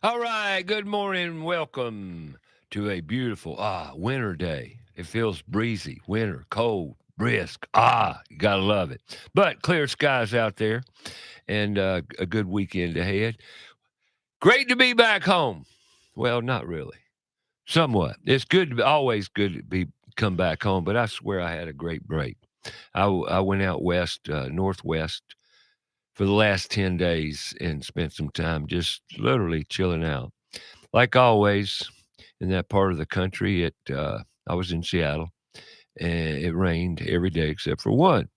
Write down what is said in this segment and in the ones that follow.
All right, good morning. Welcome to a beautiful winter day. It feels breezy, winter, cold, brisk. You gotta love it. But clear skies out there, and a good weekend ahead. Great to be back home. Well, not really. Somewhat. It's always good to be come back home. But I swear I had a great break. I went out west, northwest, for the last 10 days and spent some time just literally chilling out. Like always, in that part of the country, I was in Seattle, and it rained every day except for one.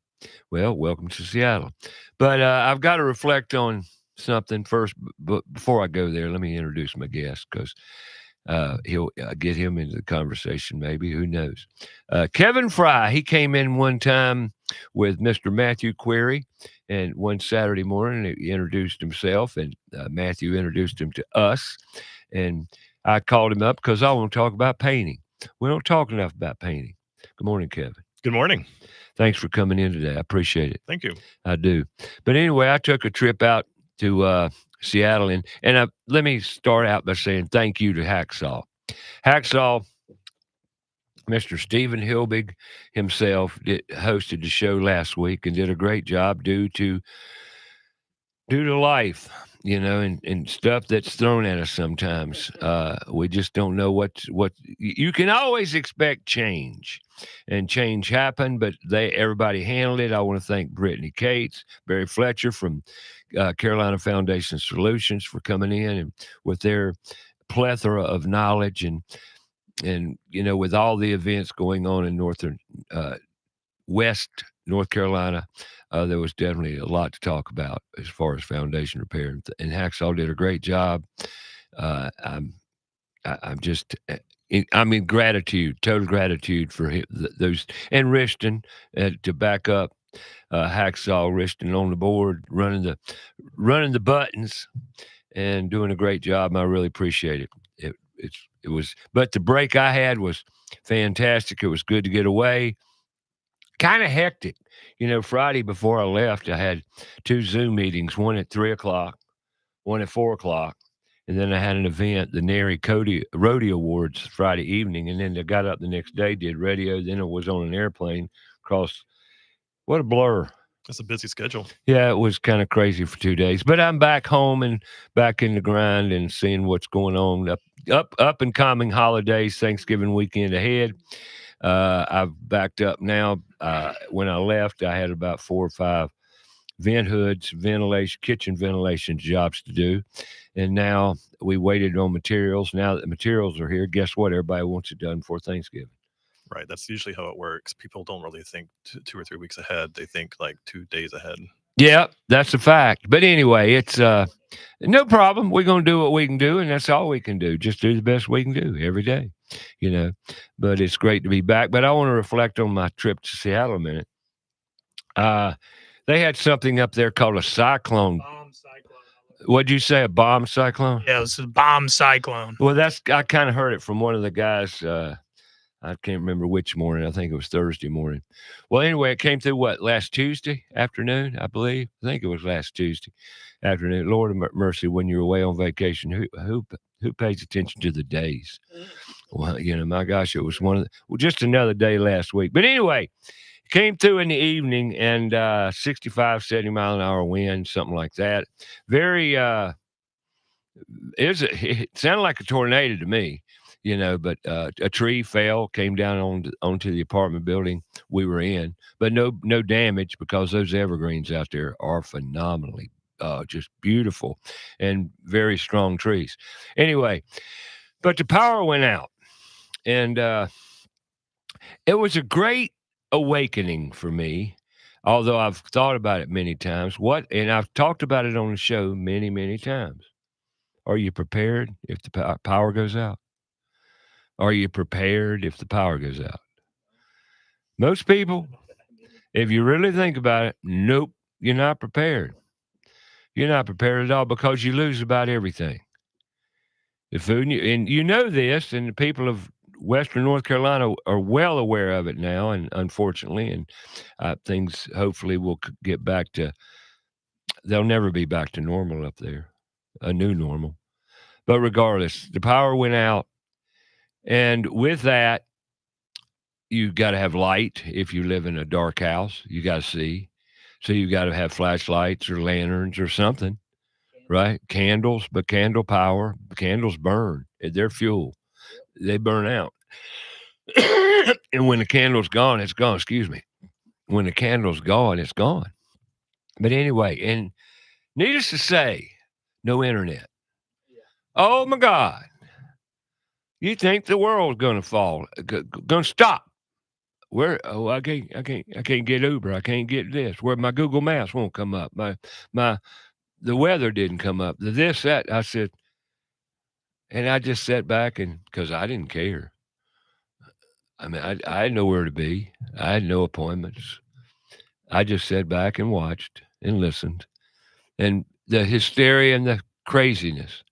Well, welcome to Seattle. But I've got to reflect on something first. But before I go there, let me introduce my guest because he'll get him into the conversation. Maybe who knows? Kevin Frye. He came in one time with Mr. Matthew Query, and one Saturday morning he introduced himself, and Matthew introduced him to us, and I called him up because I want to talk about painting. We don't talk enough about painting. Good morning, Kevin. Good morning. Thanks for coming in today. I appreciate it. Thank you. I do. But anyway, I took a trip out to Seattle, and let me start out by saying thank you to Hacksaw. Hacksaw, Mr. Stephen Hilbig himself hosted the show last week and did a great job due to life, and stuff that's thrown at us sometimes. We just don't know what you can always expect change, and change happened, but everybody handled it. I want to thank Brittany Cates, Barry Fletcher from Carolina Foundation Solutions for coming in and with their plethora of knowledge and with all the events going on in northern uh, West North Carolina, there was definitely a lot to talk about as far as foundation repair, and Hacksaw did a great job. Uh, I'm I'm just I'm in gratitude, total gratitude for those and Rishton to back up Hacksaw Rishton on the board, running the buttons and doing a great job. And I really appreciate it. It was, but the break I had was fantastic. It was good to get away. Kind of hectic. Friday before I left, I had two Zoom meetings, one at 3 o'clock, one at 4 o'clock. And then I had an event, the Nary Cody Rodeo Awards Friday evening. And then I got up the next day, did radio. Then I was on an airplane across. What a blur. That's a busy schedule. Yeah, it was kind of crazy for 2 days. But I'm back home and back in the grind and seeing what's going on. Up and coming holidays, Thanksgiving weekend ahead. I've backed up now. When I left, I had about 4 or 5 vent hoods, kitchen ventilation jobs to do. And now we waited on materials. Now that the materials are here, guess what? Everybody wants it done before Thanksgiving. Right. That's usually how it works. People don't really think 2 or 3 weeks ahead. They think like 2 days ahead. Yeah, that's a fact. But anyway, it's no problem. We're going to do what we can do, and that's all we can do. Just do the best we can do every day, you know. But it's great to be back. But I want to reflect on my trip to Seattle a minute. They had something up there called a cyclone. Bomb cyclone. What'd you say? A bomb cyclone? Yeah, it was a bomb cyclone. Well, I kind of heard it from one of the guys. I can't remember which morning. I think it was Thursday morning. Well, anyway, it came through last Tuesday afternoon, I believe. I think it was last Tuesday afternoon. Lord of mercy, when you're away on vacation, who pays attention to the days? Well, my gosh, it was just another day last week. But anyway, it came through in the evening and 65, 70 mile an hour wind, something like that. Very, it sounded like a tornado to me. But a tree fell, came down onto the apartment building we were in, but no damage because those evergreens out there are phenomenally just beautiful and very strong trees. Anyway, but the power went out, and it was a great awakening for me. Although I've thought about it many times, and I've talked about it on the show many, many times. Are you prepared if the power goes out? Are you prepared if the power goes out? Most people, if you really think about it, nope, you're not prepared. You're not prepared at all because you lose about everything. The food, and you know this, and the people of Western North Carolina are well aware of it now, and unfortunately, and things hopefully will get back to, they'll never be back to normal up there, a new normal. But regardless, the power went out. And with that, you got to have light if you live in a dark house. You got to see. So you got to have flashlights or lanterns or something, right? Candles, but candle power, candles burn. They're fuel. They burn out. And when the candle's gone, it's gone. Excuse me. When the candle's gone, it's gone. But anyway, and needless to say, no internet. Oh my God. You think the world's gonna fall, gonna stop. Where I can't get Uber. I can't get this. Where my Google Maps won't come up. My the weather didn't come up. The this, that. I said, and I just sat back and because I didn't care. I mean, I had nowhere to be. I had no appointments. I just sat back and watched and listened. And the hysteria and the craziness.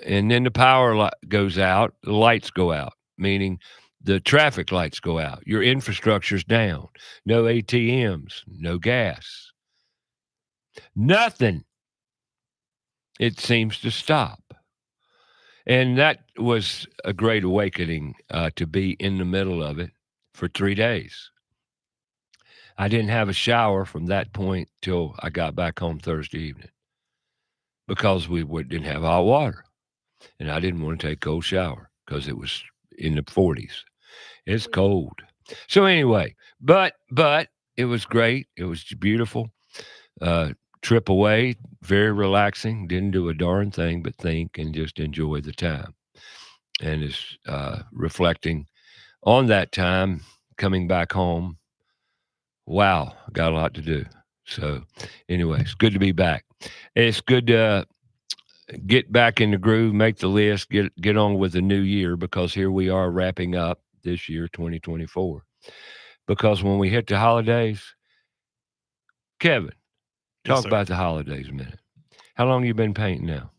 And then the goes out, the lights go out, meaning the traffic lights go out. Your infrastructure's down. No ATMs, no gas, nothing. It seems to stop. And that was a great awakening to be in the middle of it for 3 days. I didn't have a shower from that point till I got back home Thursday evening because didn't have hot water. And I didn't want to take a cold shower because it was in the 40s. It's cold. So anyway, but it was great. It was beautiful. Trip away, very relaxing. Didn't do a darn thing but think and just enjoy the time. And is reflecting on that time, coming back home. Wow, got a lot to do. So anyway, it's good to be back. It's good to get back in the groove, make the list, get on with the new year because here we are wrapping up this year, 2024. Because when we hit the holidays, Kevin, Yes, talk sir. about the holidays a minute. How long you been painting now?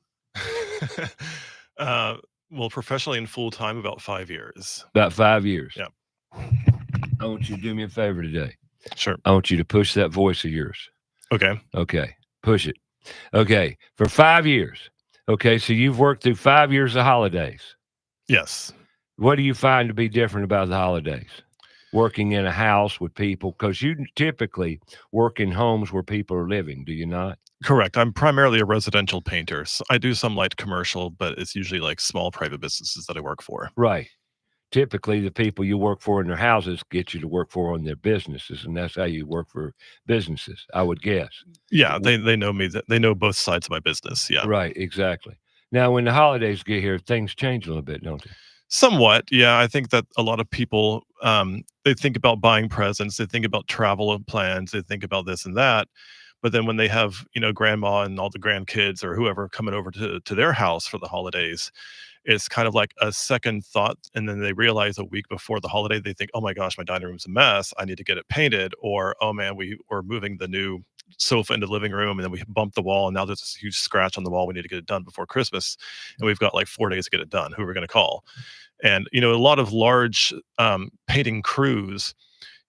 Well, professionally and full time, about 5 years. About 5 years. Yeah. I want you to do me a favor today. Sure. I want you to push that voice of yours. Okay. Okay. Push it. Okay. For 5 years. Okay. So you've worked through 5 years of holidays. Yes. What do you find to be different about the holidays? Working in a house with people, because you typically work in homes where people are living, do you not? Correct. I'm primarily a residential painter. So I do some light commercial, but it's usually like small private businesses that I work for. Right. Typically, the people you work for in their houses get you to work for on their businesses, and that's how you work for businesses, I would guess. Yeah, they know me. They know both sides of my business. Yeah. Right, exactly. Now, when the holidays get here, things change a little bit, don't they? Somewhat, yeah. I think that a lot of people they think about buying presents, they think about travel plans, they think about this and that. But then when they have, grandma and all the grandkids or whoever coming over to their house for the holidays, it's kind of like a second thought. And then they realize a week before the holiday, they think, oh my gosh, my dining room's a mess. I need to get it painted. Or, oh man, we're moving the new sofa into the living room and then we bumped the wall and now there's this huge scratch on the wall. We need to get it done before Christmas. And we've got like 4 days to get it done. Who are we going to call? And, a lot of large painting crews,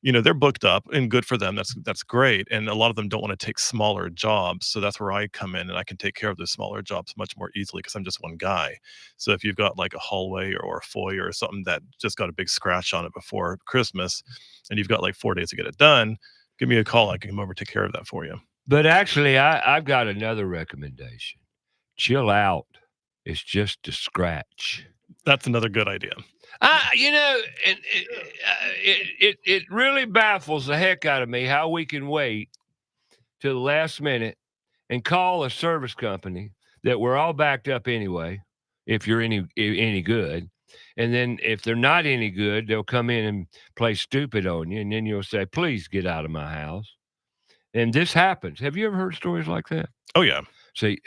they're booked up and good for them. That's great. And a lot of them don't want to take smaller jobs. So that's where I come in and I can take care of those smaller jobs much more easily because I'm just one guy. So if you've got like a hallway or a foyer or something that just got a big scratch on it before Christmas and you've got like 4 days to get it done, give me a call. I can come over and take care of that for you. But actually, I've got another recommendation. Chill out. It's just a scratch. That's another good idea. It really baffles the heck out of me how we can wait till the last minute and call a service company that we're all backed up anyway, if you're any good. And then if they're not any good, they'll come in and play stupid on you. And then you'll say, please get out of my house. And this happens. Have you ever heard stories like that? Oh, yeah. See,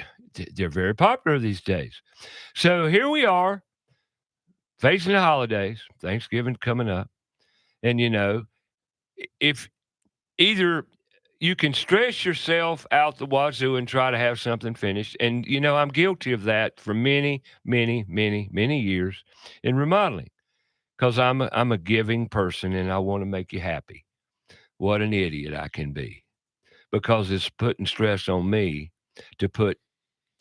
they're very popular these days. So here we are facing the holidays, Thanksgiving coming up. And, if either you can stress yourself out the wazoo and try to have something finished. And, I'm guilty of that for many, many, many, many years in remodeling because I'm a giving person and I want to make you happy. What an idiot I can be because it's putting stress on me to put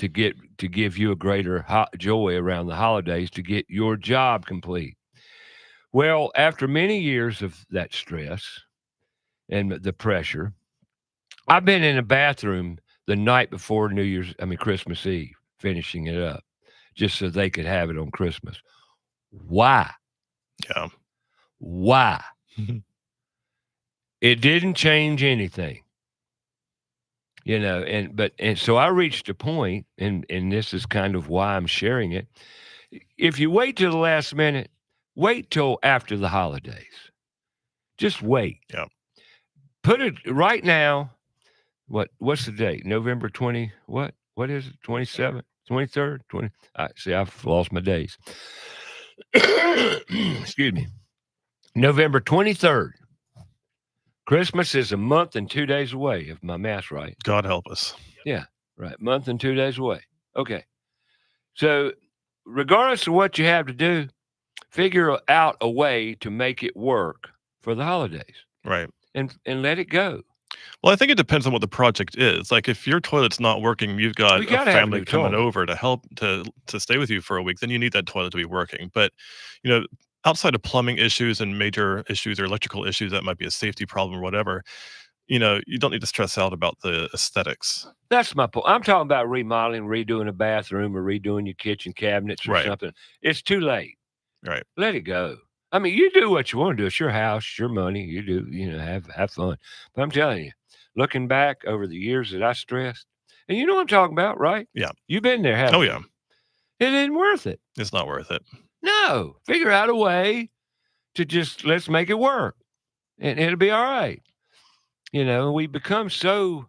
to give you a greater joy around the holidays to get your job complete. Well, after many years of that stress and the pressure, I've been in a bathroom the night before Christmas Eve, finishing it up, just so they could have it on Christmas. Why? Yeah. Why? It didn't change anything. And so I reached a point, and this is kind of why I'm sharing it. If you wait till the last minute, wait till after the holidays. Just wait. Yeah. Put it right now. What's the date? November 20, what? What is it? 27th, 23rd, 20. See, I've lost my days. Excuse me. November 23rd. Christmas is a month and 2 days away, if my math's right. God help us. Yeah, right. Month and 2 days away. Okay. So, regardless of what you have to do, figure out a way to make it work for the holidays Right. and let it go. Well, I think it depends on what the project is. Like if your toilet's not working, you've got We a gotta have a family new coming toilet. over to help to stay with you for a week, then you need that toilet to be working. But, you know, outside of plumbing issues and major issues or electrical issues that might be a safety problem or whatever, you don't need to stress out about the aesthetics. That's my point. I'm talking about remodeling, redoing a bathroom, or redoing your kitchen cabinets or Right. something. It's too late. Right. Let it go. I mean, you do what you want to do. It's your house, it's your money. You do, have fun. But I'm telling you, looking back over the years that I stressed, and you know what I'm talking about, right? Yeah. You've been there, haven't Oh, you? yeah. It isn't worth it. It's not worth it. No. Figure out a way to just let's make it work. And it'll be all right. We become so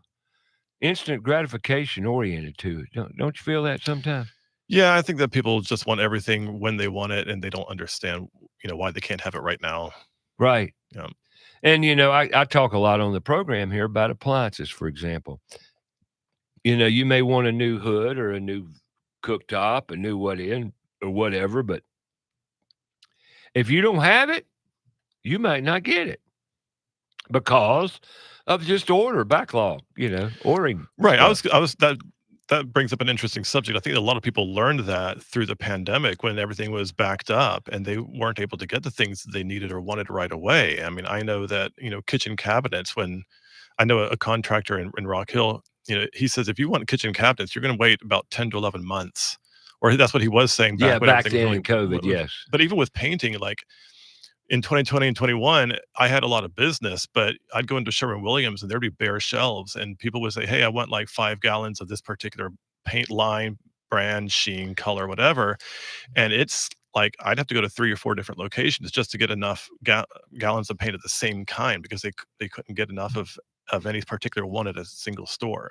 instant gratification oriented to it. Don't you feel that sometimes? Yeah, I think that people just want everything when they want it and they don't understand, why they can't have it right now. Right. Yeah. And I talk a lot on the program here about appliances, for example. You may want a new hood or a new cooktop, a new or whatever, but if you don't have it, you might not get it because of just order backlog, ordering. Right. stuff. I was that brings up an interesting subject. I think a lot of people learned that through the pandemic when everything was backed up and they weren't able to get the things that they needed or wanted right away. I mean, I know that, kitchen cabinets, when I know a contractor in Rock Hill, he says if you want kitchen cabinets, you're going to wait about 10 to 11 months. Or that's what he was saying back Yeah, when back everything was then in COVID, yes. But even with painting, like in 2020 and 21, I had a lot of business, but I'd go into Sherwin-Williams and there'd be bare shelves and people would say, "Hey, I want like 5 gallons of this particular paint line, brand, sheen, color, whatever." And it's like I'd have to go to 3 or 4 different locations just to get enough gallons of paint of the same kind because they couldn't get enough of any particular one at a single store.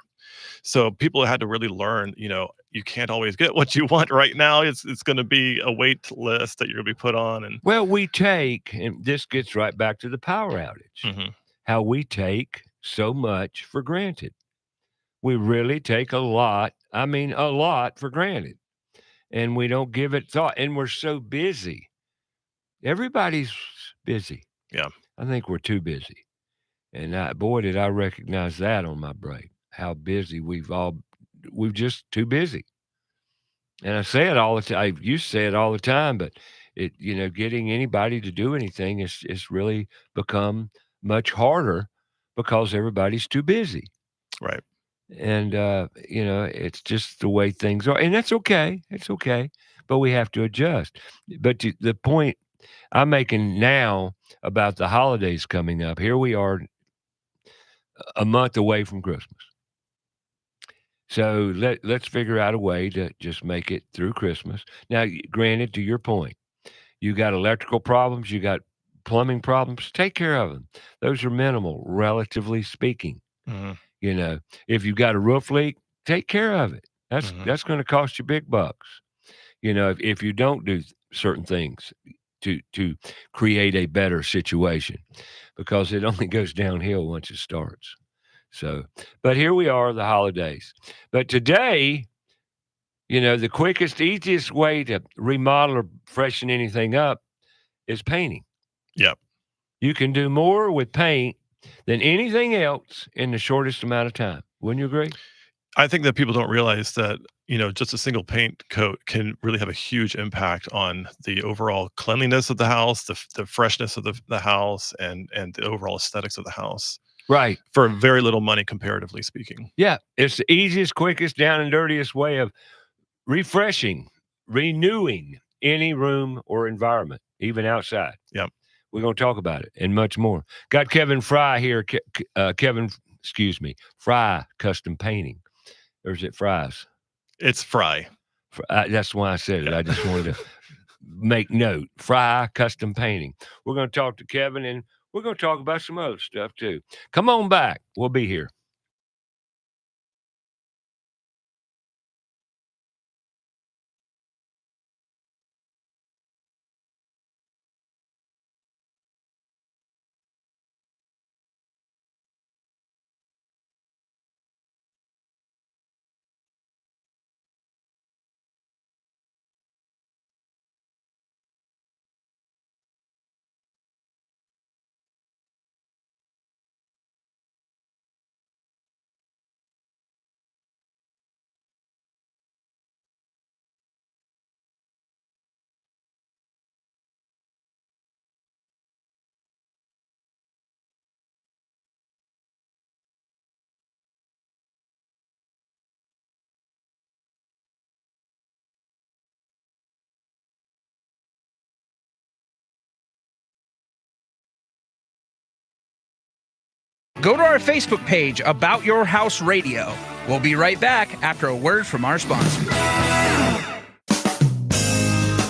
So people had to really learn, you can't always get what you want right now. It's going to be a wait list that you're going to be put on. And Well, and this gets right back to the power outage, how we take so much for granted. We really take a lot for granted, and we don't give it thought, and we're so busy. Everybody's busy. Yeah. I think we're too busy. And boy, did I recognize that on my break, how busy we've just too busy. And I say it all the time. I used to say it all the time, but getting anybody to do anything is really become much harder because everybody's too busy. Right. And it's just the way things are. And that's okay. It's okay. But we have to adjust. But the point I'm making now about the holidays coming up, here we are a month away from Christmas. So let's figure out a way to just make it through Christmas. Now, granted, to your point, you got electrical problems, you got plumbing problems, take care of them. Those are minimal, relatively speaking. Mhm. If you've got a roof leak, take care of it. Mhm. That's going to cost you big bucks. If you don't do certain things to create a better situation, because it only goes downhill once it starts. So, but here we are, the holidays. But today, the quickest, easiest way to remodel or freshen anything up is painting. Yep. You can do more with paint than anything else in the shortest amount of time. Wouldn't you agree? I think that people don't realize that, just a single paint coat can really have a huge impact on the overall cleanliness of the house, the freshness of the house, and the overall aesthetics of the house Right. for very little money, comparatively speaking. Yeah. It's the easiest, quickest, down and dirtiest way of refreshing, renewing any room or environment, even outside. Yeah. We're going to talk about it and much more. Got Kevin Frye here. Frye Custom Painting. Or is it Fries? It's Frye. That's why I said it. I just wanted to make note. Frye Custom Painting. We're going to talk to Kevin, and we're going to talk about some other stuff too. Come on back. We'll be here. Go to our Facebook page, About Your House Radio. We'll be right back after a word from our sponsor.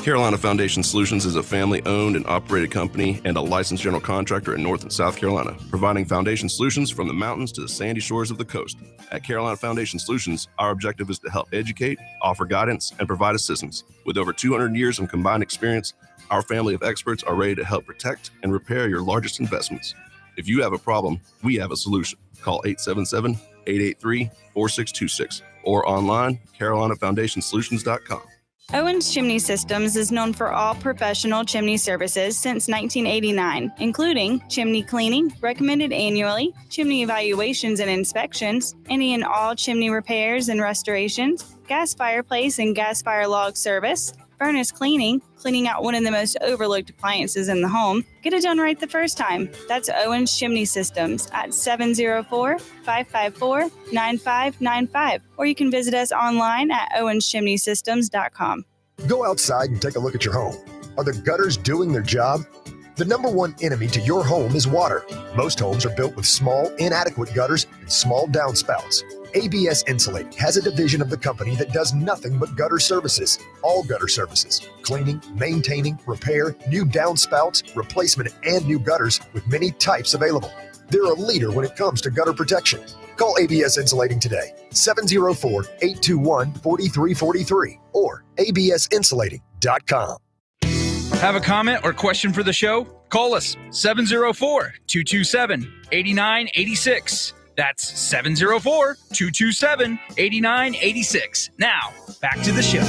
Carolina Foundation Solutions is a family-owned and operated company and a licensed general contractor in North and South Carolina, providing foundation solutions from the mountains to the sandy shores of the coast. At Carolina Foundation Solutions, our objective is to help educate, offer guidance, and provide assistance. With over 200 years of combined experience, our family of experts are ready to help protect and repair your largest investments. If you have a problem, we have a solution. Call 877-883-4626 or online, carolinafoundationsolutions.com. Owens Chimney Systems is known for all professional chimney services since 1989, including chimney cleaning, recommended annually, chimney evaluations and inspections, any and all chimney repairs and restorations, gas fireplace and gas fire log service, furnace cleaning, cleaning out one of the most overlooked appliances in the home. Get it done right the first time. That's Owens Chimney Systems at 704-554-9595. Or you can visit us online at owenschimneysystems.com. Go outside and take a look at your home. Are the gutters doing their job? The number one enemy to your home is water. Most homes are built with small, inadequate gutters and small downspouts. ABS Insulating has a division of the company that does nothing but gutter services. All gutter services: cleaning, maintaining, repair, new downspouts, replacement, and new gutters with many types available. They're a leader when it comes to gutter protection. Call ABS Insulating today, 704-821-4343 or absinsulating.com. Have a comment or question for the show? Call us 704-227-8986. That's 704-227-8986. Now, back to the show.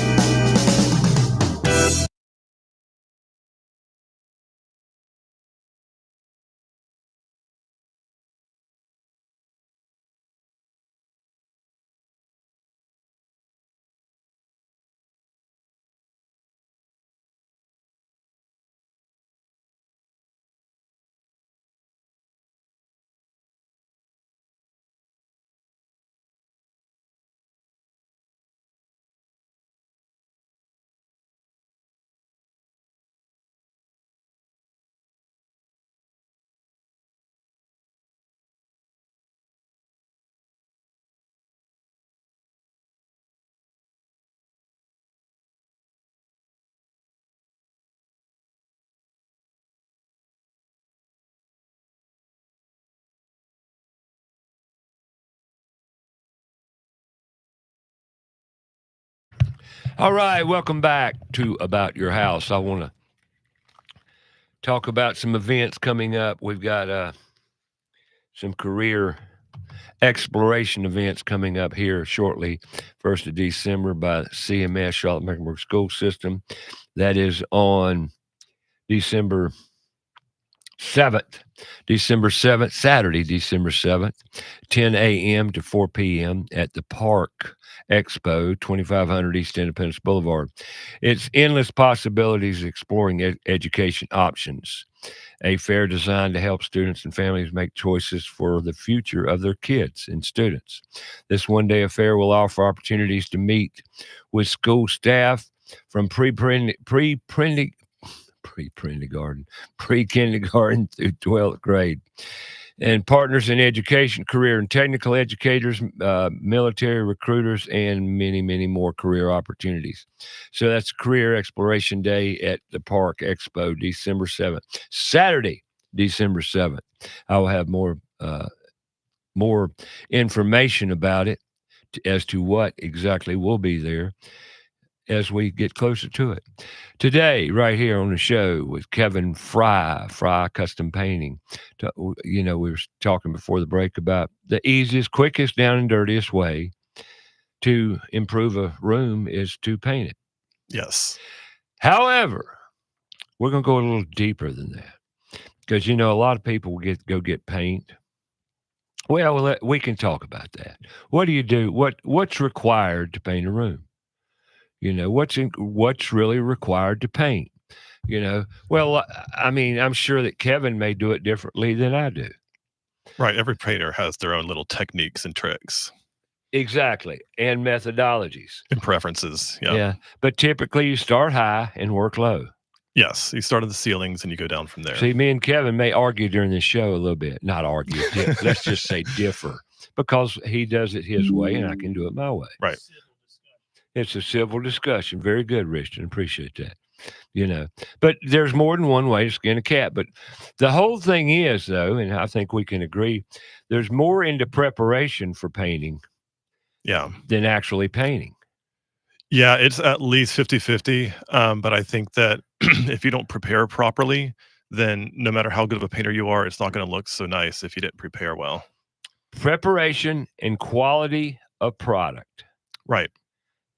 All right, welcome back to About Your House. I want to talk about some events coming up. We've got some career exploration events coming up here shortly. 1st of December by CMS, Charlotte Mecklenburg School System. That is on December 7th, December 7th, Saturday, December 7th, 10 a.m. to 4 p.m. at the Park Expo, 2500 East Independence Boulevard. It's endless possibilities exploring education options. A fair designed to help students and families make choices for the future of their kids and students. This one-day affair will offer opportunities to meet with school staff from pre-kindergarten through 12th grade, and partners in education, career and technical educators, military recruiters, and many, many more career opportunities. So that's Career Exploration Day at the Park Expo, December 7th. Saturday, December 7th. I will have more information about it as to what exactly will be there as we get closer to it. Today, right here on the show with Kevin Frye, Frye Custom Painting. We were talking before the break about the easiest, quickest, down and dirtiest way to improve a room is to paint it. Yes. However, we're going to go a little deeper than that because, a lot of people will go get paint. Well, we can talk about that. What do you do? What's required to paint a room? What's really required to paint? Well, I'm sure that Kevin may do it differently than I do. Right. Every painter has their own little techniques and tricks. Exactly. And methodologies. And preferences. Yeah. Yeah. But typically you start high and work low. Yes. You start at the ceilings and you go down from there. See, me and Kevin may argue during this show a little bit. Not argue. Let's just say differ. Because he does it his way and I can do it my way. Right. It's a civil discussion. Very good, Richard. Appreciate that. But there's more than one way to skin a cat. But the whole thing is, though, and I think we can agree, there's more into preparation for painting than actually painting. Yeah, it's at least 50-50. But I think that if you don't prepare properly, then no matter how good of a painter you are, it's not going to look so nice if you didn't prepare well. Preparation and quality of product. Right.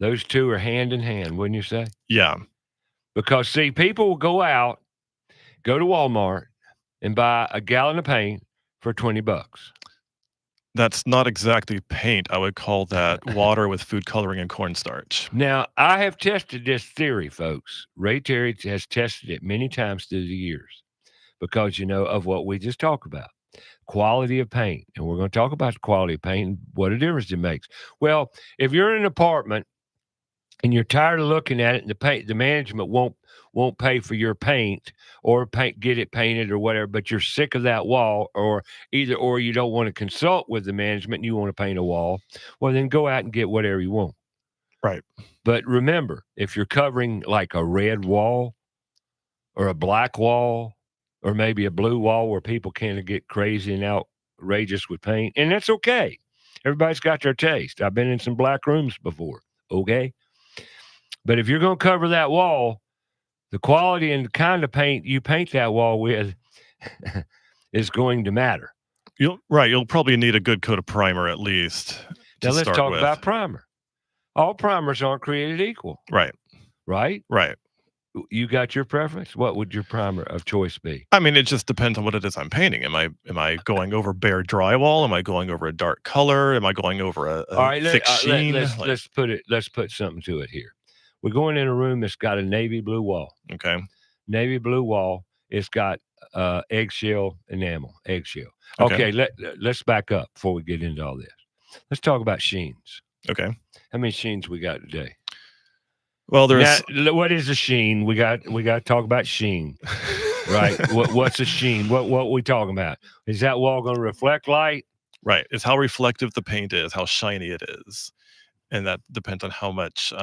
Those two are hand in hand, wouldn't you say? Yeah. Because, see, people will go to Walmart and buy a gallon of paint for $20. That's not exactly paint. I would call that water with food coloring and cornstarch. Now, I have tested this theory, folks. Ray Terry has tested it many times through the years because, of what we just talked about. Quality of paint. And we're going to talk about the quality of paint and what a difference it makes. Well, if you're in an apartment and you're tired of looking at it, and the management won't pay for your paint or get it painted or whatever, but you're sick of that wall, or you don't want to consult with the management and you want to paint a wall, well, then go out and get whatever you want. Right. But remember, if you're covering like a red wall or a black wall or maybe a blue wall where people can't get crazy and outrageous with paint, and that's okay. Everybody's got their taste. I've been in some black rooms before. Okay. But if you're going to cover that wall, the quality and the kind of paint you paint that wall with is going to matter. You'll probably need a good coat of primer at least. Now let's talk about primer. All primers aren't created equal. Right. Right? Right. You got your preference? What would your primer of choice be? I mean, it just depends on what it is I'm painting. Am I going over bare drywall? Am I going over a dark color? Am I going over a all right, thick sheen? Let's put something to it here. We're going in a room that's got a navy blue wall. Okay. Navy blue wall. It's got eggshell enamel. Eggshell. Okay. Let's back up before we get into all this. Let's talk about sheens. Okay. How many sheens we got today? Well, there's what is a sheen? We got to talk about sheen, right? What's a sheen? What we talking about? Is that wall going to reflect light? Right. It's how reflective the paint is, how shiny it is, and that depends on how much,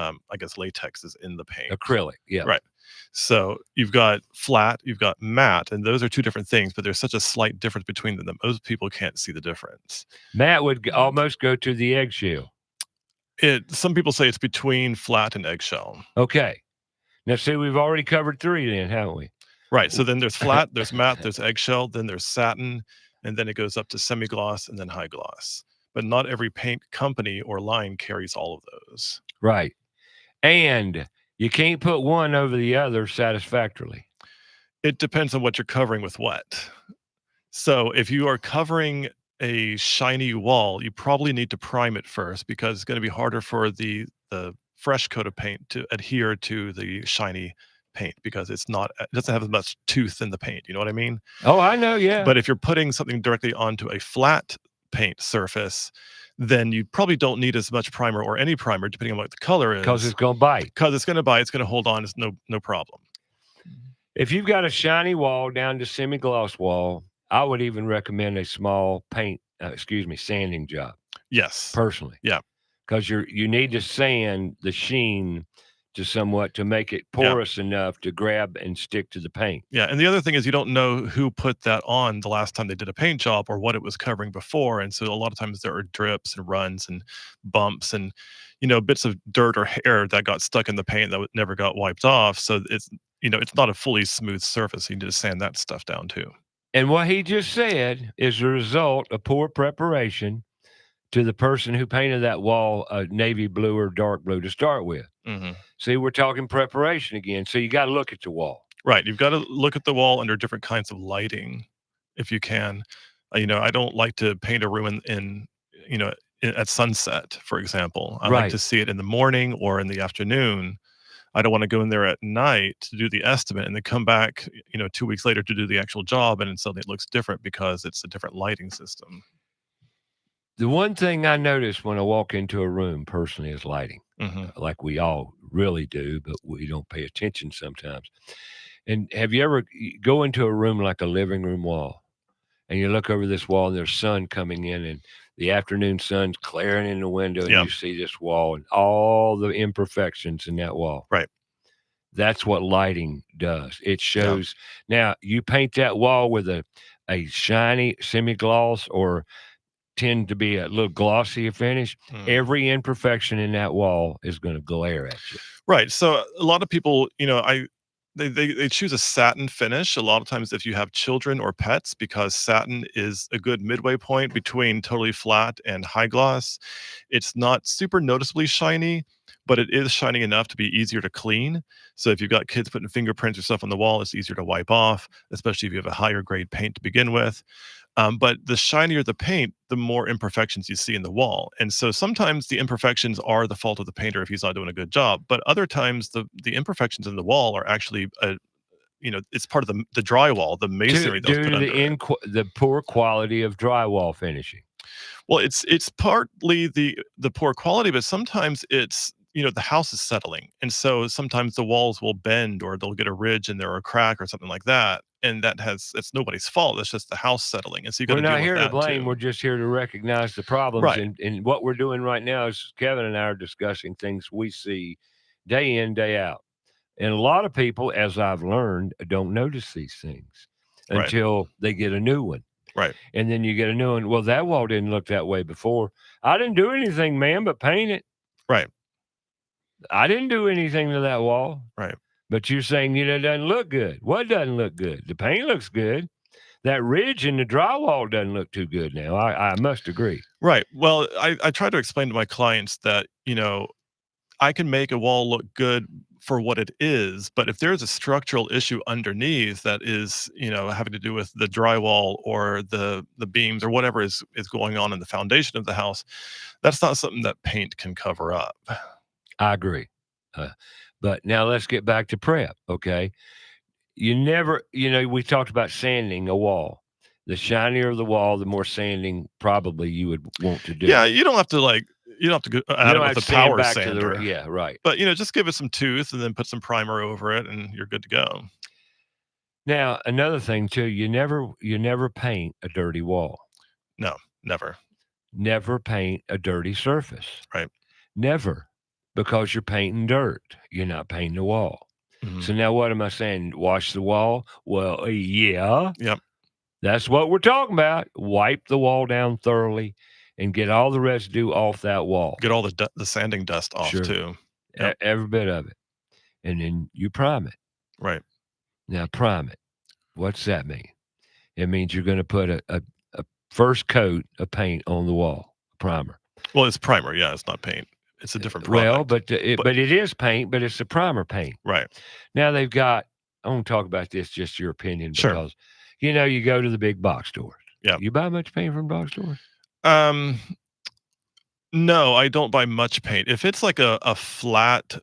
latex is in the paint. Acrylic, yeah. Right. So you've got flat, you've got matte, and those are two different things, but there's such a slight difference between them that most people can't see the difference. Matte would almost go to the eggshell. Some people say it's between flat and eggshell. Okay. Now, see, we've already covered three then, haven't we? Right. So then there's flat, there's matte, there's eggshell, then there's satin, and then it goes up to semi-gloss and then high gloss. But not every paint company or line carries all of those. Right. And you can't put one over the other satisfactorily. It depends on what you're covering with what. So if you are covering a shiny wall, you probably need to prime it first because it's going to be harder for the fresh coat of paint to adhere to the shiny paint because it doesn't have as much tooth in the paint. You know what I mean? Oh, I know. Yeah. But if you're putting something directly onto a flat paint surface, then you probably don't need as much primer or any primer, depending on what the color is. Because it's going to bite. Because it's going to bite, it's going to hold on. It's no problem. If you've got a shiny wall down to semi-gloss wall, I would even recommend a small sanding job. Yes. Personally. Yeah. Because you need to sand the sheen to make it porous enough to grab and stick to the paint. Yeah, and the other thing is you don't know who put that on the last time they did a paint job or what it was covering before, and so a lot of times there are drips and runs and bumps and bits of dirt or hair that got stuck in the paint that never got wiped off. So it's not a fully smooth surface. You need to sand that stuff down too. And what he just said is the result of poor preparation to the person who painted that wall navy blue or dark blue to start with. Mm-hmm. See, we're talking preparation again. So you got to look at the wall. Right. You've got to look at the wall under different kinds of lighting if you can. I don't like to paint a room at sunset, for example. I like to see it in the morning or in the afternoon. I don't want to go in there at night to do the estimate and then come back, 2 weeks later to do the actual job. And then suddenly it looks different because it's a different lighting system. The one thing I notice when I walk into a room personally is lighting. Mm-hmm. Like we all really do, but we don't pay attention sometimes. And have you ever go into a room like a living room wall and you look over this wall and there's sun coming in and the afternoon sun's glaring in the window and you see this wall and all the imperfections in that wall. Right. That's what lighting does. It shows. Now, you paint that wall with a shiny semi-gloss or tend to be a little glossier finish, every imperfection in that wall is going to glare at you. Right. So a lot of people, they choose a satin finish a lot of times if you have children or pets because satin is a good midway point between totally flat and high gloss. It's not super noticeably shiny, but it is shiny enough to be easier to clean. So if you've got kids putting fingerprints or stuff on the wall, it's easier to wipe off, especially if you have a higher grade paint to begin with. But the shinier the paint, the more imperfections you see in the wall. And so sometimes the imperfections are the fault of the painter if he's not doing a good job. But other times the imperfections in the wall are actually, it's part of the drywall, the masonry that was put under it. The poor quality of drywall finishing. Well, it's partly the poor quality, but sometimes it's the house is settling. And so sometimes the walls will bend or they'll get a ridge in there or a crack or something like that. And it's nobody's fault. It's just the house settling. And so you got to deal with that. We're not here to blame. Too. We're just here to recognize the problems. Right. And what we're doing right now is Kevin and I are discussing things we see day in, day out. And a lot of people, as I've learned, don't notice these things until they get a new one. Right. And then you get a new one. Well, that wall didn't look that way before. I didn't do anything, man, but paint it. Right. I didn't do anything to that wall. Right. But you're saying, it doesn't look good. What doesn't look good? The paint looks good. That ridge in the drywall doesn't look too good now. I must agree. Right. Well, I try to explain to my clients that, I can make a wall look good for what it is, but if there's a structural issue underneath that is, having to do with the drywall or the beams or whatever is going on in the foundation of the house, that's not something that paint can cover up. I agree. But now let's get back to prep, okay? You never, we talked about sanding a wall. The shinier the wall, the more sanding probably you would want to do. Yeah, you don't have to go at it with a power sander. Yeah, right. But, just give it some tooth and then put some primer over it and you're good to go. Now, another thing too, you never paint a dirty wall. No, never. Never paint a dirty surface. Right. Never. Because you're painting dirt. You're not painting the wall. Mm-hmm. So now what am I saying? Wash the wall? Well, yeah. Yep. That's what we're talking about. Wipe the wall down thoroughly and get all the residue off that wall. Get all the sanding dust off too. Yep. Every bit of it. And then you prime it. Right. Now prime it. What's that mean? It means you're going to put a first coat of paint on the wall. Primer. Well, it's primer. Yeah, it's not paint. It's a different product. Well, but it is paint, but it's a primer paint. Right. Now they've got I want to talk about this, just your opinion, Sure. because you go to the big box stores. Yeah. You buy much paint from box stores? No, I don't buy much paint. If it's like a flat,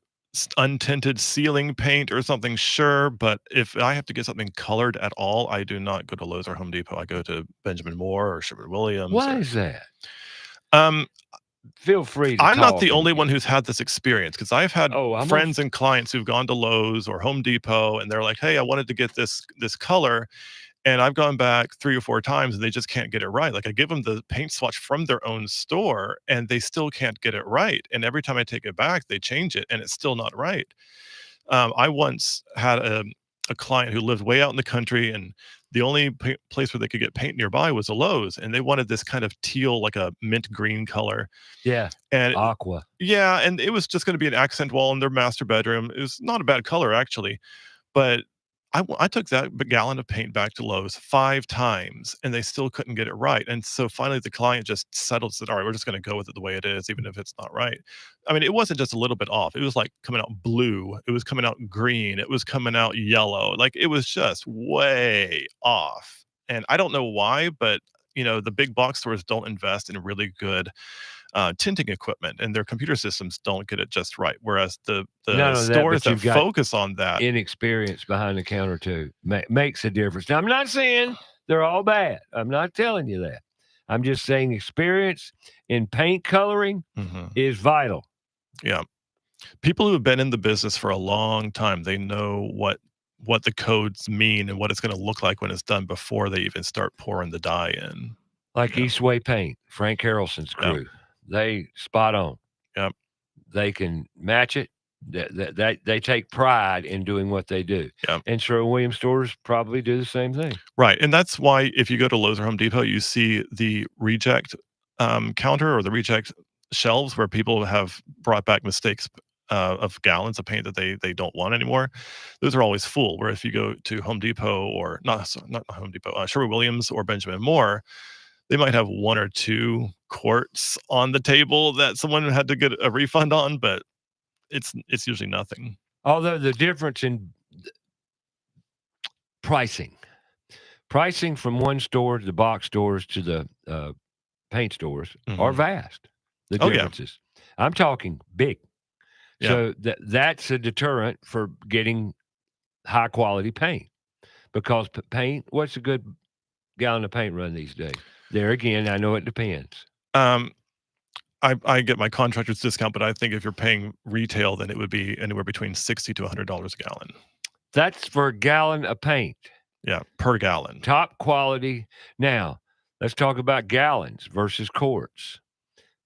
untinted ceiling paint or something, sure. But if I have to get something colored at all, I do not go to Lowe's or Home Depot. I go to Benjamin Moore or Sherwin-Williams. Why is that? Um, Feel free to I'm not talk the only and- one who's had this experience, because I've had I'm friends and clients who've gone to Lowe's or Home Depot and they're like, "Hey, I wanted to get this color." And I've gone back 3 or 4 times and they just can't get it right. Like, I give them the paint swatch from their own store and they still can't get it right. And every time I take it back, they change it and it's still not right. I once had a client who lived way out in the country, and the only place where they could get paint nearby was a Lowe's, and they wanted this kind of teal, like a mint green color. Yeah, And aqua. yeah, and it was just going to be an accent wall in their master bedroom. It was not a bad color, actually, but I took that gallon of paint back to Lowe's 5 times, and they still couldn't get it right. And so finally, the client just settled, said, "All right, we're just going to go with it the way it is, even if it's not right." I mean, it wasn't just a little bit off. It was like coming out blue. It was coming out green. It was coming out yellow. Like, it was just way off. And I don't know why, but the big box stores don't invest in really good tinting equipment, and their computer systems don't get it just right. Whereas the None of that, stores but that you've got focus on that, inexperience behind the counter too makes a difference. Now, I'm not saying they're all bad. I'm not telling you that. I'm just saying experience in paint coloring is vital. Yeah, people who have been in the business for a long time, they know what the codes mean and what it's going to look like when it's done before they even start pouring the dye in. Like Eastway Paint, Frank Harrelson's crew, they spot on. Yep. They can match it. They take pride in doing what they do. Yep. And Sherwin-Williams stores probably do the same thing. Right. And that's why if you go to Lowe's or Home Depot, you see the reject counter or the reject shelves where people have brought back mistakes of gallons of paint that they don't want anymore. Those are always full. Where if you go to Home Depot or not Home Depot, Sherwin-Williams or Benjamin Moore, they might have 1 or 2 quarts on the table that someone had to get a refund on, but it's usually nothing. Although the difference in pricing from one store to the box stores to the paint stores are vast. The differences. Yeah. I'm talking big. Yeah. So that's a deterrent for getting high quality paint, because paint, what's a good gallon of paint run these days? There again, I know it depends. I get my contractor's discount, but I think if you're paying retail, then it would be anywhere between $60 to $100 a gallon. That's for a gallon of paint. Yeah, per gallon. Top quality. Now, let's talk about gallons versus quarts.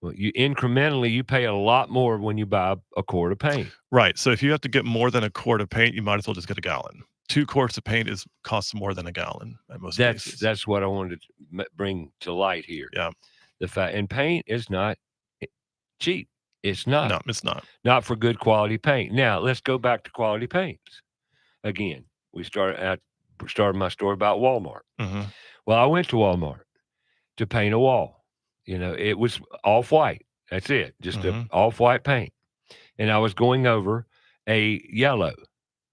Well, you pay a lot more when you buy a quart of paint. Right. So if you have to get more than a quart of paint, you might as well just get a gallon. 2 quarts of paint costs more than a gallon at most places. That's what I wanted to bring to light here. Yeah. The fact, and paint is not cheap. It's not. No, it's not. Not for good quality paint. Now, let's go back to quality paints. Again, we started my story about Walmart. Mm-hmm. Well, I went to Walmart to paint a wall. It was off-white. That's it. Just a off-white paint. And I was going over a yellow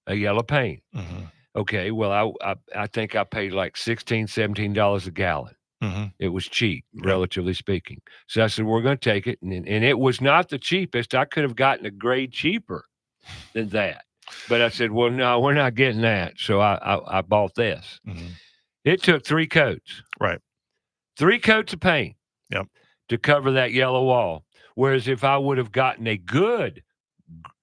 paint. Mm-hmm. Okay, well, I think I paid like $16, $17 a gallon. Mm-hmm. It was cheap, relatively speaking. So I said, we're going to take it. And it was not the cheapest. I could have gotten a grade cheaper than that. But I said, well, no, we're not getting that. So I bought this. Mm-hmm. It took 3 coats. Right. 3 coats of paint. Yep. To cover that yellow wall. Whereas if I would have gotten a good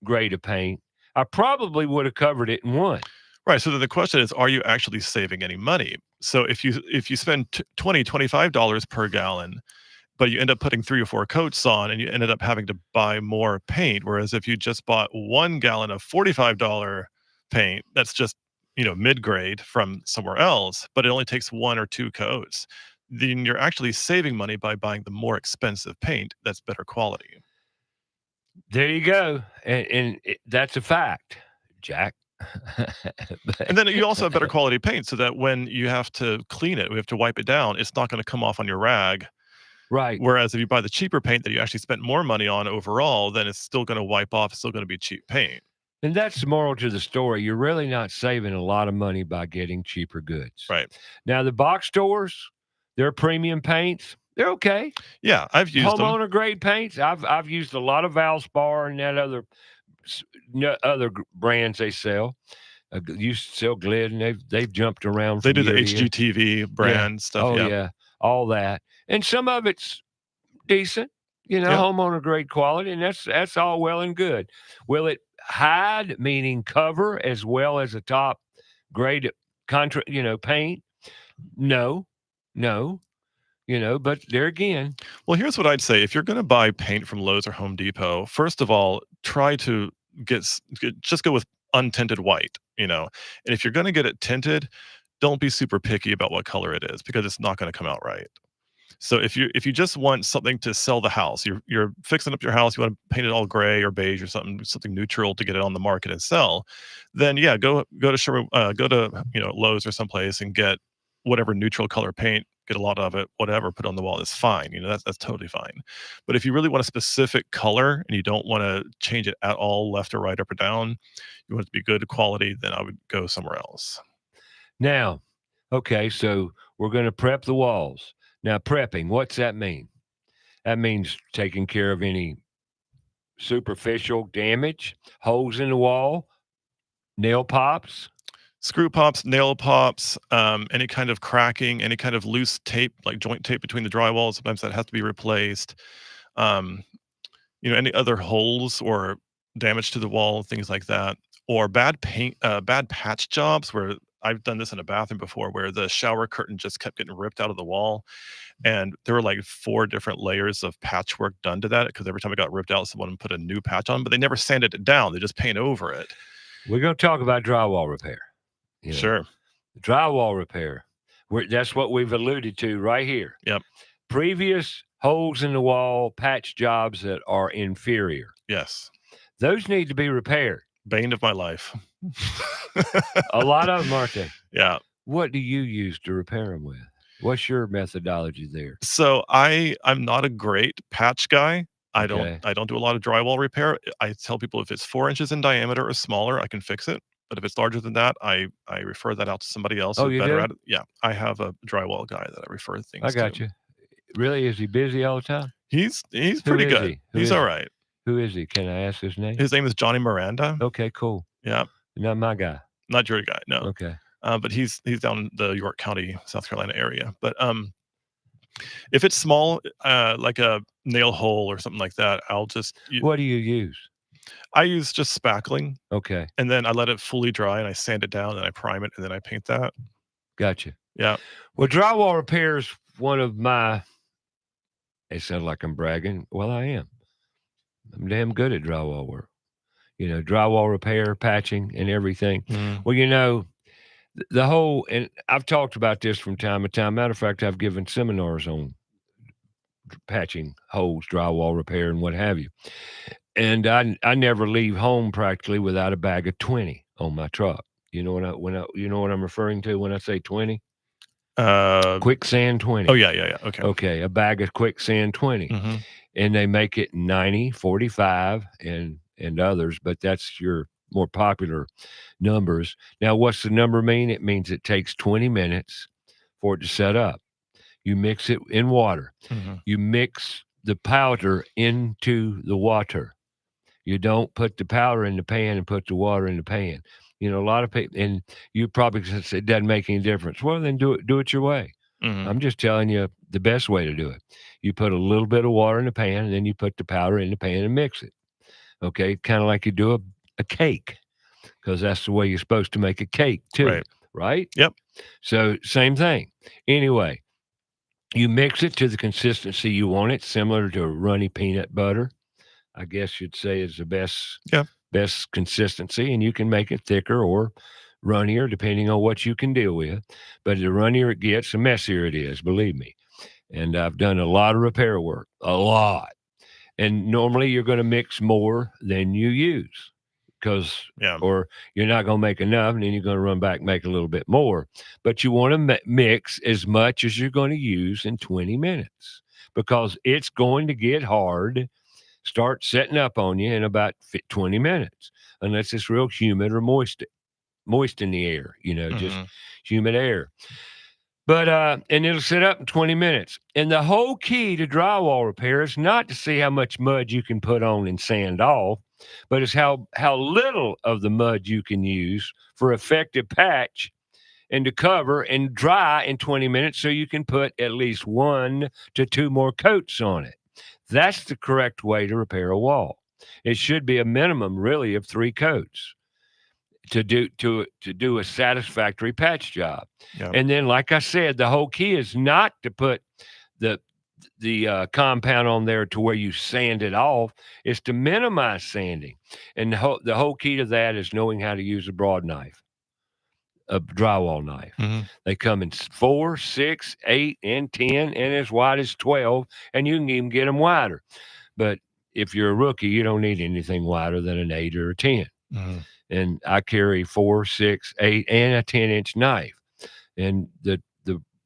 grade of paint, I probably would have covered it in 1. Right. So then the question is, are you actually saving any money? So if you spend $20, $25 per gallon, but you end up putting 3 or 4 coats on, and you ended up having to buy more paint, whereas if you just bought 1 gallon of $45 paint, that's just mid-grade from somewhere else, but it only takes 1 or 2 coats, then you're actually saving money by buying the more expensive paint that's better quality. There you go. And that's a fact, Jack. And then you also have better quality paint, so that when you have to clean it, we have to wipe it down, it's not going to come off on your rag. Right. Whereas if you buy the cheaper paint that you actually spent more money on overall, then it's still going to wipe off. It's still going to be cheap paint. And that's the moral to the story. You're really not saving a lot of money by getting cheaper goods. Right. Now, the box stores, their premium paints, they're okay. Yeah, I've used them. Homeowner grade paints. I've used a lot of Valspar and that other brands they sell. Used to sell Glid, and they've jumped around. They from do the year to year. HGTV brand stuff. Oh yeah. yeah, all that, and some of it's decent. Yeah. Homeowner grade quality, and that's all well and good. Will it hide, meaning cover, as well as a top grade paint? No. But there again, Well, here's what I'd say. If you're going to buy paint from Lowe's or Home Depot, first of all, try to just go with untinted white, And if you're going to get it tinted, don't be super picky about what color it is because it's not going to come out right. So if you just want something to sell the house, you're fixing up your house, you want to paint it all gray or beige or something neutral to get it on the market and sell, then yeah, go to Lowe's or someplace and get whatever neutral color paint, get a lot of it, whatever, put on the wall is fine. That's totally fine. But if you really want a specific color and you don't want to change it at all, left or right, up or down, you want it to be good quality, then I would go somewhere else. Now, okay, so we're going to prep the walls. Now, prepping, what's that mean? That means taking care of any superficial damage, holes in the wall, nail pops. Screw pops, nail pops, any kind of cracking, any kind of loose tape, like joint tape between the drywall. Sometimes that has to be replaced. Any other holes or damage to the wall, things like that. Or bad paint, bad patch jobs where I've done this in a bathroom before where the shower curtain just kept getting ripped out of the wall. And there were like 4 different layers of patchwork done to that because every time it got ripped out, someone put a new patch on, but they never sanded it down. They just paint over it. We're going to talk about drywall repair. Sure. Drywall repair. That's what we've alluded to right here. Yep. Previous holes in the wall, patch jobs that are inferior. Yes. Those need to be repaired. Bane of my life. A lot of them, aren't they? Yeah. What do you use to repair them with? What's your methodology there? So I'm not a great patch guy. I Okay. don't do a lot of drywall repair. I tell people if it's 4 inches in diameter or smaller, I can fix it. But if it's larger than that, I refer that out to somebody else Oh, who's you better do? at it. Yeah, I have a drywall guy that I refer things to. I got you. Really? Is he busy all the time? He's Who pretty is good. he? Who He's is all he? right. Who is he? Can I ask his name? His name is Johnny Miranda. Okay, cool. Yeah, Not my guy. not your guy. No. Okay. But he's down in the York County, South Carolina area. But if it's small, like a nail hole or something like that, I'll just What do you use? I use just spackling, Okay. and then I let it fully dry, and I sand it down, and I prime it, and then I paint that. Gotcha. Yeah. Well, drywall repair is one of my. It sounds like I'm bragging. Well, I am. I'm damn good at drywall work. Drywall repair, patching, and everything. Mm. Well, the whole, and I've talked about this from time to time. Matter of fact, I've given seminars on patching holes, drywall repair, and what have you. And I never leave home practically without a bag of 20 on my truck. You know what I'm referring to when I say 20? Quicksand 20. Oh yeah. Okay. Okay, a bag of quicksand 20. Mhm. And they make it 90, 45, and others, but that's your more popular numbers. Now, what's the number mean? It means it takes 20 minutes for it to set up. You mix it in water. Mhm. You mix the powder into the water. You don't put the powder in the pan and put the water in the pan. A lot of people, and you probably say it doesn't make any difference. Well, then do it your way. Mhm. I'm just telling you the best way to do it. You put a little bit of water in the pan, and then you put the powder in the pan and mix it. Okay, kind of like you do a cake, because that's the way you're supposed to make a cake too, right? Yep. So same thing. Anyway, you mix it to the consistency you want it, similar to runny peanut butter. I guess you'd say is the best consistency, and you can make it thicker or runnier depending on what you can deal with. But the runnier it gets, the messier it is, believe me. And I've done a lot of repair work, a lot. And normally you're going to mix more than you use or you're not going to make enough, and then you're going to run back and make a little bit more. But you want to mix as much as you're going to use in 20 minutes because it's going to get hard. start setting up on you in about 20 minutes, unless it's real humid or moist in the air, just humid air. But and it'll sit up in 20 minutes. And the whole key to drywall repair is not to see how much mud you can put on and sand off, but it's how little of the mud you can use for effective patch and to cover and dry in 20 minutes so you can put at least 1 to 2 more coats on it. That's the correct way to repair a wall. It should be a minimum, really, of 3 coats to do a satisfactory patch job. Yeah. And then, like I said, the whole key is not to put the compound on there to where you sand it off. It's to minimize sanding. And the whole key to that is knowing how to use a broad knife, a drywall knife. They come in 4, 6, 8, and 10, and as wide as 12, and you can even get them wider. But if you're a rookie, you don't need anything wider than an 8 or a 10. And I carry 4, 6, 8, and a 10-inch knife. And the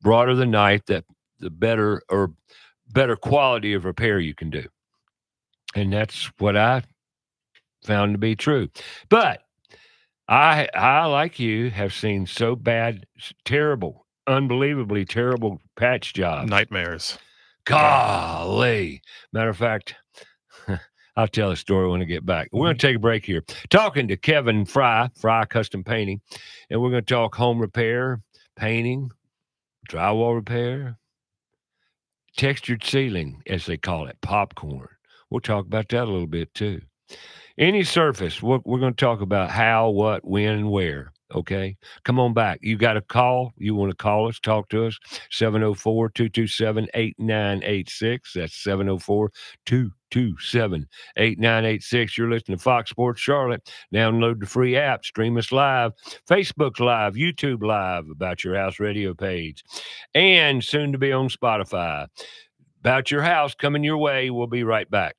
broader the knife, the better quality of repair you can do. And that's what I found to be true. But I, like you, have seen so bad, terrible, unbelievably terrible patch jobs. Nightmares. Golly. Matter of fact, I'll tell a story when I get back. We're going to take a break here. Talking to Kevin Frye Custom Painting, and we're going to talk home repair, painting, drywall repair, textured ceiling, as they call it, popcorn. We'll talk about that a little bit too. Any surface, we're going to talk about how, what, when, and where. Okay? Come on back. You got a call? You want to call us, talk to us? 704-227-8986. That's 704-227-8986. You're listening to Fox Sports Charlotte. Download the free app. Stream us live. Facebook Live. YouTube Live. About Your House radio page. And soon to be on Spotify. About Your House coming your way. We'll be right back.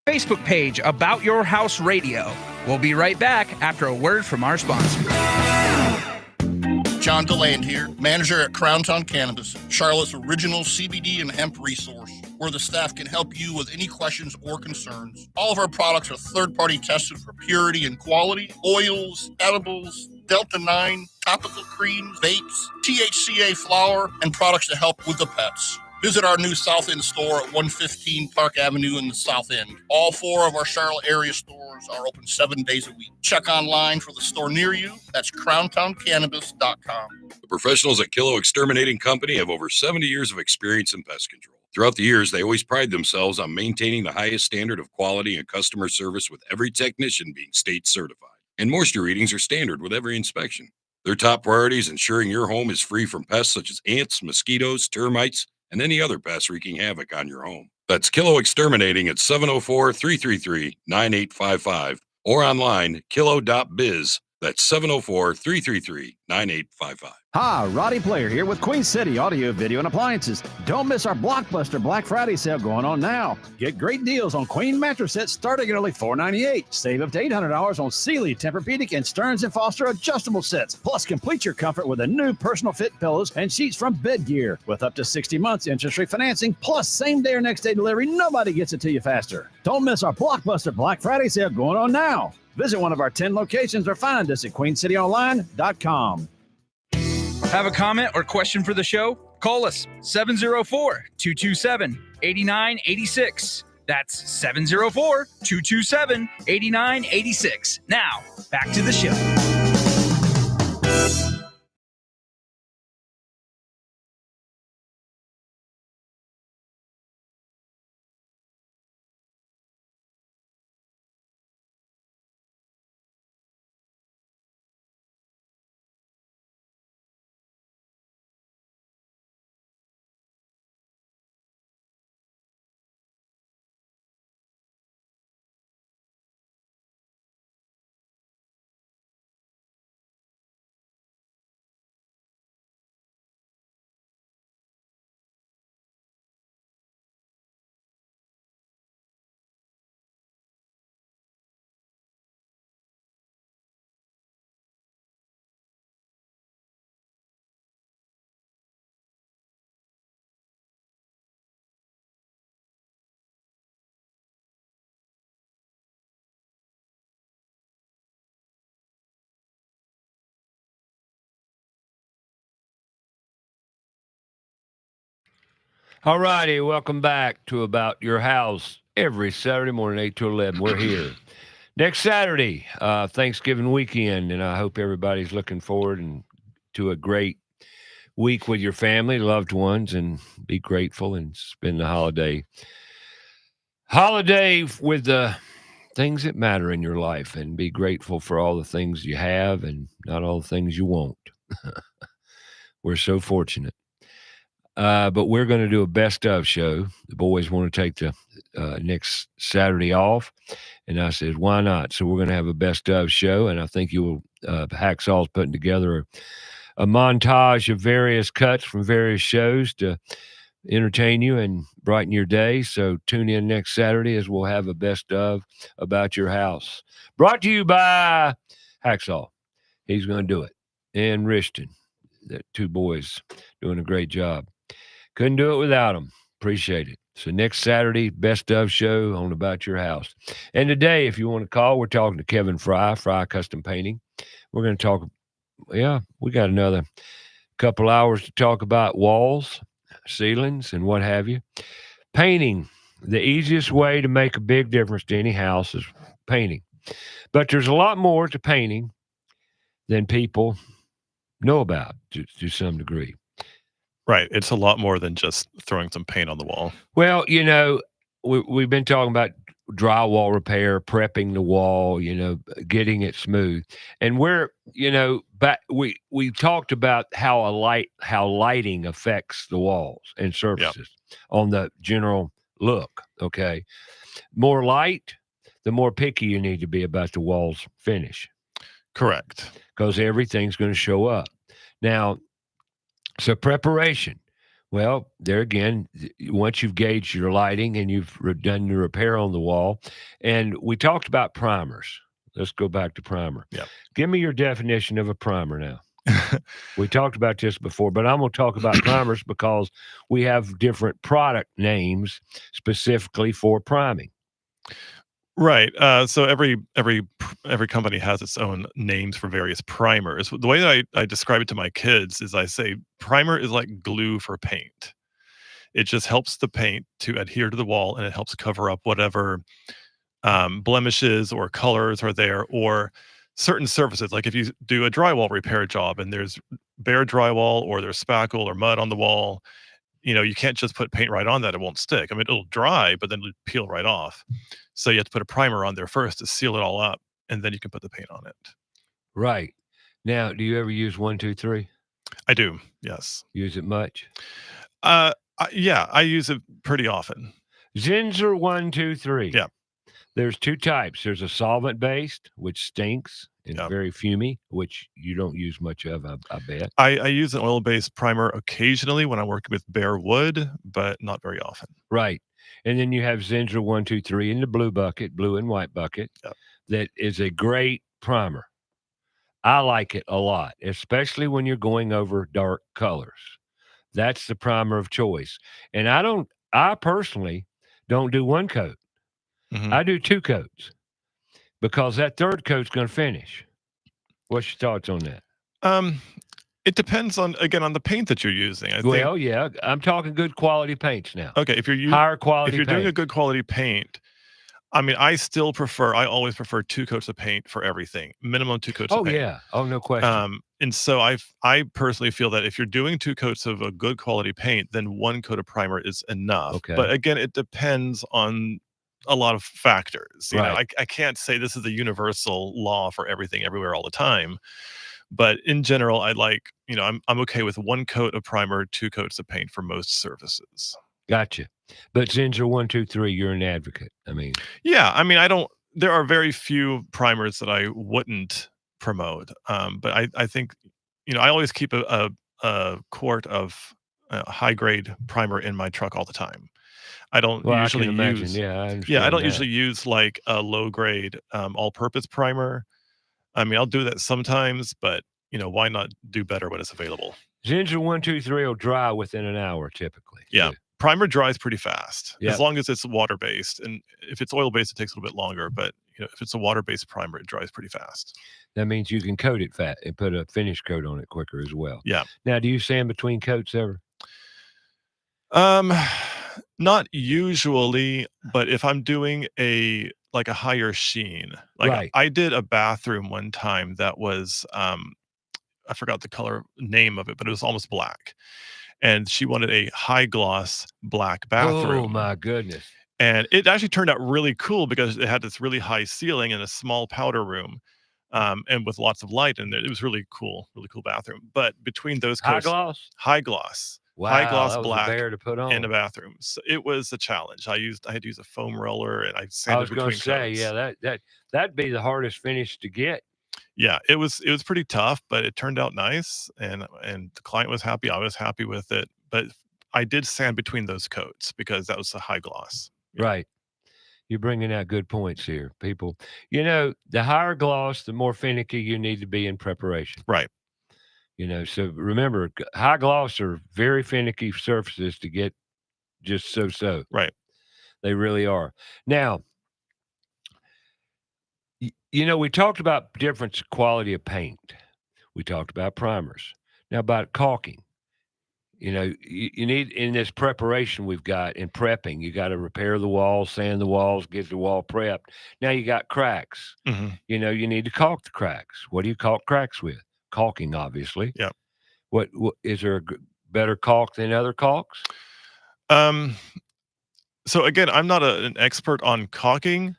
Facebook page About Your House Radio. We'll be right back after a word from our sponsor. John DeLand here, manager at Crowntown Cannabis, Charlotte's original CBD and hemp resource, where the staff can help you with any questions or concerns. All of our products are third-party tested for purity and quality. Oils, edibles, Delta-9, topical creams, vapes, THCA flower, and products to help with the pets. Visit our new South End store at 115 Park Avenue in the South End. All 4 of our Charlotte area stores are open 7 days a week. Check online for the store near you. That's crowntowncannabis.com. The professionals at Kilo Exterminating Company have over 70 years of experience in pest control. Throughout the years, they always pride themselves on maintaining the highest standard of quality and customer service, with every technician being state certified. And moisture readings are standard with every inspection. Their top priority is ensuring your home is free from pests such as ants, mosquitoes, termites, and any other pests wreaking havoc on your home. That's Kilo Exterminating at 704-333-9855 or online, kilo.biz. That's 704-333-9855. Hi, Roddy Player here with Queen City Audio, Video, and Appliances. Don't miss our blockbuster Black Friday sale going on now. Get great deals on Queen mattress sets starting at only $498. Save up to $800 on Sealy, Tempur-Pedic, and Stearns & Foster adjustable sets. Plus, complete your comfort with a new personal fit pillows and sheets from Bed Gear. With up to 60 months interest-free financing, plus same-day or next-day delivery, nobody gets it to you faster. Don't miss our blockbuster Black Friday sale going on now. Visit one of our 10 locations or find us at queencityonline.com. Have a comment or question for the show? Call us 704-227-8986. That's 704-227-8986. Now, back to the show. All righty, welcome back to About Your House every Saturday morning, 8 to 11. We're here. Next Saturday, Thanksgiving weekend, and I hope everybody's looking forward to a great week with your family, loved ones, and be grateful and spend the holiday with the things that matter in your life, and be grateful for all the things you have and not all the things you won't. We're so fortunate. But we're going to do a best of show. The boys want to take the next Saturday off. And I said, why not? So we're going to have a best of show. And I think Hacksaw's putting together a montage of various cuts from various shows to entertain you and brighten your day. So tune in next Saturday as we'll have a best of About Your House. Brought to you by Hacksaw. He's going to do it. And Rishton, the two boys doing a great job. Couldn't do it without them. Appreciate it. So next Saturday, best of show on About Your House. And today, if you want to call, we're talking to Kevin Frye, Frye Custom Painting. We're going to talk, we got another couple hours to talk about walls, ceilings, and what have you. Painting. The easiest way to make a big difference to any house is painting. But there's a lot more to painting than people know about to some degree. Right. It's a lot more than just throwing some paint on the wall. Well, we've been talking about drywall repair, prepping the wall, getting it smooth. And we talked about how lighting affects the walls and surfaces on the general look. Okay. More light, the more picky you need to be about the wall's finish. Correct. Because everything's going to show up. Now, so preparation. Well, there again, once you've gauged your lighting and you've done your repair on the wall, and we talked about primers. Let's go back to primer. Yep. Give me your definition of a primer now. We talked about this before, but I'm going to talk about primers because we have different product names specifically for priming. Right. So every company has its own names for various primers. The way that I describe it to my kids is I say primer is like glue for paint. It just helps the paint to adhere to the wall, and it helps cover up whatever blemishes or colors are there, or certain surfaces. Like if you do a drywall repair job and there's bare drywall or there's spackle or mud on the wall, you can't just put paint right on that. It won't stick. I mean, it'll dry, but then it'll peel right off. So you have to put a primer on there first to seal it all up, and then you can put the paint on it. Right. Now, do you ever use 1, 2, 3? I do. Yes. Use it much? Yeah, I use it pretty often. Zinsser 1, 2, 3. Yeah. There's two types. There's a solvent-based, which stinks and Yeah. very fumy, which you don't use much of, I bet. I use an oil-based primer occasionally when I'm working with bare wood, but not very often. Right. And then you have Zinsser 123 in the blue bucket, blue and white bucket. Yep. That is a great primer. I like it a lot, especially when you're going over dark colors. That's the primer of choice. And I personally don't do one coat. Mhm. I do 2 coats because that third coat's going to finish. What's your thoughts on that? It depends on the paint that you're using. I think. Well, yeah, I'm talking good quality paints now. Okay, if you're Higher quality if you're doing a paint. good quality paint, I mean, I always prefer 2 coats of paint for everything. Minimum 2 coats of Oh, paint. yeah. Oh, no question. And so I personally feel that if you're doing 2 coats of a good quality paint, then 1 coat of primer is enough. Okay. But again, it depends on a lot of factors. You know, Right. I can't say this is a universal law for everything everywhere all the time. But in general, I'm okay with 1 coat of primer, 2 coats of paint for most surfaces. Gotcha. But Zinsser 123, you're an advocate. I mean, Yeah, I mean, there are very few primers that I wouldn't promote. But I think, I always keep a quart of high grade primer in my truck all the time. I don't well, I usually can imagine. use, Yeah, I I understand don't that. usually use like a low grade all purpose primer. I mean, I'll do that sometimes, but why not do better when it's available? Zinsser 123 will dry within an hour typically. Yeah. too. Primer dries pretty fast Yep. as long as it's water based, and if it's oil based, it takes a little bit longer. But if it's a water based primer, it dries pretty fast. That means you can coat it fat and put a finish coat on it quicker as well. Yeah. Now, do you sand between coats ever? Not usually, but if I'm doing a higher sheen, like Right. I did a bathroom one time that was I forgot the color name of it, but it was almost black, and she wanted a high gloss black bathroom. Oh my goodness. And it actually turned out really cool because it had this really high ceiling and a small powder room, and with lots of light in it. It was really cool bathroom. But between those High coats, gloss? high gloss, Wow, high gloss that was a black bear to put on. in a bathroom. So it was a challenge. I had to use a foam roller, and I I sanded was going between to say, coats. yeah, that'd be the hardest finish to get. Yeah, it was pretty tough, but it turned out nice, and the client was happy. I was happy with it, but I did sand between those coats because that was a high gloss. Yeah. Right. You're bringing out good points here, people. The higher gloss, the more finicky you need to be in preparation. Right. So remember, high gloss are very finicky surfaces to get just so. Right. They really are. Now, we talked about different quality of paint. We talked about primers. Now about caulking. You need, in this preparation we've got in prepping, you got to repair the walls, sand the walls, get the wall prepped. Now you got cracks. Hmm. You need to caulk the cracks. What do you caulk cracks with? Caulking, obviously. Yeah. What is there better caulk than other caulks? So again, I'm not an expert on caulking,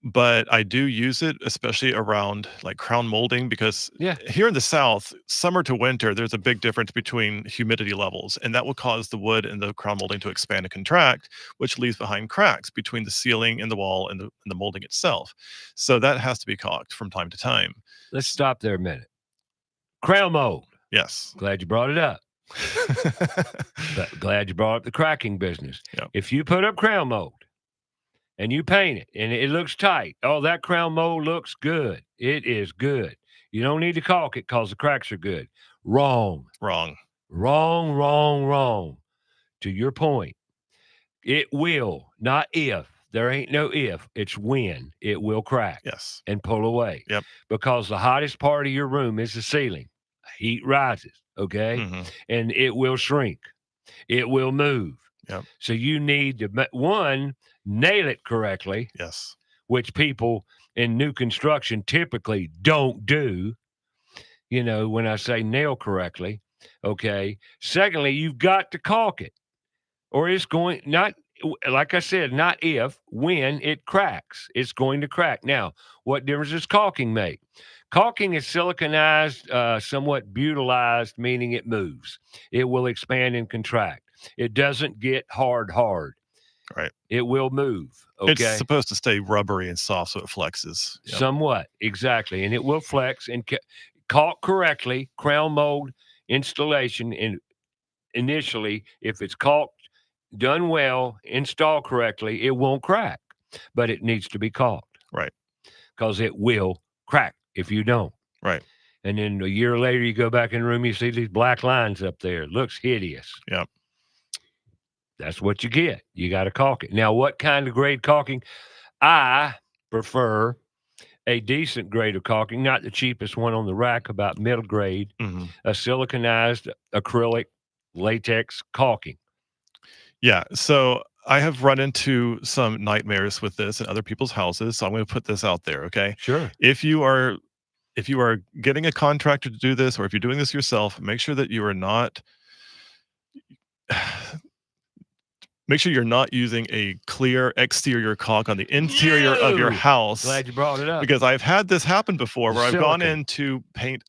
but I do use it, especially around like crown molding, because Yeah. here in the South, summer to winter, there's a big difference between humidity levels, and that will cause the wood and the crown molding to expand and contract, which leaves behind cracks between the ceiling and the wall and the molding itself. So that has to be caulked from time to time. Let's stop there a minute. Crown mold. Yes. Glad you brought it up. Glad you brought up the cracking business. Yeah. If you put up crown mold and you paint it and it looks tight, oh, that crown mold looks good. It is good. You don't need to caulk it because the cracks are good. Wrong. Wrong. To your point, it will, not if. There ain't no if. It's when it will crack. Yes. And pull away. Yep. Because the hottest part of your room is the ceiling. Heat rises, okay? Hmm. And it will shrink. It will move. Yep. So you need to, one, nail it correctly, Yes. which people in new construction typically don't do. When I say nail correctly, okay? Secondly, you've got to caulk it, or it's going, not, like I said, not if, when it cracks. It's going to crack. Now, what difference does caulking make? Caulking is siliconized, somewhat butyllized, meaning it moves. It will expand and contract. It doesn't get hard. Right. It will move. Okay. It's supposed to stay rubbery and soft so it flexes. Yep. Somewhat. Exactly. And it will flex and caulk correctly, crown mold installation. And initially, if it's caulked, done well, installed correctly, it won't crack, but it needs to be caulked. Right. Because it will crack if you don't. Right. And then a year later, you go back in the room, you see these black lines up there. It looks hideous. Yep. That's what you get. You got to caulk it. Now, what kind of grade caulking? I prefer a decent grade of caulking, not the cheapest one on the rack, about middle grade, a siliconized acrylic latex caulking. Yeah. So I have run into some nightmares with this in other people's houses. So I'm going to put this out there. Okay. Sure. If you are getting a contractor to do this, or if you're doing this yourself, make sure that you are not make sure you're not using a clear exterior caulk on the interior of your house. Glad you brought it up. Because I've had this happen before where I've gone Silicone. in to paint.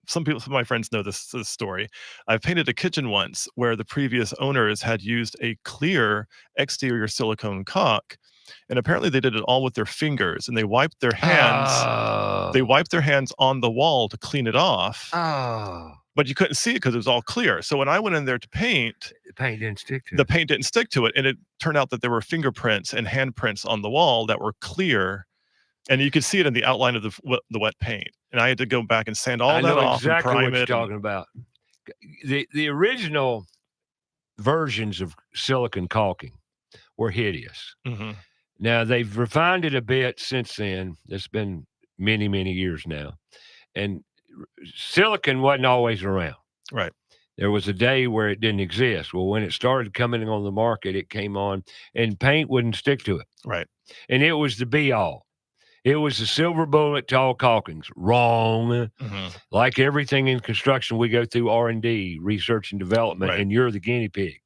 Some of my friends know this story. I've painted a kitchen once where the previous owners had used a clear exterior silicone caulk, and apparently they did it all with their fingers, and they wiped their hands. They wiped their hands on the wall to clean it off. But you couldn't see it because it was all clear. So when I went in there to paint, the paint didn't stick to the paint didn't stick to it, and it turned out that there were fingerprints and handprints on the wall that were clear, and you could see it in the outline of the wet paint. And I had to go back and sand all that off exactly and prime what it. you're talking about. The original versions of silicone caulking were hideous. Now they've refined it a bit since then. It's been many, many years now, and silicone wasn't always around. Right. There was a day where it didn't exist. Well, when it started coming on the market, it came on, and paint wouldn't stick to it. Right. And it was the be all. It was the silver bullet to all caulkings. Wrong. Like everything in construction, we go through R&D, research and development, Right. and you're the guinea pig.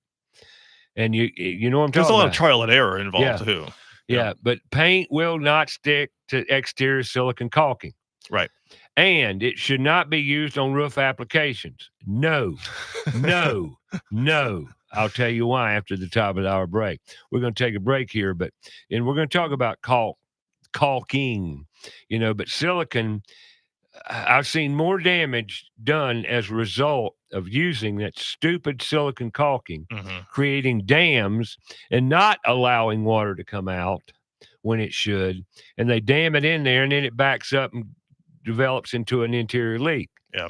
And you know what I'm There's talking a lot about. of trial and error involved too. Yeah, but paint will not stick to exterior silicone caulking. Right. And it should not be used on roof applications. No, no, no. I'll tell you why after the top of the hour break. We're going to take a break here, and we're going to talk about caulking, but silicone, I've seen more damage done as a result of using that stupid silicone caulking, creating dams and not allowing water to come out when it should. And they dam it in there, and then it backs up and develops into an interior leak. Yeah.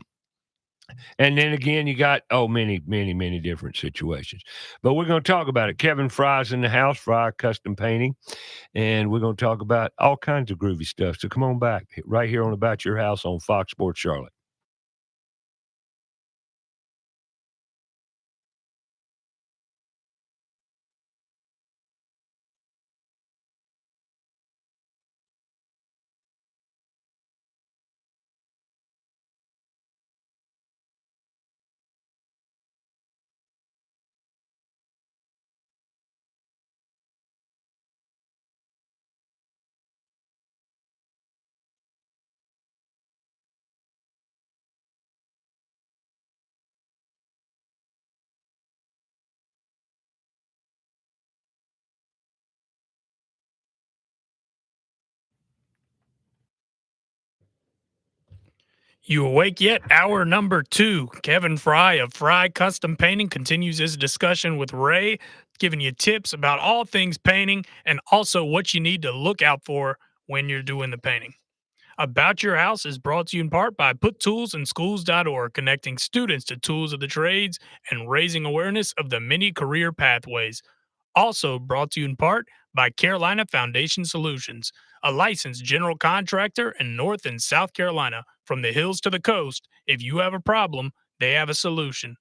And then again, you got, many, many, many different situations. But we're going to talk about it. Kevin Frye's in the house, Frye Custom Painting. And we're going to talk about all kinds of groovy stuff. So come on back right here on About Your House on Fox Sports Charlotte. You awake yet? Hour number 2. Kevin Frye of Frye Custom Painting continues his discussion with Ray, giving you tips about all things painting and also what you need to look out for when you're doing the painting. About Your House is brought to you in part by PutToolsInSchools.org, connecting students to tools of the trades and raising awareness of the many career pathways. Also brought to you in part by Carolina Foundation Solutions, a licensed general contractor in North and South Carolina. From the hills to the coast, if you have a problem, they have a solution.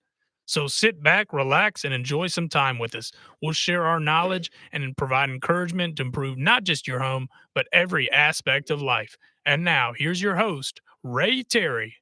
So sit back, relax, and enjoy some time with us. We'll share our knowledge and provide encouragement to improve not just your home, but every aspect of life. And now, here's your host, Ray Terry.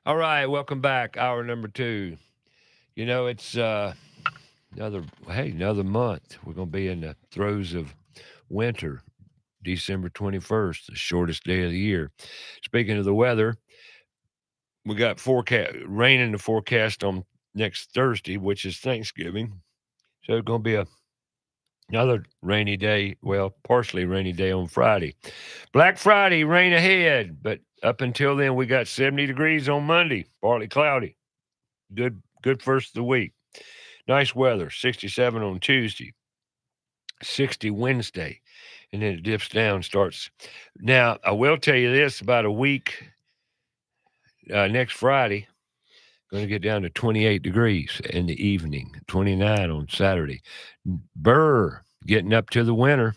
All right, welcome back. Hour number 2. You know, it's another month. We're going to be in the throes of winter. December 21st, the shortest day of the year. Speaking of the weather, we got rain in the forecast on next Thursday, which is Thanksgiving. So it's going to be another rainy day, well, partially rainy day on Friday. Black Friday, rain ahead, but up until then, we got 70 degrees on Monday, partly cloudy. Good first of the week. Nice weather, 67 on Tuesday, 60 Wednesday, and then it dips down, starts. Now, I will tell you this, about a week next Friday, going to get down to 28 degrees in the evening, 29 on Saturday. Burr, getting up to the winter.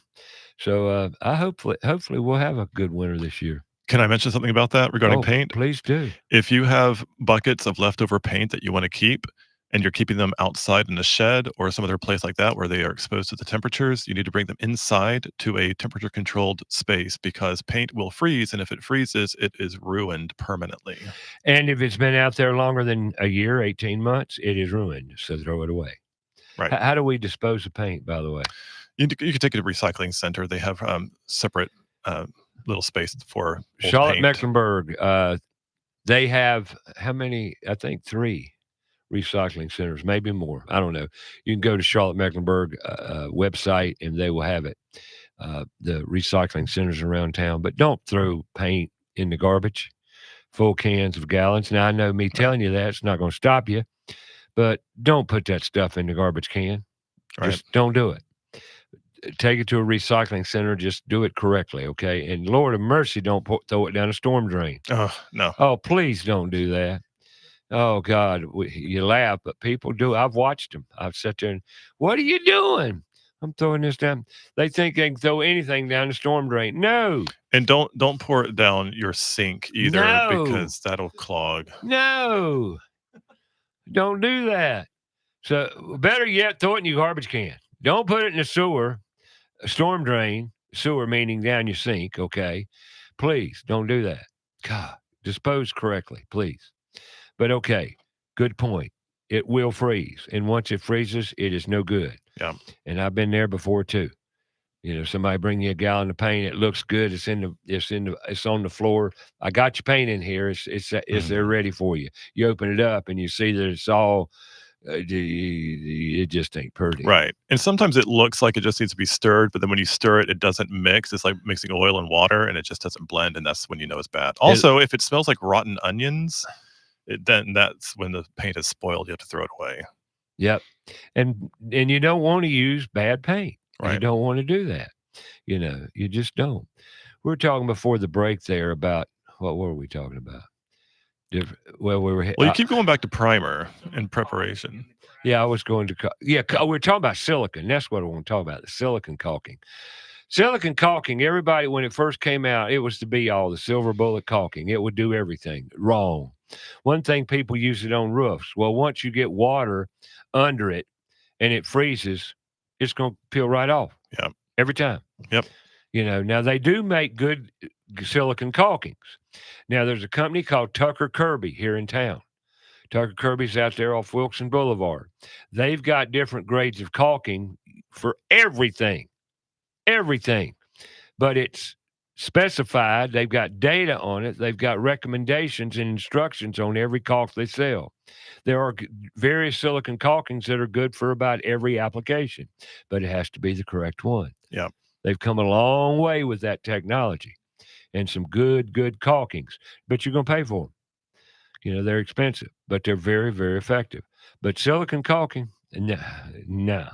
So hopefully we'll have a good winter this year. Can I mention something about that regarding paint? Please do. If you have buckets of leftover paint that you want to keep and you're keeping them outside in a shed or some other place like that where they are exposed to the temperatures, you need to bring them inside to a temperature controlled space because paint will freeze. And if it freezes, it is ruined permanently. And if it's been out there longer than a year, 18 months, it is ruined. So throw it away. Right. How do we dispose of paint, by the way? You can take it to a recycling center. They have separate little space for Charlotte paint. Mecklenburg. They have how many? I think 3 recycling centers, maybe more. I don't know. You can go to Charlotte Mecklenburg website and they will have it. The recycling centers around town, but don't throw paint in the garbage, full cans of gallons. Now I know me telling you that it's not going to stop you, but don't put that stuff in the garbage can. Right. Just don't do it. Take it to a recycling center. Just do it correctly, okay? And Lord of mercy, don't throw it down a storm drain. Oh, no. Oh, please don't do that. Oh, God, you laugh, but people do. I've watched them. I've sat there and, what are you doing? I'm throwing this down. They think they can throw anything down the storm drain. No. And don't pour it down your sink either because that'll clog. No. Don't do that. So better yet, throw it in your garbage can. Don't put it in the sewer. A storm drain, sewer meaning down your sink, okay? Please don't do that. God, dispose correctly, please. But okay, good point. It will freeze. And once it freezes, it is no good. Yeah. And I've been there before too. You know, somebody bring you a gallon of paint. It looks good. It's on the floor. I got your paint in here. It's there ready for you. You open it up and you see that it's all. It just ain't pretty. Right. And sometimes it looks like it just needs to be stirred, but then when you stir it, it doesn't mix. It's like mixing oil and water and it just doesn't blend. And that's when you know it's bad. Also, if it smells like rotten onions, then that's when the paint is spoiled. You have to throw it away. Yep. And you don't want to use bad paint. Right. You don't want to do that. You know, you just don't. We were talking before the break there about, what were we talking about? Well, you keep going back to primer and preparation. Yeah, I was going to. We're talking about silicon. That's what I want to talk about. The silicon caulking. Silicon caulking. Everybody, when it first came out, it was the be all. The silver bullet caulking. It would do everything. Wrong. One thing, people use it on roofs. Well, once you get water under it and it freezes, it's going to peel right off. Yeah. Every time. Yep. You know, now they do make good silicon caulkings. Now, there's a company called Tucker Kirby here in town. Tucker Kirby's out there off Wilson Boulevard. They've got different grades of caulking for everything. But it's specified. They've got data on it. They've got recommendations and instructions on every caulk they sell. There are various silicon caulkings that are good for about every application, but it has to be the correct one. Yeah. They've come a long way with that technology and some good caulkings, but you're going to pay for them. You know, they're expensive, but they're very, very effective. But silicon caulking, no.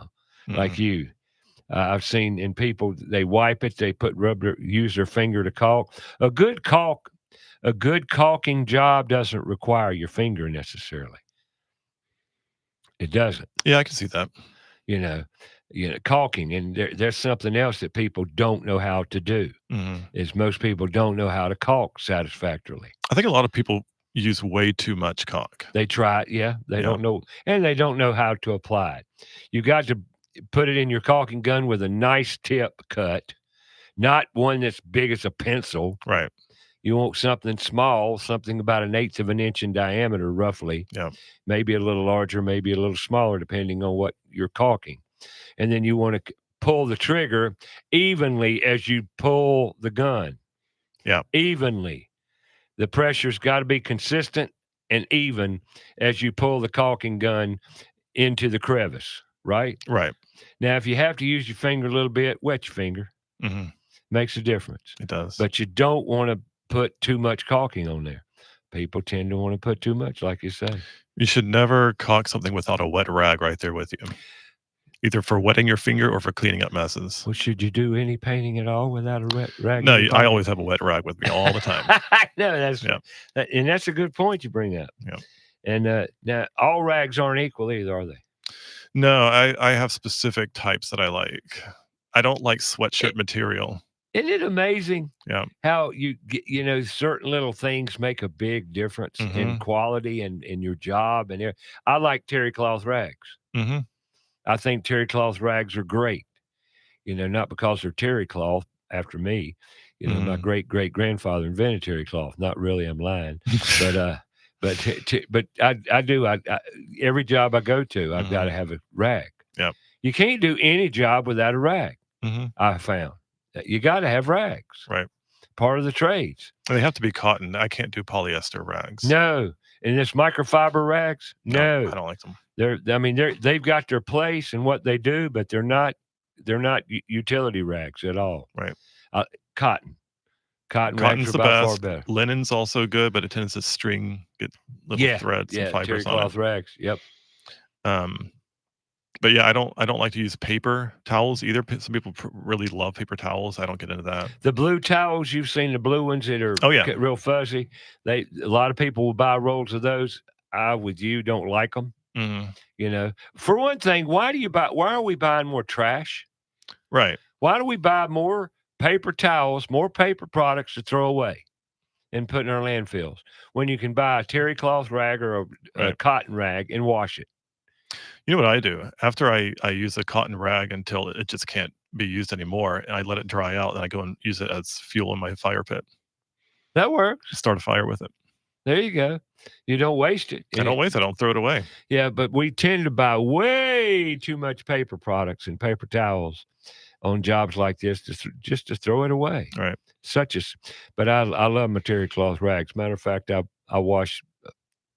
Like you. I've seen in people, they wipe it, they use their finger to caulk. A good caulking job doesn't require your finger necessarily. It doesn't. Yeah, I can see that. You know, caulking, and there's something else that people don't know how to do. Is most people don't know how to caulk satisfactorily. I think a lot of people use way too much caulk. They try it, they don't know, and they don't know how to apply it. You got to put it in your caulking gun with a nice tip cut, not one that's big as a pencil. Right. You want something small, something about 1/8 of an inch in diameter, roughly. Yeah. Maybe a little larger, maybe a little smaller, depending on what you're caulking. And then you want to pull the trigger evenly as you pull the gun. Yeah. Evenly. The pressure's got to be consistent and even as you pull the caulking gun into the crevice, right? Right. Now, if you have to use your finger a little bit, wet your finger. Hmm. Makes a difference. It does. But you don't want to put too much caulking on there. People tend to want to put too much, like you say. You should never caulk something without a wet rag right there with you, either for wetting your finger or for cleaning up messes. Well, should you do any painting at all without a wet rag? No, in your I pocket? always have a wet rag with me all the time. No, that's Yeah. and that's a good point you bring up. Yeah. And now all rags aren't equal either, are they? No, I have specific types that I like. I don't like sweatshirt material. Isn't it amazing Yeah. how you get, certain little things make a big difference in Mhm. quality and in your job. And I like terry cloth rags. Hmm. I think terry cloth rags are great. Not because they're terry cloth after me. My Mhm. great grandfather invented terry cloth. Not really, I'm lying. But I do. I every job I go to, I've got to have a rag. Yep. You can't do any job without a rag. Hmm. I found you got to have rags. Right. Part of the trades. And they have to be cotton. I can't do polyester rags. No, and this microfiber rags. No, I don't like them. They've got their place and what they do, but they're not utility rags at all. Right. Cotton rags Cotton's are the by far best. better. Linen's also good, but it tends to get little threads and terry fibers on cloth rags. Yep. it. But yeah, I don't like to use paper towels either. Some people really love paper towels. I don't get into that. The blue towels, you've seen the blue ones that are real fuzzy. A lot of people will buy rolls of those. I, with you, don't like them. Mm-hmm. For one thing, why are we buying more trash? Right. Why do we buy more paper towels, more paper products to throw away and put in our landfills when you can buy a terry cloth rag or a cotton rag and wash it? You know what I do? After I use a cotton rag until it just can't be used anymore, and I let it dry out, and I go and use it as fuel in my fire pit. That works. Start a fire with it. There you go. You don't waste it. I don't waste it. I don't throw it away. Yeah, but we tend to buy way too much paper products and paper towels on jobs like this just to throw it away. Right. But I love my terry cloth rags. Matter of fact, I wash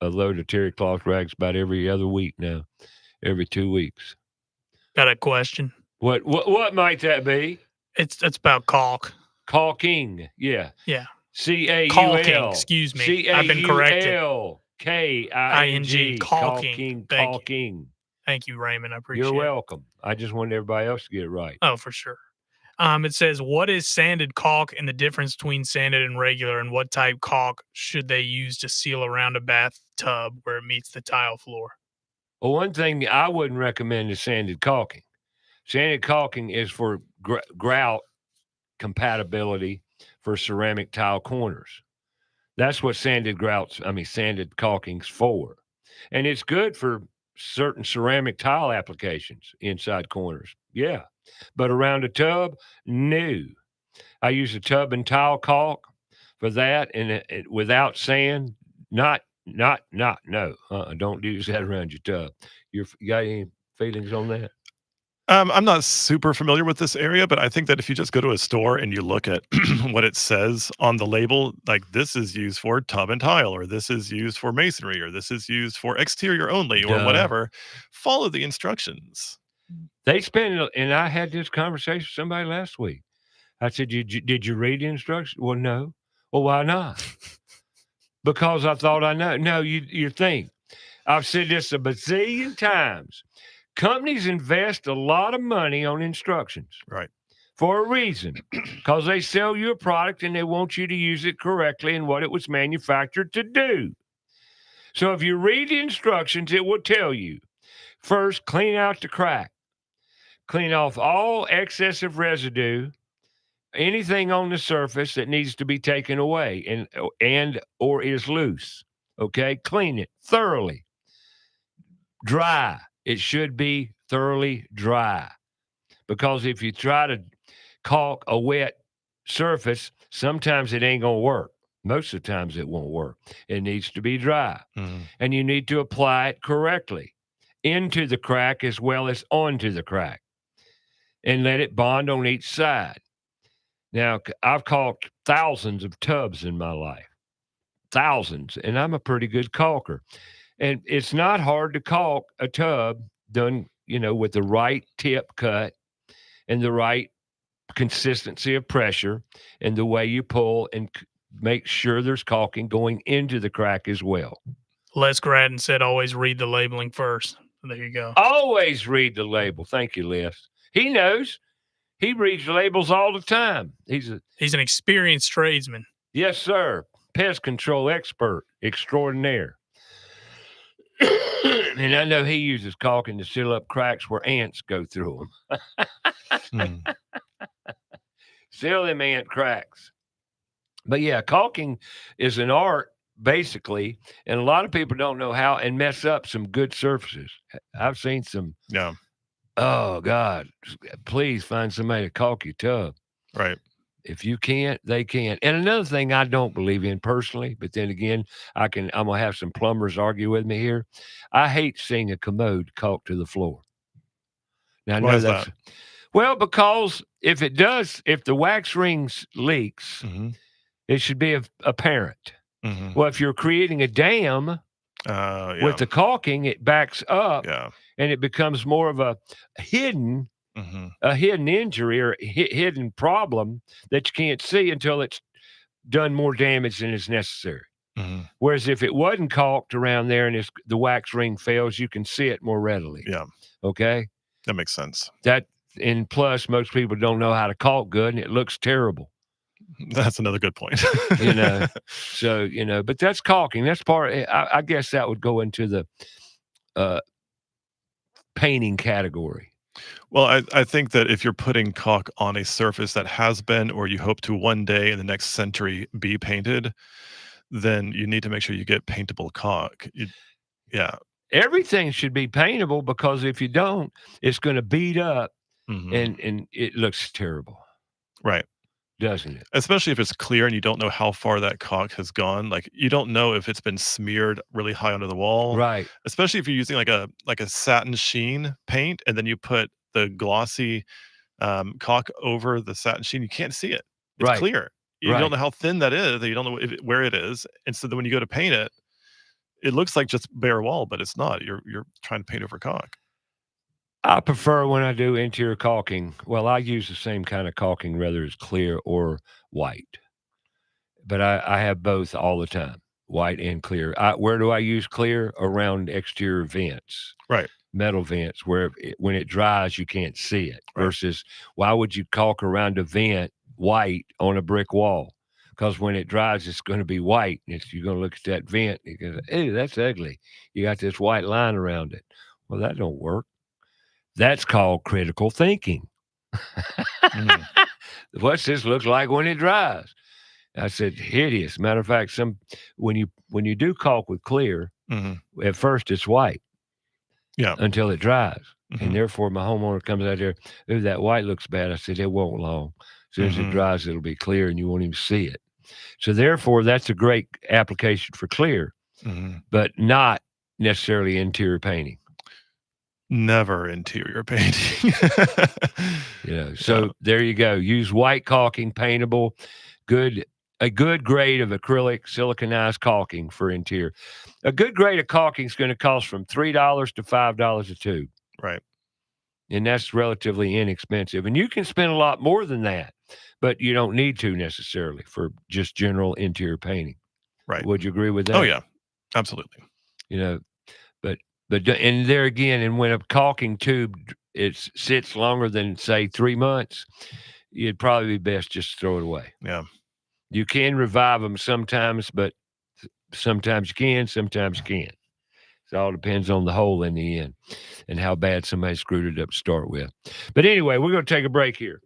a load of terry cloth rags about every other week now, every 2 weeks. Got a question. What might that be? It's about caulk. Caulking. Yeah. Yeah. CAUL. Caulking. Excuse me. I've been corrected. CAULKING. Caulking. Caulking. Thank you, Raymond. I appreciate You're it. welcome. I just wanted everybody else to get it right. Oh, for sure. It says, what is sanded caulk and the difference between sanded and regular, and what type caulk should they use to seal around a bathtub where it meets the tile floor? Well, one thing I wouldn't recommend is sanded caulking. Sanded caulking is for grout compatibility for ceramic tile corners. That's what sanded caulking's for. And it's good for certain ceramic tile applications inside corners. Yeah. But around a tub, no. I use a tub and tile caulk for that, and without sand, no. Don't use that around your tub. You got any feelings on that? I'm not super familiar with this area, but I think that if you just go to a store and you look at what it says on the label, like this is used for tub and tile, or this is used for masonry, or this is used for exterior only, or whatever, follow the instructions. They spend, and I had this conversation with somebody last week. I said, did you read the instructions? Well, no. Well, why not? Because I thought I know. No, you think. I've said this a bazillion times. Companies invest a lot of money on instructions. Right. For a reason. Because they sell you a product and they want you to use it correctly and what it was manufactured to do. So if you read the instructions, it will tell you, first, clean out the crack. Clean off all excessive residue, anything on the surface that needs to be taken away and or is loose. Okay? Clean it thoroughly. Dry. It should be thoroughly dry. Because if you try to caulk a wet surface, sometimes it ain't going to work. Most of the times it won't work. It needs to be dry. Mhm. And you need to apply it correctly into the crack as well as onto the crack and let it bond on each side. Now, I've caulked thousands of tubs in my life, thousands, and I'm a pretty good caulker. And it's not hard to caulk a tub done, with the right tip cut and the right consistency of pressure and the way you pull and make sure there's caulking going into the crack as well. Les Gradden said always read the labeling first. There you go. Always read the label. Thank you, Les. He knows. He reads labels all the time. He's an experienced tradesman. Yes, sir. Pest control expert extraordinaire. And I know he uses caulking to seal up cracks where ants go through them. Seal them ant cracks. But yeah, caulking is an art, basically, and a lot of people don't know how and mess up some good surfaces. I've seen some. Yeah. Oh, God, please find somebody to caulk your tub. Right. If you can't, they can't. And another thing I don't believe in personally, but then again, I'm going to have some plumbers argue with me here. I hate seeing a commode caulked to the floor. Now, I know Why is that? Well, because if the wax rings leaks, it should be apparent. Mhm. Well, if you're creating a dam with the caulking, it backs up and it becomes more of a hidden injury or hidden problem that you can't see until it's done more damage than is necessary. Whereas if it wasn't caulked around there and the wax ring fails, you can see it more readily. Yeah. Okay? That makes sense. And plus, most people don't know how to caulk good, and it looks terrible. That's another good point. So, but that's caulking. That's part, I guess that would go into the painting category. Well, I think that if you're putting caulk on a surface that has been, or you hope to one day in the next century be painted, then you need to make sure you get paintable caulk. Everything should be paintable, because if you don't, it's going to beat up and it looks terrible. Right. Doesn't it? Especially if it's clear and you don't know how far that caulk has gone. Like, you don't know if it's been smeared really high onto the wall. Right. Especially if you're using like a satin sheen paint and then you put the glossy caulk over the satin sheen, you can't see it. It's Right. clear. You Right. don't know how thin that is. You don't know where it is. And so then when you go to paint it, it looks like just bare wall, but it's not. You're trying to paint over caulk. I prefer when I do interior caulking. Well, I use the same kind of caulking, whether it's clear or white. But I have both all the time, white and clear. Where do I use clear? Around exterior vents. Right. Metal vents, where when it dries, you can't see it. Right. Versus, why would you caulk around a vent white on a brick wall? Because when it dries, it's going to be white. And you're going to look at that vent and you go, hey, that's ugly. You got this white line around it. Well, that don't work. That's called critical thinking. What's this look like when it dries? I said, hideous. Matter of fact, when you do caulk with clear, at first it's white. Yeah. Until it dries. And therefore my homeowner comes out there, ooh, that white looks bad. I said, it won't long. As soon as it dries, it'll be clear and you won't even see it. So therefore, that's a great application for clear, but not necessarily interior painting. Never interior painting. So there you go. Use white caulking, paintable, a good grade of acrylic siliconized caulking for interior. A good grade of caulking is going to cost from $3 to $5 a tube. Right. And that's relatively inexpensive. And you can spend a lot more than that, but you don't need to necessarily for just general interior painting. Right. Would you agree with that? Oh, yeah. Absolutely. But and there again, and when a caulking tube sits longer than, say, 3 months, it'd probably be best just to throw it away. Yeah. You can revive them sometimes, but sometimes you can, sometimes you can't. It all depends on the hole in the end and how bad somebody screwed it up to start with. But anyway, we're going to take a break here.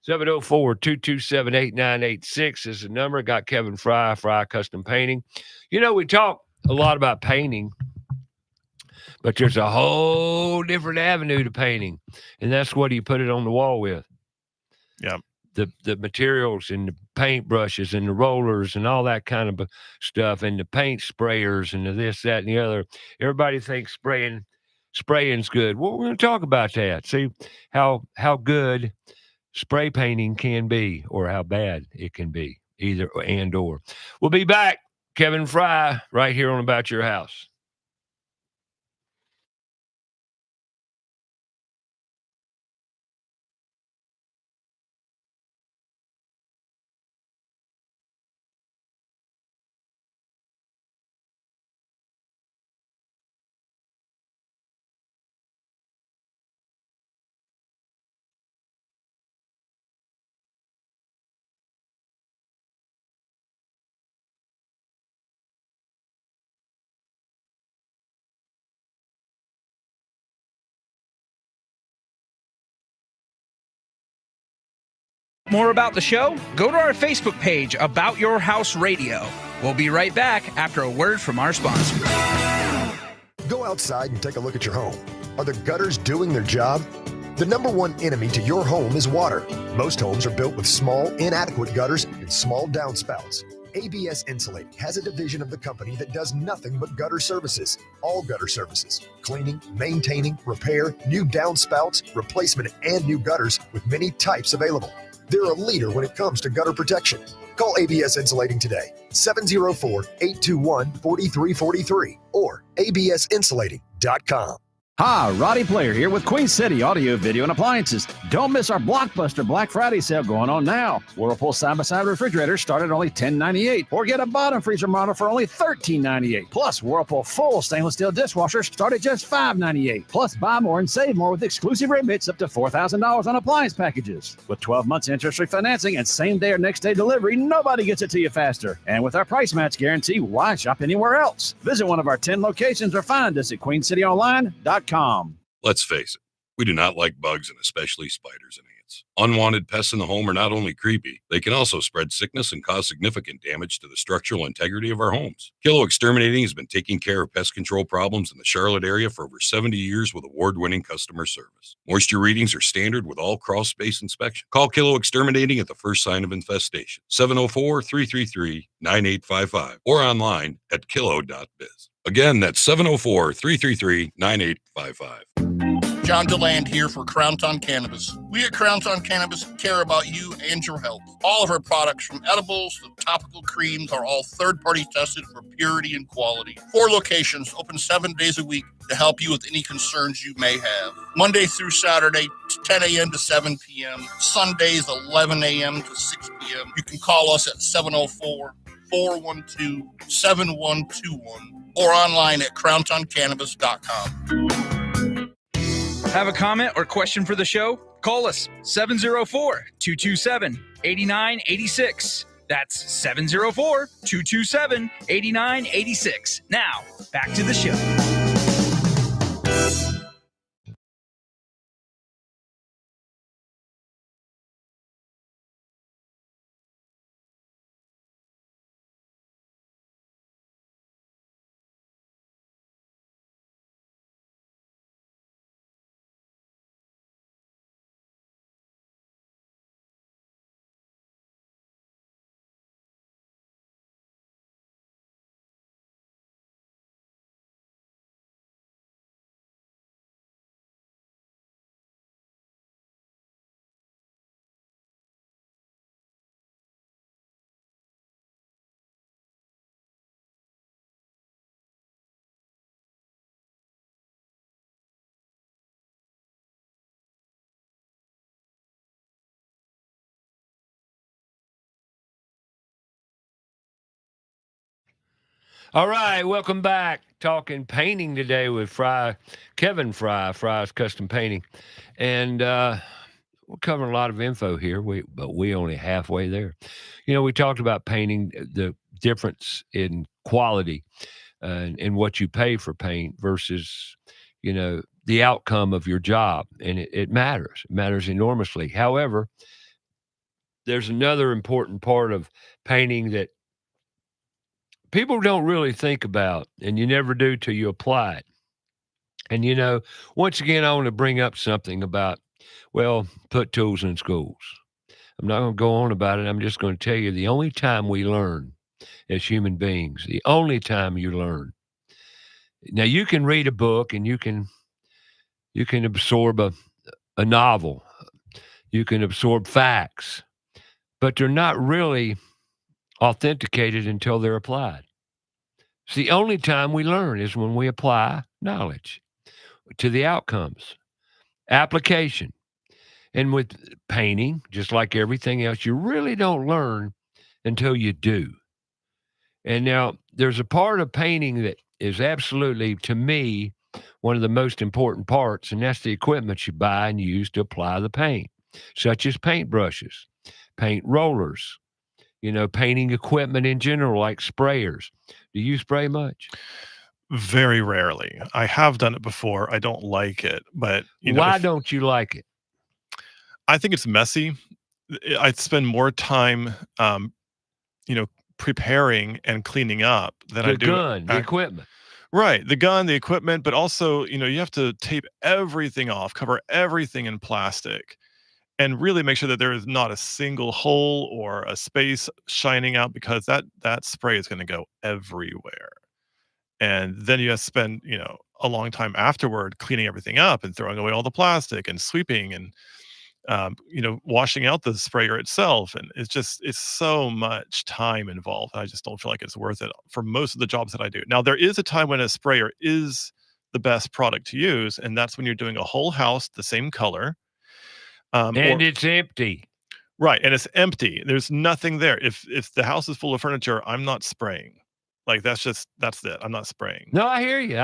704-227-8986 is the number. Got Kevin Frye Custom Painting. We talk a lot about painting, but there's a whole different avenue to painting, and that's what you put it on the wall with. Yeah. the materials and the paint brushes and the rollers and all that kind of stuff and the paint sprayers and the this, that, and the other. Everybody thinks spraying's good. Well, we're going to talk about that. See how good spray painting can be or how bad it can be, either and or. We'll be back. Kevin Frye right here on About Your House. More about the show? Go to our Facebook page, About Your House Radio. We'll be right back after a word from our sponsor. Go outside and take a look at your home. Are the gutters doing their job? The number one enemy to your home is water. Most homes are built with small, inadequate gutters and small downspouts. ABS Insulating has a division of the company that does nothing but gutter services. All gutter services: cleaning, maintaining, repair, new downspouts, replacement, and new gutters with many types available. They're a leader when it comes to gutter protection. Call ABS Insulating today, 704-821-4343 or absinsulating.com. Hi, Roddy Player here with Queen City Audio, Video, and Appliances. Don't miss our blockbuster Black Friday sale going on now. Whirlpool side-by-side refrigerators start at only $10.98, or get a bottom freezer model for only $13.98. Plus, Whirlpool full stainless steel dishwashers start at just $5.98. Plus, buy more and save more with exclusive rebates up to $4,000 on appliance packages. With 12 months interest-free financing and same-day or next-day delivery, nobody gets it to you faster. And with our price match guarantee, why shop anywhere else? Visit one of our 10 locations or find us at queencityonline.com. Let's face it, we do not like bugs and especially spiders and ants. Unwanted pests in the home are not only creepy, they can also spread sickness and cause significant damage to the structural integrity of our homes. Kilo Exterminating has been taking care of pest control problems in the Charlotte area for over 70 years with award-winning customer service. Moisture readings are standard with all crawl space inspection. Call Kilo Exterminating at the first sign of infestation, 704-333-9855, or online at kilo.biz. Again, that's 704-333-9855. John DeLand here for Crowntown Cannabis. We at Crowntown Cannabis care about you and your health. All of our products, from edibles to topical creams, are all third-party tested for purity and quality. 4 locations, open 7 days a week to help you with any concerns you may have. Monday through Saturday, 10 a.m. to 7 p.m. Sundays, 11 a.m. to 6 p.m. You can call us at 704-412-7121 or online at crowntowncannabis.com. Have a comment or question for the show? Call us 704-227-8986. That's 704-227-8986. Now, back to the show. All right, welcome back. Talking painting today with Frye, Kevin Frye, Frye's Custom Painting. And we're covering a lot of info here, but we only halfway there. You know, we talked about painting, the difference in quality and what you pay for paint versus, you know, the outcome of your job. And it matters. It matters enormously. However, there's another important part of painting that people don't really think about, and you never do till you apply it. And, you know, once again, I want to bring up something about, well, put tools in schools. I'm not going to go on about it. I'm just going to tell you the only time we learn as human beings, the only time you learn. Now you can read a book and you can absorb a novel. You can absorb facts, but they're not really authenticated until they're applied. It's the only time we learn is when we apply knowledge to the outcomes. Application. And with painting, just like everything else, you really don't learn until you do. And now there's a part of painting that is absolutely, to me, one of the most important parts, and that's the equipment you buy and use to apply the paint, such as paintbrushes, paint rollers, painting equipment in general, like sprayers. Do you spray much? Very rarely. I have done it before. I don't like it, but Why don't you like it? I think it's messy. I'd spend more time, preparing and cleaning up than I do the equipment. Right, the gun, the equipment, but also, you have to tape everything off, cover everything in plastic, and really make sure that there is not a single hole or a space shining out, because that spray is going to go everywhere. And then you have to spend, a long time afterward cleaning everything up and throwing away all the plastic and sweeping and washing out the sprayer itself. And it's so much time involved. I just don't feel like it's worth it for most of the jobs that I do. Now, there is a time when a sprayer is the best product to use, and that's when you're doing a whole house the same color. And it's empty. Right, and it's empty. There's nothing there. If the house is full of furniture, I'm not spraying. Like, that's it. I'm not spraying. No, I hear you.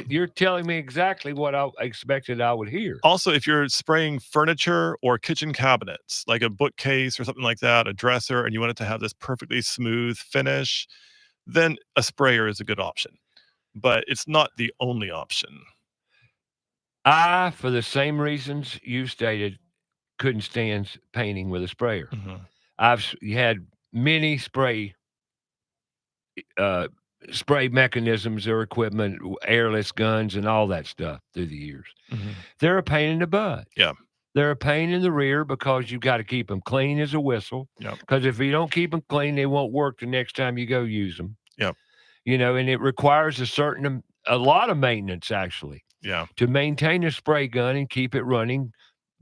You're telling me exactly what I expected I would hear. Also, if you're spraying furniture or kitchen cabinets, like a bookcase or something like that, a dresser, and you want it to have this perfectly smooth finish, then a sprayer is a good option. But it's not the only option. I, for the same reasons you stated, couldn't stand painting with a sprayer. Mm-hmm. I've had many spray mechanisms or equipment, airless guns and all that stuff through the years. Mm-hmm. They're a pain in the butt. Yeah. They're a pain in the rear because you've got to keep them clean as a whistle. Yeah. Because if you don't keep them clean, they won't work the next time you go use them. Yeah. And it requires a lot of maintenance, actually. Yeah. To maintain a spray gun and keep it running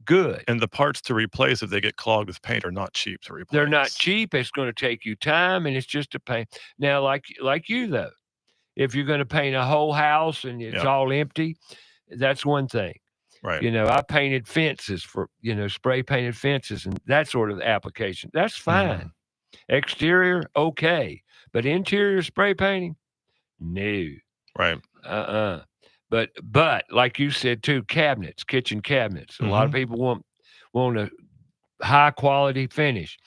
good. And the parts to replace if they get clogged with paint are not cheap to replace. They're not cheap. It's going to take you time, and it's just a pain. Now, like you, though, if you're going to paint a whole house and it's all empty, that's one thing. Right. I painted fences for, spray painted fences and that sort of application. That's fine. Mm-hmm. Exterior, okay. But interior spray painting, no. Right. But like you said too, cabinets, kitchen cabinets. A lot of people want a high quality finish,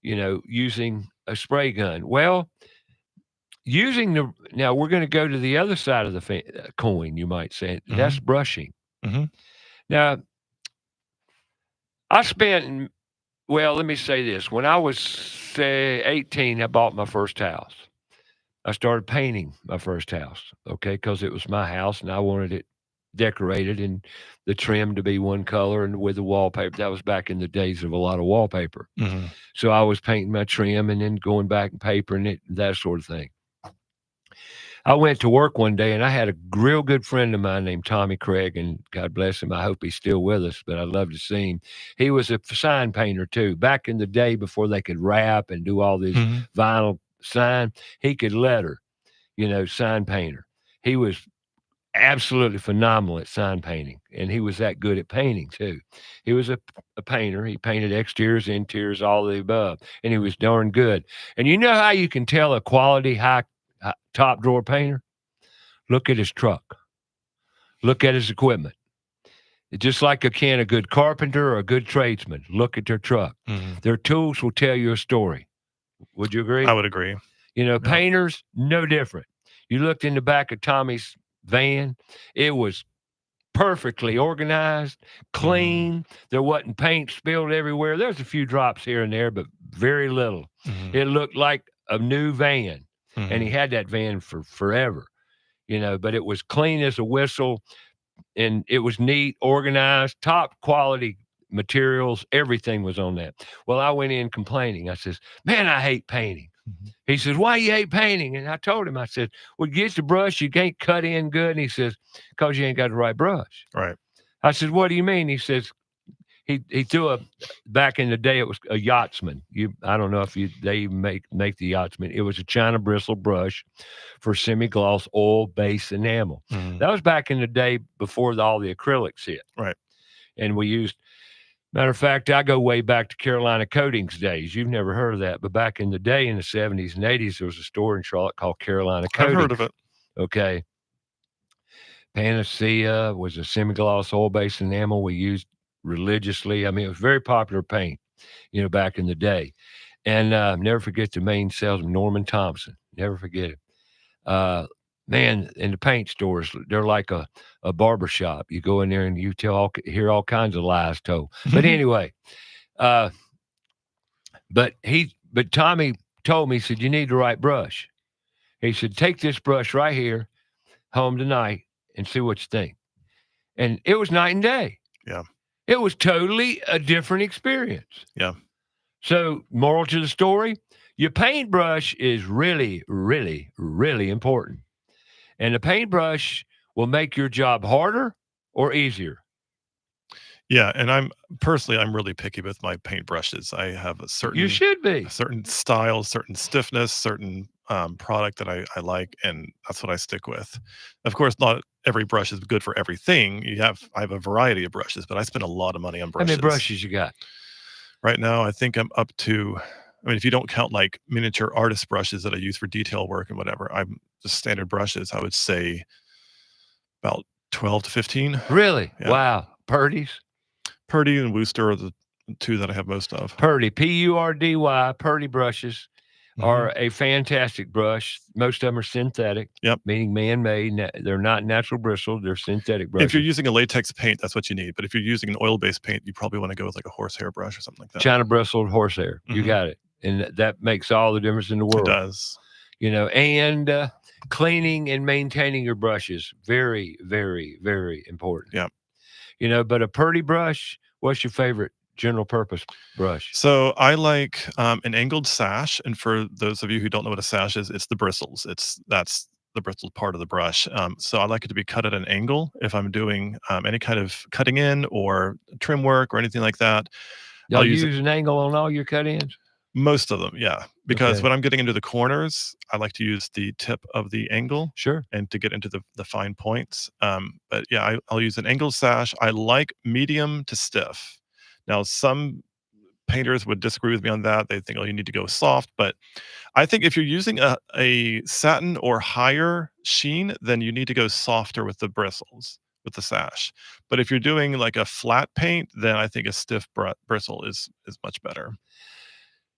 using a spray gun. Well, now we're going to go to the other side of the coin, you might say. Mm-hmm. That's brushing. Mm-hmm. Now, let me say this. When I was, say, 18, I bought my first house. I started painting my first house, okay, because it was my house and I wanted it decorated and the trim to be one color and with the wallpaper. That was back in the days of a lot of wallpaper. Mm-hmm. So I was painting my trim and then going back and papering it, that sort of thing. I went to work one day and I had a real good friend of mine named Tommy Craig, and God bless him. I hope he's still with us, but I'd love to see him. He was a sign painter too. Back in the day before they could wrap and do all this vinyl sign, he could letter, sign painter. He was absolutely phenomenal at sign painting, and he was that good at painting too. He was a painter. He painted exteriors, interiors, all of the above, and he was darn good. And you know how you can tell a quality high top drawer painter? Look at his truck. Look at his equipment. It's just like a good carpenter or a good tradesman. Look at their truck. Mm-hmm. Their tools will tell you a story. Would you agree? I would agree. Painters, no different. You looked in the back of Tommy's van. It was perfectly organized, clean. Mm-hmm. There wasn't paint spilled everywhere. There's a few drops here and there, but very little. Mm-hmm. It looked like a new van. Mm-hmm. And he had that van for forever, but it was clean as a whistle, and it was neat, organized, top quality materials, everything was on that. Well, I went in complaining. I says, man, I hate painting. He says, why you hate painting? And I told him, I said, well, get the brush, you can't cut in good. And he says, because you ain't got the right brush. Right. I said, what do you mean? He says, he threw back in the day, it was a Yachtsman. I don't know if they even make the Yachtsman. It was a China bristle brush for semi-gloss oil-based enamel. That was back in the day before all the acrylics hit. Right. And we used, matter of fact, I go way back to Carolina Coatings days. You've never heard of that, but back in the day in the 70s and 80s, there was a store in Charlotte called Carolina Coatings. I've heard of it. Okay. Panacea was a semi-gloss oil-based enamel we used religiously. I mean, it was very popular paint, back in the day. And never forget the main salesman, Norman Thompson. Never forget it. Man, in the paint stores, they're like a barber shop. You go in there and you hear all kinds of lies told. But anyway, but Tommy told me, he said, you need the right brush. He said, take this brush right here home tonight and see what you think. And it was night and day. Yeah. It was totally a different experience. Yeah. So, moral to the story, your paintbrush is really, really, really important. And the paintbrush will make your job harder or easier. Yeah, and I'm really picky with my paintbrushes. I have a certain You should be. a certain style, certain stiffness, certain product that I like, and that's what I stick with. Of course, not every brush is good for everything. I have a variety of brushes, but I spend a lot of money on How brushes. many brushes you got? Right now, I think I'm up to, I mean, if you don't count like miniature artist brushes that I use for detail work and whatever, I'm just standard brushes, I would say about 12 to 15. Really? Yeah. Wow. Purdy's? Purdy and Wooster are the two that I have most of. Purdy, Purdy, Purdy brushes are a fantastic brush. Most of them are synthetic, meaning man-made. They're not natural bristles. They're synthetic brushes. If you're using a latex paint, that's what you need. But if you're using an oil-based paint, you probably want to go with like a horsehair brush or something like that. China bristled horsehair. You got it. And that makes all the difference in the world. It does. And cleaning and maintaining your brushes, very, very, very important. Yeah. But a Purdy brush, what's your favorite general purpose brush? So I like an angled sash. And for those of you who don't know what a sash is, it's the bristles. That's the bristle part of the brush. So I like it to be cut at an angle if I'm doing any kind of cutting in or trim work or anything like that. Y'all use an angle on all your cut-ins? Most of them, yeah. Because when I'm getting into the corners, I like to use the tip of the angle. Sure. And to get into the fine points. But yeah, I'll use an angled sash. I like medium to stiff. Now, some painters would disagree with me on that. They think, oh, you need to go soft. But I think if you're using a satin or higher sheen, then you need to go softer with the bristles, with the sash. But if you're doing like a flat paint, then I think a stiff bristle is much better.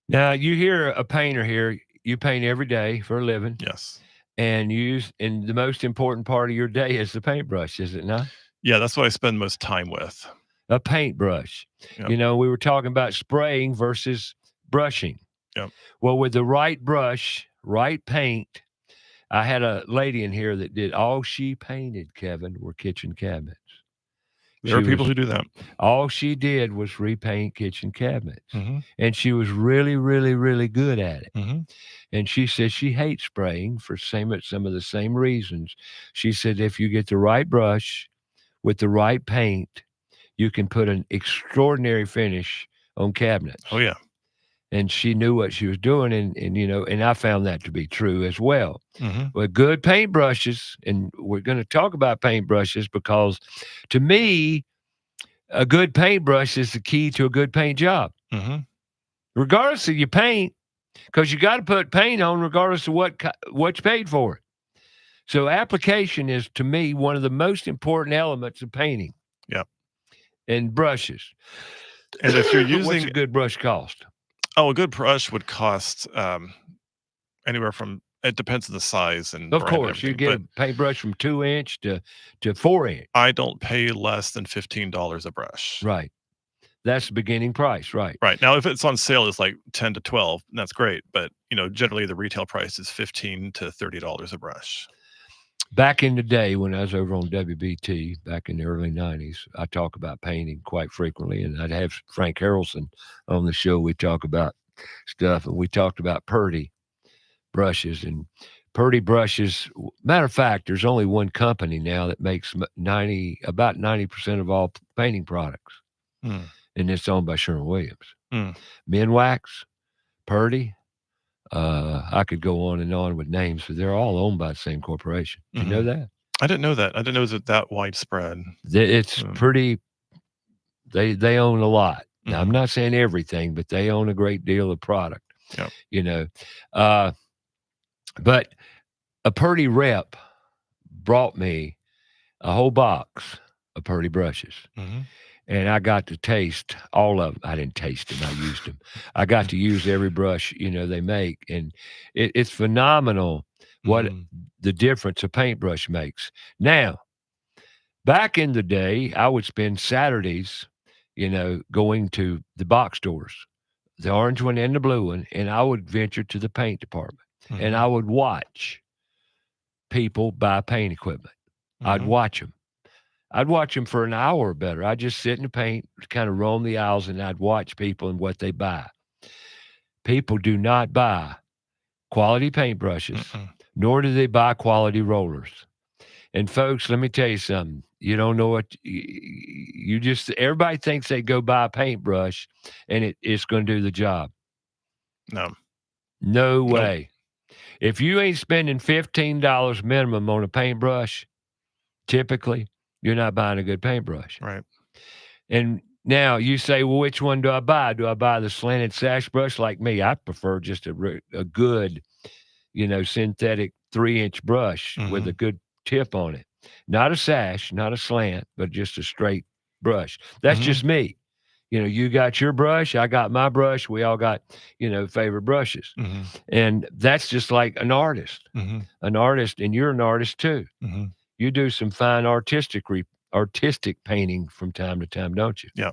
Now, you hear a painter here. You paint every day for a living. Yes. And the most important part of your day is the paintbrush, is it not? Yeah, that's what I spend most time with. A paintbrush. Yep. We were talking about spraying versus brushing. Yep. Well, with the right brush, right paint, I had a lady in here that did all she painted, Kevin, were kitchen cabinets. There are people who do that. All she did was repaint kitchen cabinets. Mm-hmm. And she was really, really, really good at it. Mm-hmm. And she says she hates spraying for some of the same reasons. She said if you get the right brush with the right paint, you can put an extraordinary finish on cabinets. Oh, yeah. And she knew what she was doing. And I found that to be true as well. Mm-hmm. With good paintbrushes, and we're going to talk about paintbrushes because to me, a good paintbrush is the key to a good paint job. Mm-hmm. Regardless of your paint, because you got to put paint on regardless of what you paid for it. So application is, to me, one of the most important elements of painting. Yeah. And brushes. And if you're using... What's a good brush cost? Oh, a good brush would cost anywhere from, it depends on the size and of brand and course, you everything, get a paintbrush from 2-inch to 4-inch. I don't pay less than $15 a brush. Right. That's the beginning price, right? Right. Now, if it's on sale, it's like 10 to 12, and that's great. But, generally the retail price is $15 to $30 a brush. back in the day when I was over on WBT back in the early 90s, I talk about painting quite frequently. And I'd have Frank Harrelson on the show. We talk about stuff. And we talked about Purdy brushes. And Purdy brushes, matter of fact, there's only one company now that makes about 90% of all painting products. Mm. And it's owned by Sherwin-Williams. Mm. Minwax, Purdy, I could go on and on with names, but they're all owned by the same corporation. Do you know that? I didn't know that. I didn't know it was that widespread. It's pretty. They own a lot. Now, I'm Mhm. not saying everything, but they own a great deal of product. Yep. You know, but a Purdy rep brought me a whole box of Purdy brushes. Mhm. And I got to taste all of them. I didn't taste them. I used them. I got to use every brush, they make. And it's phenomenal what Mhm. the difference a paintbrush makes. Now, back in the day, I would spend Saturdays, going to the box stores, the orange one and the blue one, and I would venture to the paint department. And I would watch people buy paint equipment. I'd watch them. I'd watch them for an hour or better. I'd just sit in the paint, kind of roam the aisles, and I'd watch people and what they buy. People do not buy quality paintbrushes, nor do they buy quality rollers. And folks, let me tell you something. You don't know what everybody thinks they go buy a paintbrush and it's going to do the job. No Nope. Way. If you ain't spending $15 minimum on a paintbrush, typically, you're not buying a good paintbrush. Right. And now you say, well, which one do I buy? Do I buy the slanted sash brush like me? I prefer just a good, synthetic 3-inch brush with a good tip on it. Not a sash, not a slant, but just a straight brush. That's just me. You got your brush, I got my brush. We all got, favorite brushes. And that's just like an artist. An artist, and you're an artist too. You do some fine artistic painting from time to time, don't you? Yeah.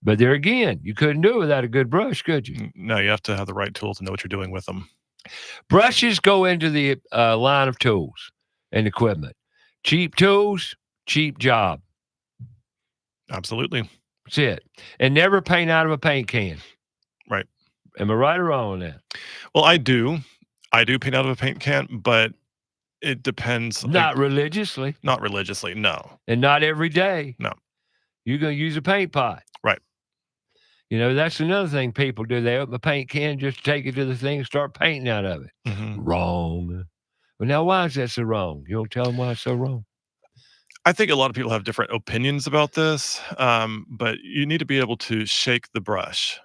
But there again, you couldn't do it without a good brush, could you? No, you have to have the right tools and know what you're doing with them. Brushes go into the line of tools and equipment. Cheap tools, cheap job. Absolutely. That's it. And never paint out of a paint can. Right. Am I right or wrong on that? Well, I do paint out of a paint can, but it depends. Not religiously. Not religiously, no. And not every day. No. You're going to use a paint pot. Right. That's another thing people do. They open a paint can, just take it to the thing and start painting out of it. Wrong. Well, now, why is that so wrong? You don't tell them why it's so wrong. I think a lot of people have different opinions about this, but you need to be able to shake the brush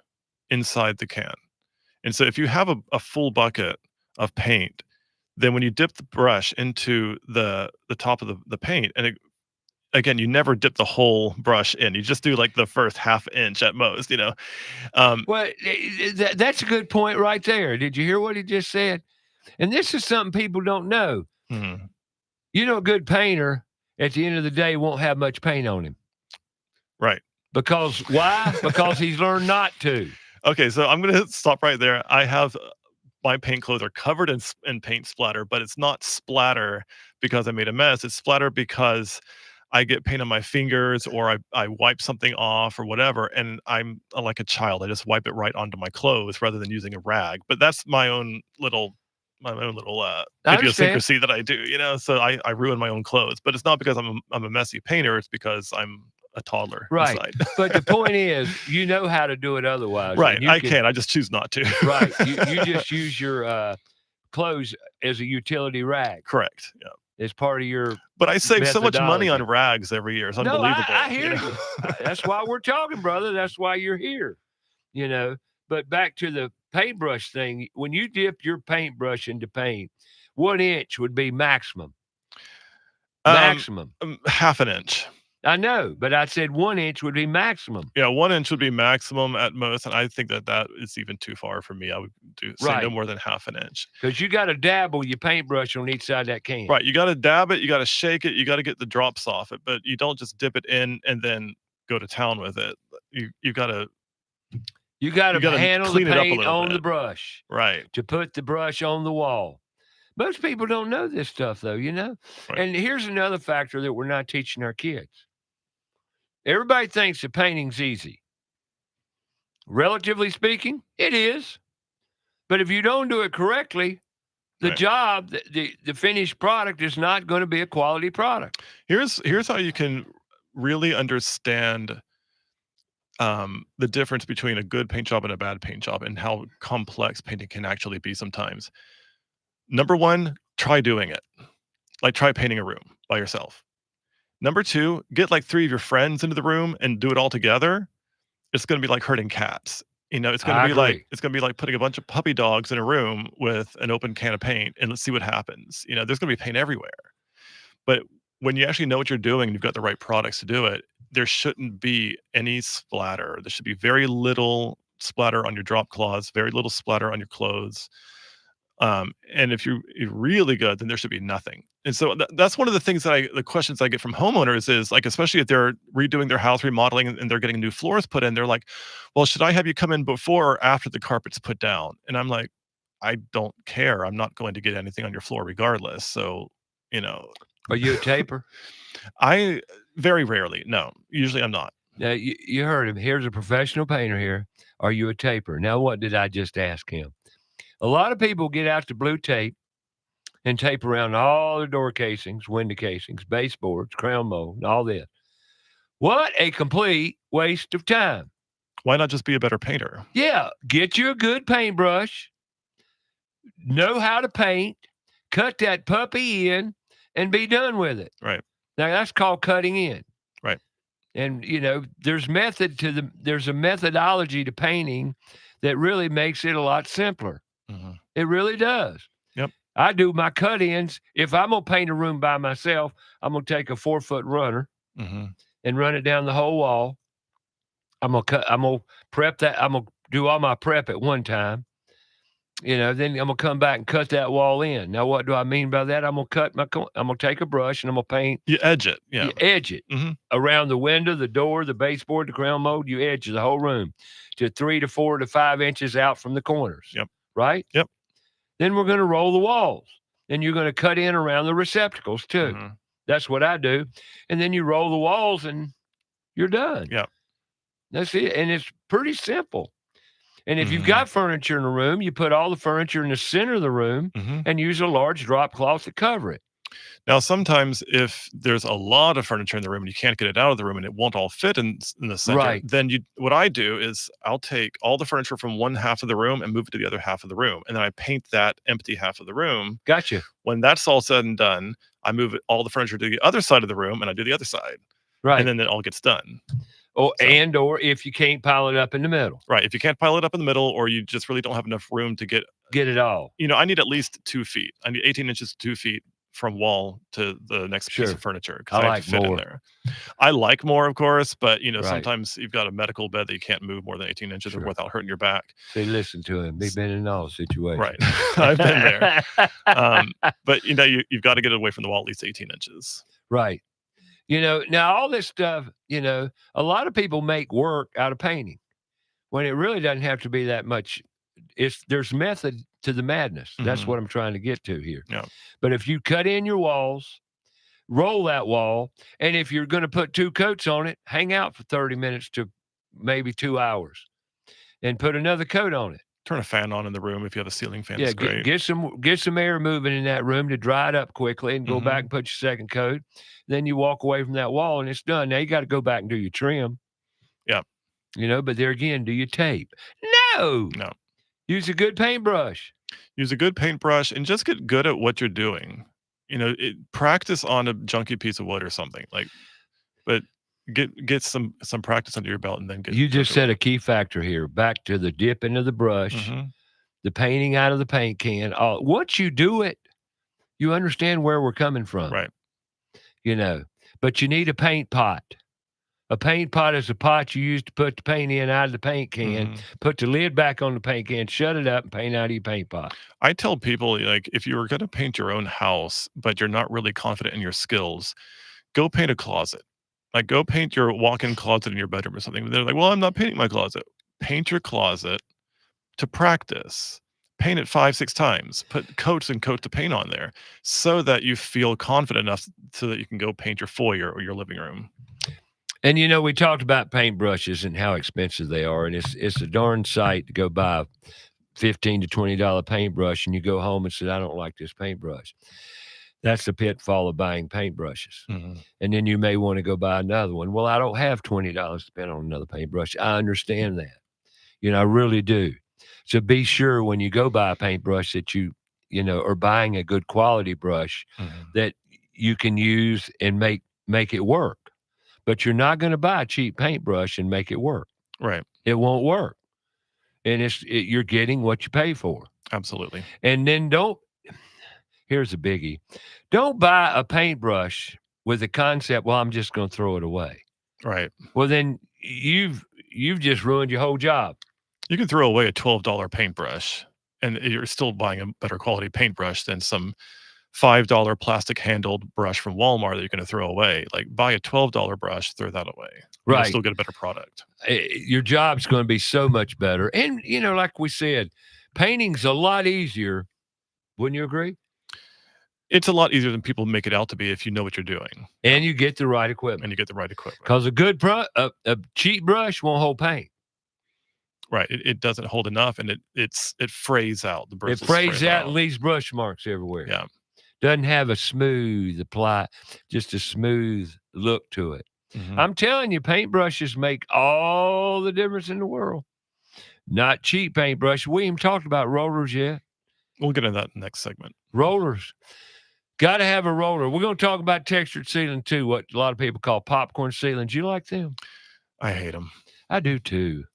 inside the can. And so if you have a full bucket of paint, then when you dip the brush into the top of the paint, and again, you never dip the whole brush in. You just do like the first half inch at most, Well, that's a good point right there. Did you hear what he just said? And this is something people don't know. A good painter, at the end of the day, won't have much paint on him. Right. Because why? Because he's learned not to. Okay, so I'm going to stop right there. I have my paint clothes are covered in paint splatter, but it's not splatter because I made a mess. It's splatter because I get paint on my fingers, or I wipe something off or whatever, and I'm like a child. I just wipe it right onto my clothes rather than using a rag. But that's my own little idiosyncrasy that I do, so I ruin my own clothes. But it's not because I'm a messy painter. It's because I'm a toddler. Right. Inside. But the point is, you know how to do it otherwise. Right. I can. I just choose not to. Right. You just use your clothes as a utility rag. Correct. Yeah. As part of your But I save so much money on rags every year. It's unbelievable. I hear you. That's why we're talking, brother. That's why you're here. But back to the paintbrush thing. When you dip your paintbrush into paint, 1 inch would be maximum. Maximum. Half an inch. I know, but I said 1 inch would be maximum. Yeah, 1 inch would be maximum at most, and I think that is even too far for me. I would say no more than half an inch. Because you got to dabble your paintbrush on each side of that can. Right, you got to dab it, you got to shake it, you got to get the drops off it, but you don't just dip it in and then go to town with it. You got to handle the paint on the brush. Right. To put the brush on the wall. Most people don't know this stuff, though, you know? Right. And here's another factor that we're not teaching our kids. Everybody thinks that painting's easy. Relatively speaking, it is. But if you don't do it correctly, the Right. job, the finished product is not going to be a quality product. Here's how you can really understand the difference between a good paint job and a bad paint job and how complex painting can actually be sometimes. Number one, try doing it. Like try painting a room by yourself. Number two, get like 3 of your friends into the room and do it all together. It's going to be like herding cats. You know, it's going I to be like agree. putting a bunch of puppy dogs in a room with an open can of paint and let's see what happens. You know, there's going to be paint everywhere. But when you actually know what you're doing and you've got the right products to do it, there shouldn't be any splatter. There should be very little splatter on your drop cloths, very little splatter on your clothes. And if you're really good, then there should be nothing. And so that's one of the things that the questions I get from homeowners is like, especially if they're redoing their house, remodeling, and they're getting new floors put in, they're like, well, should I have you come in before or after the carpet's put down? And I'm like, I don't care. I'm not going to get anything on your floor regardless. So, you know, Are you a taper? I very rarely, no, usually I'm not. Now, you heard him. Here's a professional painter here. Are you a taper? Now, what did I just ask him? A lot of people get out the blue tape and tape around all the door casings, window casings, baseboards, crown mold, and all this. What a complete waste of time. Why not just be a better painter? Yeah, get you a good paintbrush, know how to paint, cut that puppy in, and be done with it. Right. Now, that's called cutting in. Right. And, you know, there's a methodology to painting that really makes it a lot simpler. Mhm. It really does. Yep. I do my cut-ins. If I'm going to paint a room by myself, I'm going to take a 4-foot runner Mhm. and run it down the whole wall. I'm going to prep that. I'm going to do all my prep at one time. You know, then I'm going to come back and cut that wall in. Now, what do I mean by that? I'm going to take a brush and I'm going to paint. You edge it. Yeah. You edge it Mhm. around the window, the door, the baseboard, the crown mold. You edge the whole room to 3 to 4 to 5 inches out from the corners. Yep. Right? Yep. Then we're going to roll the walls. And you're going to cut in around the receptacles too. Mhm. That's what I do. And then you roll the walls and you're done. Yeah. That's it. And it's pretty simple. And if you've Mhm. got furniture in a room, you put all the furniture in the center of the room Mhm. and use a large drop cloth to cover it. Now, sometimes if there's a lot of furniture in the room and you can't get it out of the room and it won't all fit in the center, Right. then what I do is I'll take all the furniture from one half of the room and move it to the other half of the room. And then I paint that empty half of the room. Gotcha. When that's all said and done, I move all the furniture to the other side of the room and I do the other side. Right. And then it all gets done. Or if you can't pile it up in the middle. Right. If you can't pile it up in the middle or you just really don't have enough room to get it all. You know, I need at least 2 feet. I need 18 inches to 2 feet from wall to the next piece of furniture because I have to fit in there. I like more, of course, but you know, sometimes you've got a medical bed that you can't move more than 18 inches without hurting your back. See, listen to him. They've been in all situations. Right. I've been there. But you know, you've got to get it away from the wall at least 18 inches. Right. You know, now all this stuff, you know, a lot of people make work out of painting when it really doesn't have to be that much. There's method to the madness. That's what I'm trying to get to here. Yeah. But if you cut in your walls, roll that wall, and if you're going to put 2 coats on it, hang out for 30 minutes to maybe 2 hours and put another coat on it. Turn a fan on in the room if you have a ceiling fan. Yeah, it's great. get some air moving in that room to dry it up quickly and go back and put your second coat. Then you walk away from that wall and it's done. Now you got to go back and do your trim. Yeah. You know, but there again, do you tape? No. Use a good paintbrush. Use a good paintbrush and just get good at what you're doing. You know, practice on a junky piece of wood or something but get some practice under your belt and then get. You just said a key factor here. Back to the dip into the brush, the painting out of the paint can. Once you do it, you understand where we're coming from. Right. You know, but you need a paint pot. A paint pot is a pot you use to put the paint in out of the paint can, put the lid back on the paint can, shut it up, and paint out of your paint pot. I tell people, like, if you were going to paint your own house, but you're not really confident in your skills, go paint a closet. Like, go paint your walk-in closet in your bedroom or something. They're like, well, I'm not painting my closet. Paint your closet to practice. paint it 5-6 times, put coats and coats of paint on there so that you feel confident enough so that you can go paint your foyer or your living room. And we talked about paintbrushes and how expensive they are, and it's a darn sight to go buy a $15 to $20 paintbrush and you go home and say, I don't like this paintbrush. That's the pitfall of buying paintbrushes. Mm-hmm. And then you may want to go buy another one. Well, I don't have $20 to spend on another paintbrush. I understand that. I really do. So be sure when you go buy a paintbrush that you are buying a good quality brush that you can use and make it work. But you're not going to buy a cheap paintbrush and make it work. Right. It won't work. And you're getting what you pay for. Absolutely. And then here's a biggie. Don't buy a paintbrush with the concept, well, I'm just going to throw it away. Right. Well, then you've just ruined your whole job. You can throw away a $12 paintbrush and you're still buying a better quality paintbrush than some $5 plastic handled brush from Walmart that you're going to throw away. Like, buy a $12 brush, throw that away. Right. You'll still get a better product. Your job's going to be so much better. And, like we said, painting's a lot easier. Wouldn't you agree? It's a lot easier than people make it out to be if you know what you're doing. And you get the right equipment. Because a good a cheap brush won't hold paint. Right. It doesn't hold enough, and it frays out. The bristles frays out and leaves brush marks everywhere. Yeah. Doesn't have a smooth just a smooth look to it. Mm-hmm. I'm telling you, paintbrushes make all the difference in the world. Not cheap paintbrush. We haven't talked about rollers yet. We'll get into that next segment. Rollers. Got to have a roller. We're going to talk about textured ceiling too, what a lot of people call popcorn ceilings. You like them? I hate them. I do too.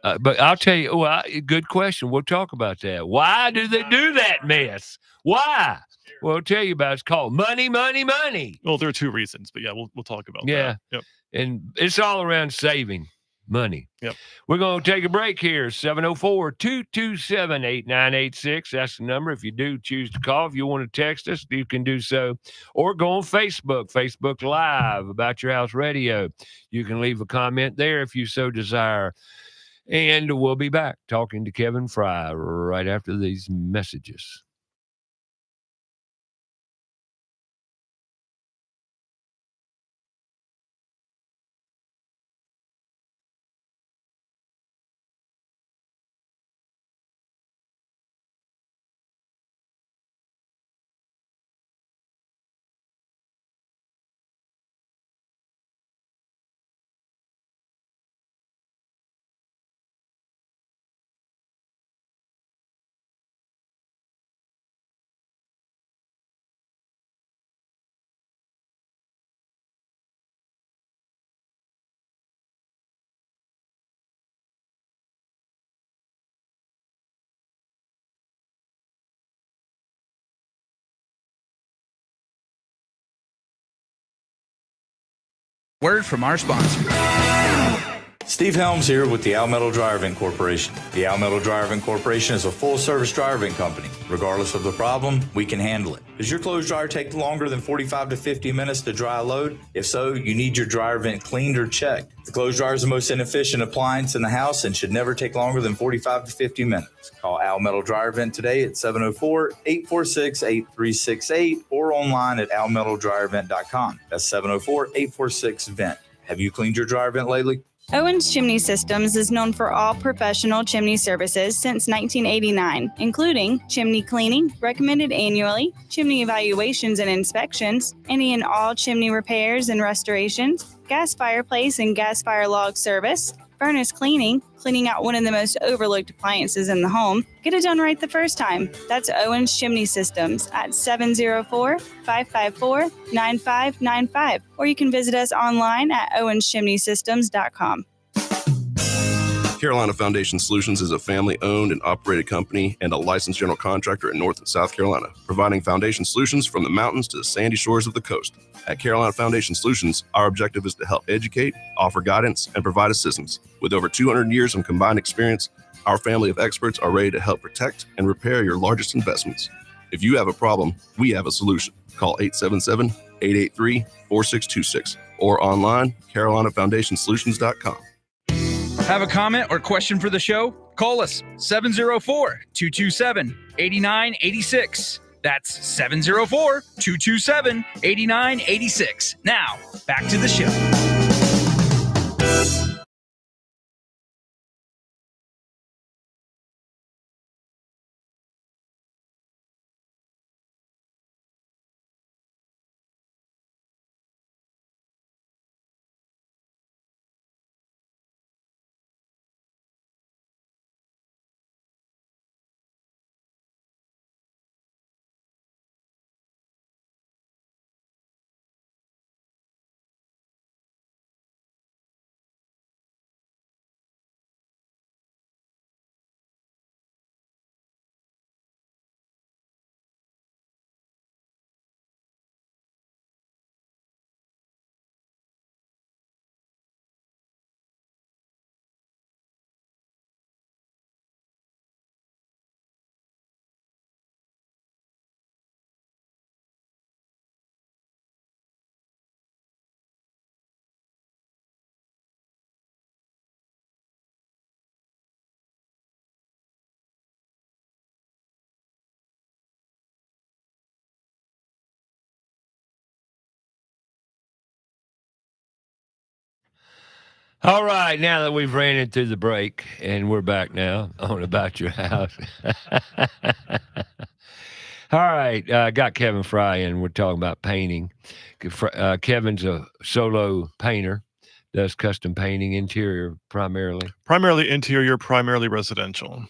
But I'll tell you, good question. We'll talk about that. Why do they do that mess? Why? Well, I'll tell you about it. It's called money, money, money. Well, there are two reasons, but yeah, we'll talk about that. Yeah. Yep. And it's all around saving money. Yep. We're going to take a break here. 704-227-8986. That's the number. If you do choose to call, if you want to text us, you can do so. Or go on Facebook Live, About Your House Radio. You can leave a comment there if you so desire. And we'll be back talking to Kevin Frye right after these messages. Word from our sponsor. Steve Helms here with the Al Metal Dryer Vent Corporation. The Al Metal Dryer Vent Corporation is a full-service dryer vent company. Regardless of the problem, we can handle it. Does your clothes dryer take longer than 45 to 50 minutes to dry a load? If so, you need your dryer vent cleaned or checked. The clothes dryer is the most inefficient appliance in the house and should never take longer than 45 to 50 minutes. Call Al Metal Dryer Vent today at 704-846-8368 or online at almetaldryervent.com. That's 704-846-VENT. Have you cleaned your dryer vent lately? Owens Chimney Systems is known for all professional chimney services since 1989, including chimney cleaning, recommended annually, chimney evaluations and inspections, any and all chimney repairs and restorations, gas fireplace and gas fire log service, furnace cleaning, cleaning out one of the most overlooked appliances in the home. Get it done right the first time. That's Owens Chimney Systems at 704-554-9595. Or you can visit us online at owenschimneysystems.com. Carolina Foundation Solutions is a family-owned and operated company and a licensed general contractor in North and South Carolina, providing foundation solutions from the mountains to the sandy shores of the coast. At Carolina Foundation Solutions, our objective is to help educate, offer guidance, and provide assistance. With over 200 years of combined experience, our family of experts are ready to help protect and repair your largest investments. If you have a problem, we have a solution. Call 877-883-4626 or online, carolinafoundationsolutions.com. Have a comment or question for the show? Call us 704-227-8986. That's 704-227-8986. Now, back to the show. All right, now that we've ran it through the break and we're back now on About Your House. All right, got Kevin Frye and we're talking about painting. Kevin's a solo painter, does custom painting, interior primarily. Primarily interior, primarily residential.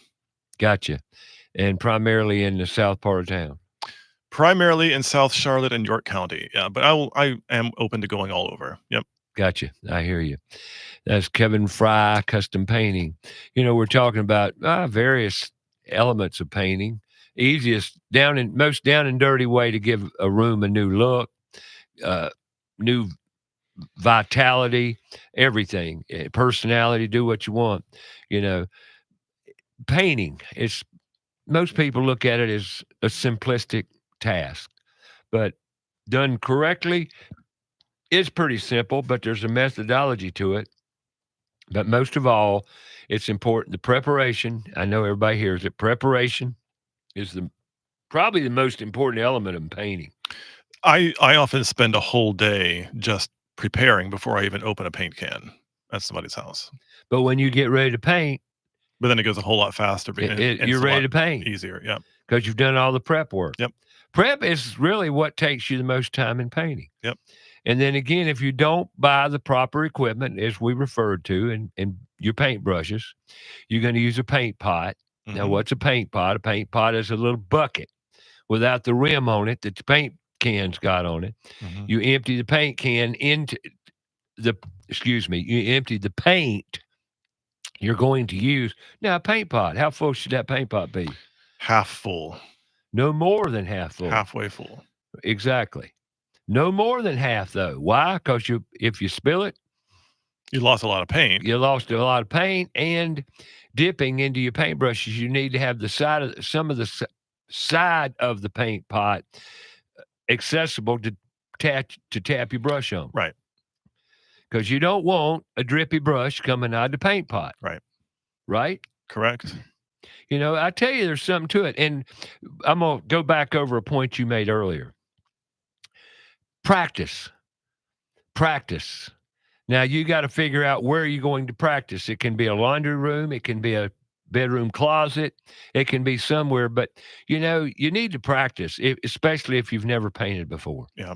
Gotcha. And primarily in the south part of town. Primarily in South Charlotte and York County. Yeah, but I am open to going all over. Yep. Gotcha. I hear you. That's Kevin Frye, custom painting. You know, we're talking about various elements of painting. Most down and dirty way to give a room a new look, new vitality, everything, personality, do what you want. You know, painting, most people look at it as a simplistic task, but done correctly, it's pretty simple, but there's a methodology to it. But most of all, it's important. The preparation, I know everybody hears it. Preparation is probably the most important element of painting. I often spend a whole day just preparing before I even open a paint can at somebody's house. But when you get ready to paint, but then it goes a whole lot faster. You're ready to paint. Easier, yeah. Because you've done all the prep work. Yep. Prep is really what takes you the most time in painting. Yep. And then again, if you don't buy the proper equipment, as we referred to, and your paint brushes, you're going to use a paint pot. Mm-hmm. Now, what's a paint pot? A paint pot is a little bucket without the rim on it that the paint can's got on it. Mm-hmm. You empty the paint can into you empty the paint you're going to use. Now, a paint pot, how full should that paint pot be? Half full. No more than half full. Halfway full. Exactly. No more than half, though. Why? Because if you spill it, you lost a lot of paint. You lost a lot of paint, and dipping into your paintbrushes, you need to have some of the side of the paint pot accessible to tap your brush on. Right. Because you don't want a drippy brush coming out of the paint pot. Right. Right? Correct. You know, I tell you, there's something to it. And I'm going to go back over a point you made earlier. Practice. Now, you got to figure out where you're going to practice. It can be a laundry room. It can be a bedroom closet. It can be somewhere. But, you know, you need to practice, especially if you've never painted before. Yeah.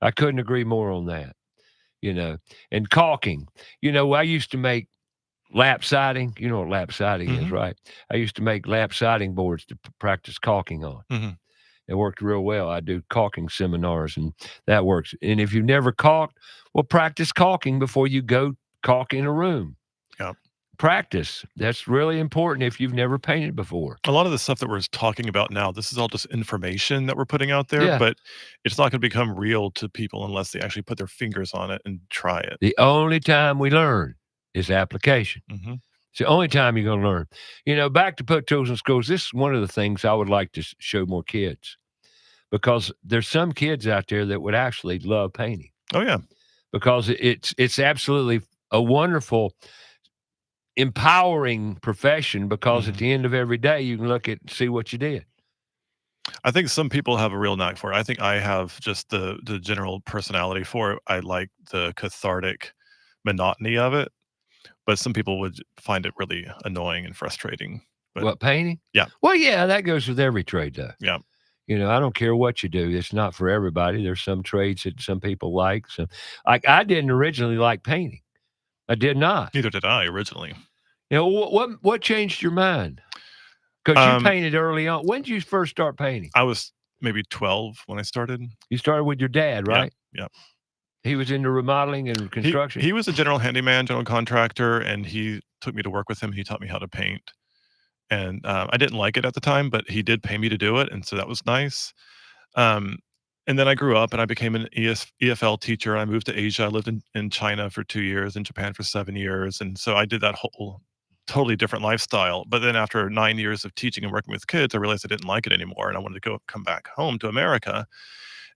I couldn't agree more on that, you know. And caulking. You know, I used to make lap siding. You know what lap siding is, right? I used to make lap siding boards to practice caulking on. Mm-hmm. It worked real well. I do caulking seminars, and that works. And if you've never caulked, well, practice caulking before you go caulk in a room. Yeah. Practice. That's really important if you've never painted before. A lot of the stuff that we're talking about now, this is all just information that we're putting out there, but it's not going to become real to people unless they actually put their fingers on it and try it. The only time we learn is application. Mm-hmm. It's the only time you're going to learn. You know, back to Put Tools in Schools, this is one of the things I would like to show more kids, because there's some kids out there that would actually love painting. Oh, yeah. Because it's absolutely a wonderful empowering profession because at Mhm. the end of every day you can look at and see what you did. I think some people have a real knack for it. I think I have just the general personality for it. I like the cathartic monotony of it, but some people would find it really annoying and frustrating. But What, painting? yeah, Well, yeah, that goes with every trade though. yeah, I don't care what you do. It's not for everybody. There's some trades that some people like. So, like I didn't originally like painting. I did not. neither did I originally. What changed your mind? Because you Um, painted early on. When did you first start painting? I was maybe 12 when I started. You started with your dad, right? Yeah. He was into remodeling and construction. He was a general handyman, general contractor, and he took me to work with him. He taught me how to paint. And I didn't like it at the time, but he did pay me to do it. And so that was nice. Um, and then I grew up and I became an EFL teacher. I moved to Asia. I lived in China for 2 years, in Japan for 7 years. And so I did that whole totally different lifestyle. But then after 9 years of teaching and working with kids, I realized I didn't like it anymore. And I wanted to come back home to America.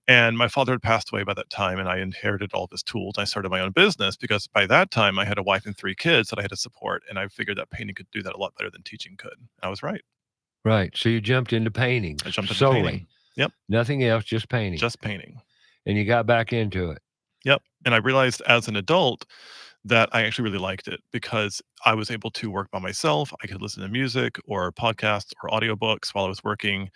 And my father had passed away by that time, and I inherited all of his tools. I started my own business because by that time I had a wife and 3 kids that I had to support, and I figured that painting could do that a lot better than teaching could. I was right. Right. So you jumped into painting. I jumped into solely. painting. Yep. Nothing else, just painting. Just painting. And you got back into it. Yep. And I realized as an adult that I actually really liked it because I was able to work by myself. I could listen to music or podcasts or audiobooks while I was working.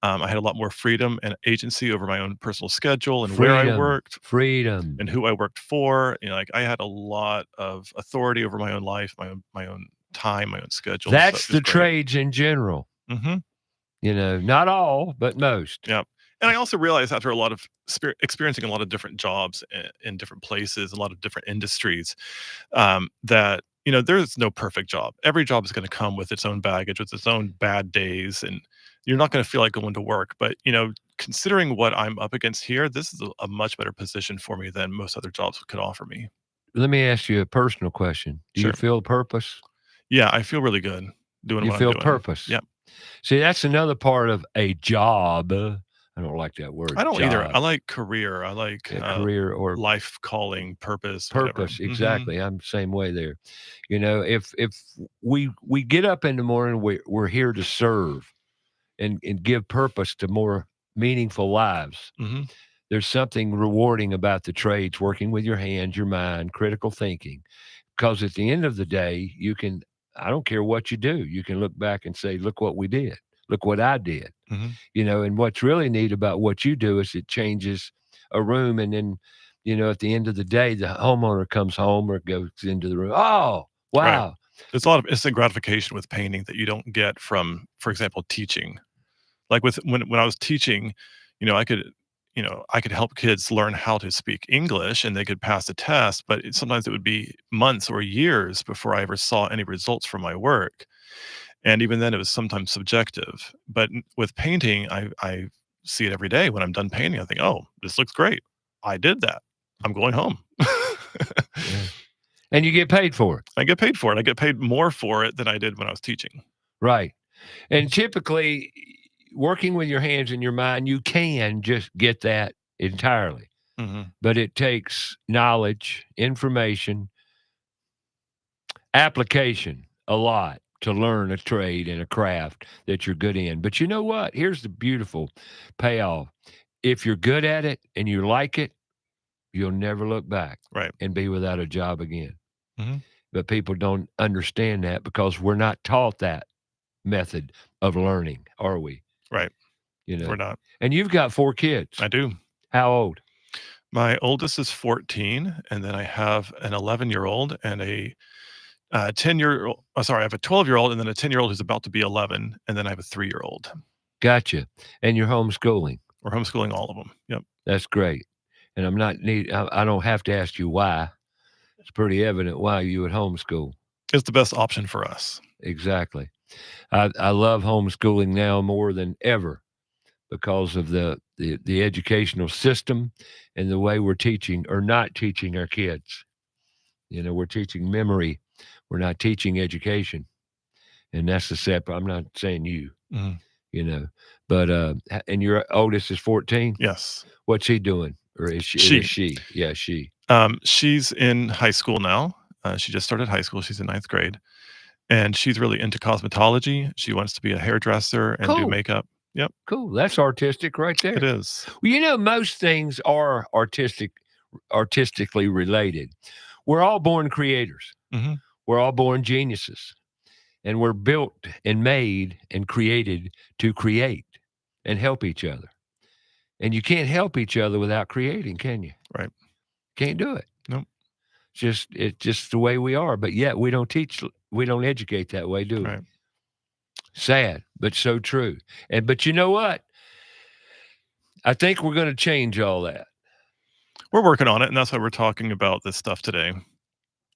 I had a lot more freedom and agency over my own personal schedule and where I worked, Freedom. and who I worked for. Like I had a lot of authority over my own life, my own time, my own schedule. That's the trades in general. Mm-hmm. Not all, but most. Yeah. And I also realized after a lot of experiencing a lot of different jobs in different places, a lot of different industries, that there's no perfect job. Every job is going to come with its own baggage, with its own bad days, and you're not going to feel like going to work. But considering what I'm up against here, this is a much better position for me than most other jobs could offer me. Let me ask you a personal question. Do you feel purpose? Yeah, I feel really good doing what I'm doing. You feel purpose? Yeah. See, that's another part of a job. I don't like that word. I don't job. either. I like career. I like career or life calling, purpose. Purpose, whatever. exactly. I'm the same way there. If we get up in the morning, we're here to serve and give purpose to more meaningful lives. Mm-hmm. There's something rewarding about the trades, working with your hands, your mind, critical thinking. Because at the end of the day, I don't care what you do, you can look back and say, look what we did. Look what I did. Mm-hmm. And what's really neat about what you do is it changes a room. And then, at the end of the day, the homeowner comes home or goes into the room. Oh, wow. Right. There's a lot of instant gratification with painting that you don't get from, for example, teaching. Like when I was teaching, I could help kids learn how to speak English and they could pass the test, but sometimes it would be months or years before I ever saw any results from my work. And even then it was sometimes subjective. But with painting, I see it every day. When I'm done painting, I think, oh, this looks great. I did that. I'm going home. Yeah. And you get paid for it. I get paid for it. I get paid more for it than I did when I was teaching. Right. And typically, working with your hands and your mind, you can just get that entirely. Mm-hmm. But it takes knowledge, information, application a lot to learn a trade and a craft that you're good in. But you know what? Here's the beautiful payoff. If you're good at it and you like it, you'll never look back and be without a job again. Mm-hmm. But people don't understand that because we're not taught that method of learning, are we? Right. We're not. And you've got 4 kids. I do. How old? My oldest is 14, and then I have an 11-year-old and a 10-year-old. Oh, sorry, I have a 12-year-old and then a 10-year-old who's about to be 11, and then I have a 3-year-old. Gotcha. And you're homeschooling. We're homeschooling all of them. Yep. That's great. And I don't have to ask you why. It's pretty evident why you would homeschool. It's the best option for us. Exactly. I love homeschooling now more than ever because of the educational system and the way we're teaching or not teaching our kids. We're teaching memory. We're not teaching education. And that's the separate. I'm not saying you, but, and your oldest is 14? Yes. What's he doing? Or is she? Yeah, she. She's in high school now. She just started high school. She's in 9th grade. and she's really into cosmetology. She wants to be a hairdresser and do Cool. makeup. Yep, Cool. That's artistic right it there. is. Well, most things are artistically related. We're all born creators. Mhm. We're all born geniuses. And we're built and made and created to create and help each other. And you can't help each other without creating, can you? Right. Can't do it. Nope. It's just the way we are. But yet we don't educate that way, do we? Right. Sad, but so true. But you know what? I think we're going to change all that. We're working on it, and that's why we're talking about this stuff today.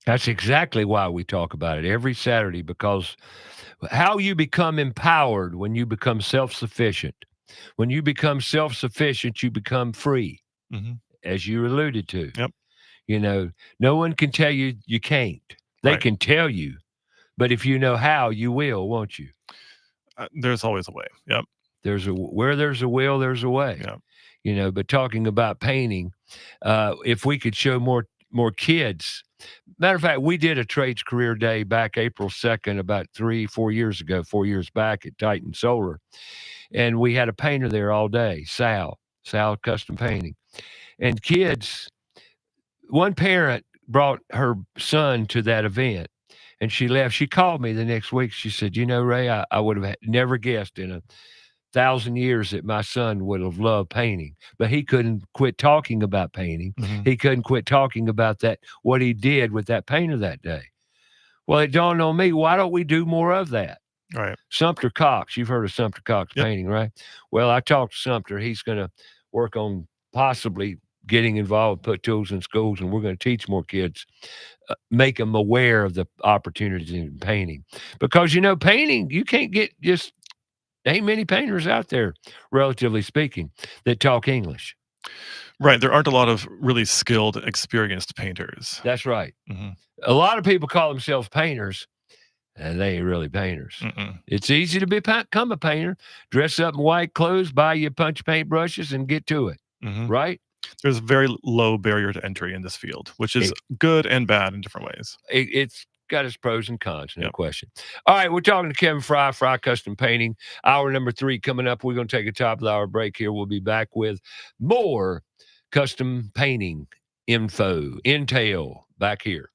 That's exactly why we talk about it every Saturday, because how you become empowered when you become self-sufficient. When you become self-sufficient, you become free, Mhm. as you alluded to. Yep. No one can tell you you can't. They Right. can tell you, but if you know how, you will, won't you? There's always a way. Yep. Where there's a will, there's a way. Yeah. But talking about painting, if we could show more kids. Matter of fact, we did a trades career day back April 2nd, about 4 years ago, 4 years back at Titan Solar. And we had a painter there all day, Sal Custom Painting. And kids, one parent brought her son to that event and she left. She called me the next week. She said, Ray, I would have never guessed in 1,000 years that my son would have loved painting, but he couldn't quit talking about painting. Mhm. He couldn't quit talking about what he did with that painter that day. Well, it dawned on me, why don't we do more of that? Right. Sumter Cox, you've heard of Sumter Cox Yep. painting, right? Well, I talked to Sumter. He's going to work on possibly getting involved, put tools in schools, and we're going to teach more kids, make them aware of the opportunities in painting. Because, painting, you can't get ain't many painters out there, relatively speaking, that talk English. Right. There aren't a lot of really skilled, experienced painters. That's right. Mhm. A lot of people call themselves painters, and they ain't really painters. Mm-mm. It's easy to become a painter. Dress up in white clothes, buy you a bunch of paintbrushes, and get to it. Mhm. Right? There's a very low barrier to entry in this field, which is good and bad in different ways. It's got its pros and cons, no Yep. question. All right, we're talking to Kevin Frye, Frye Custom Painting. Hour number 3 coming up. We're going to take a top of the hour break here. We'll be back with more custom painting intel back here.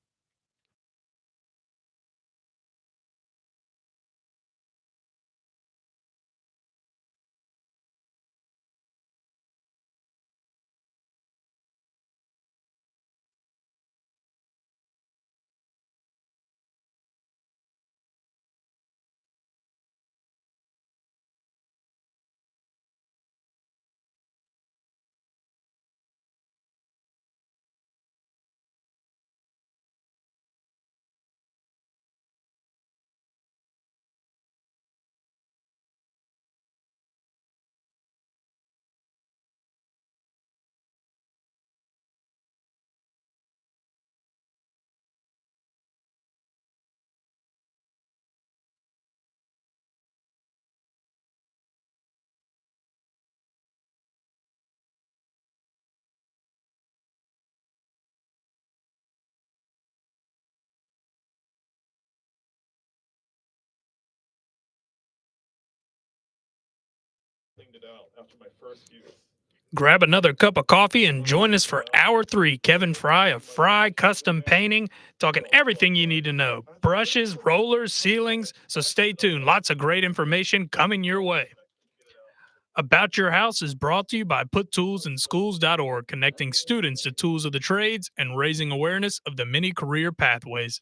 Grab another cup of coffee and join us for Hour 3. Kevin Frye of Frye Custom Painting, talking everything you need to know. Brushes, rollers, ceilings. So stay tuned. Lots of great information coming your way. About Your House is brought to you by PutToolsInSchools.org, connecting students to tools of the trades and raising awareness of the many career pathways.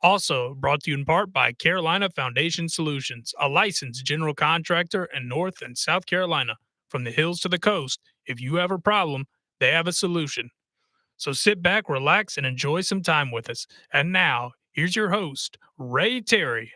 Also brought to you in part by Carolina Foundation Solutions, a licensed general contractor in North and South Carolina. From the hills to the coast, if you have a problem, they have a solution. So sit back, relax, and enjoy some time with us. And now, here's your host, Ray Terry.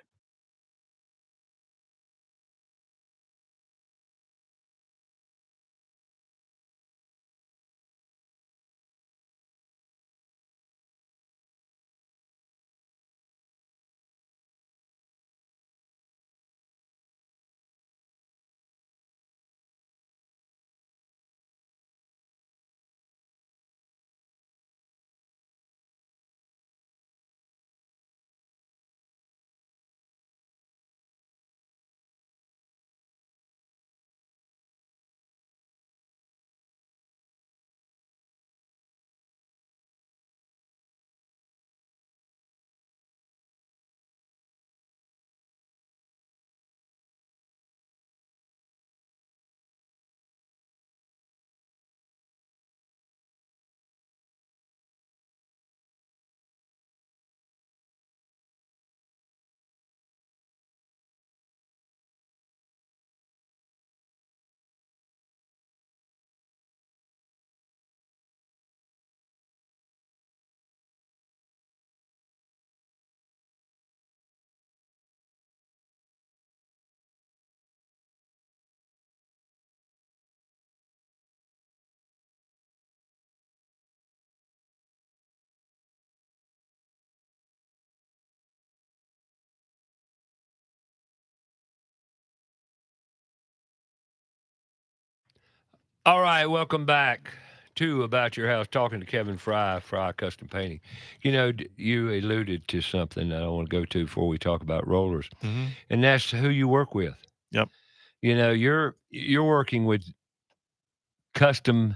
All right, welcome back to About Your House, talking to Kevin Frye, Frye Custom Painting. You know, you alluded to something that I want to go to before we talk about rollers, and that's who you work with. Yep. You know, you're working with custom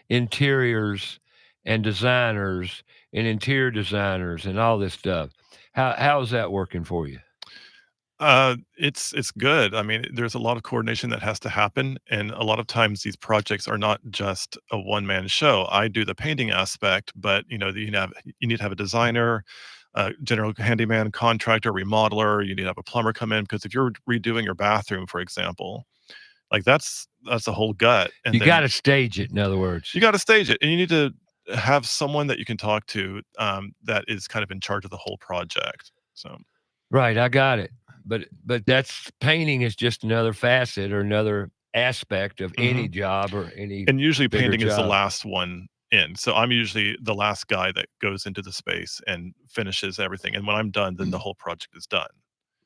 interiors and designers and interior designers and all this stuff. How's that working for you? It's good. I mean, there's a lot of coordination that has to happen, and a lot of times these projects are not just a one-man show. I do the painting aspect, but you need to have a designer, general handyman, contractor, remodeler. You need to have a plumber come in, because if you're redoing your bathroom, for example, like that's a whole gut. And You then got to stage it, in other words. you got to stage it, and you need to have someone that you can talk to that is kind of in charge of the whole project. So Right, I got it. But that's painting is just another facet or another aspect of any job or any. And usually bigger painting is the job. last one in. So I'm usually the last guy that goes into the space and finishes everything. And when I'm done, then the whole project is done.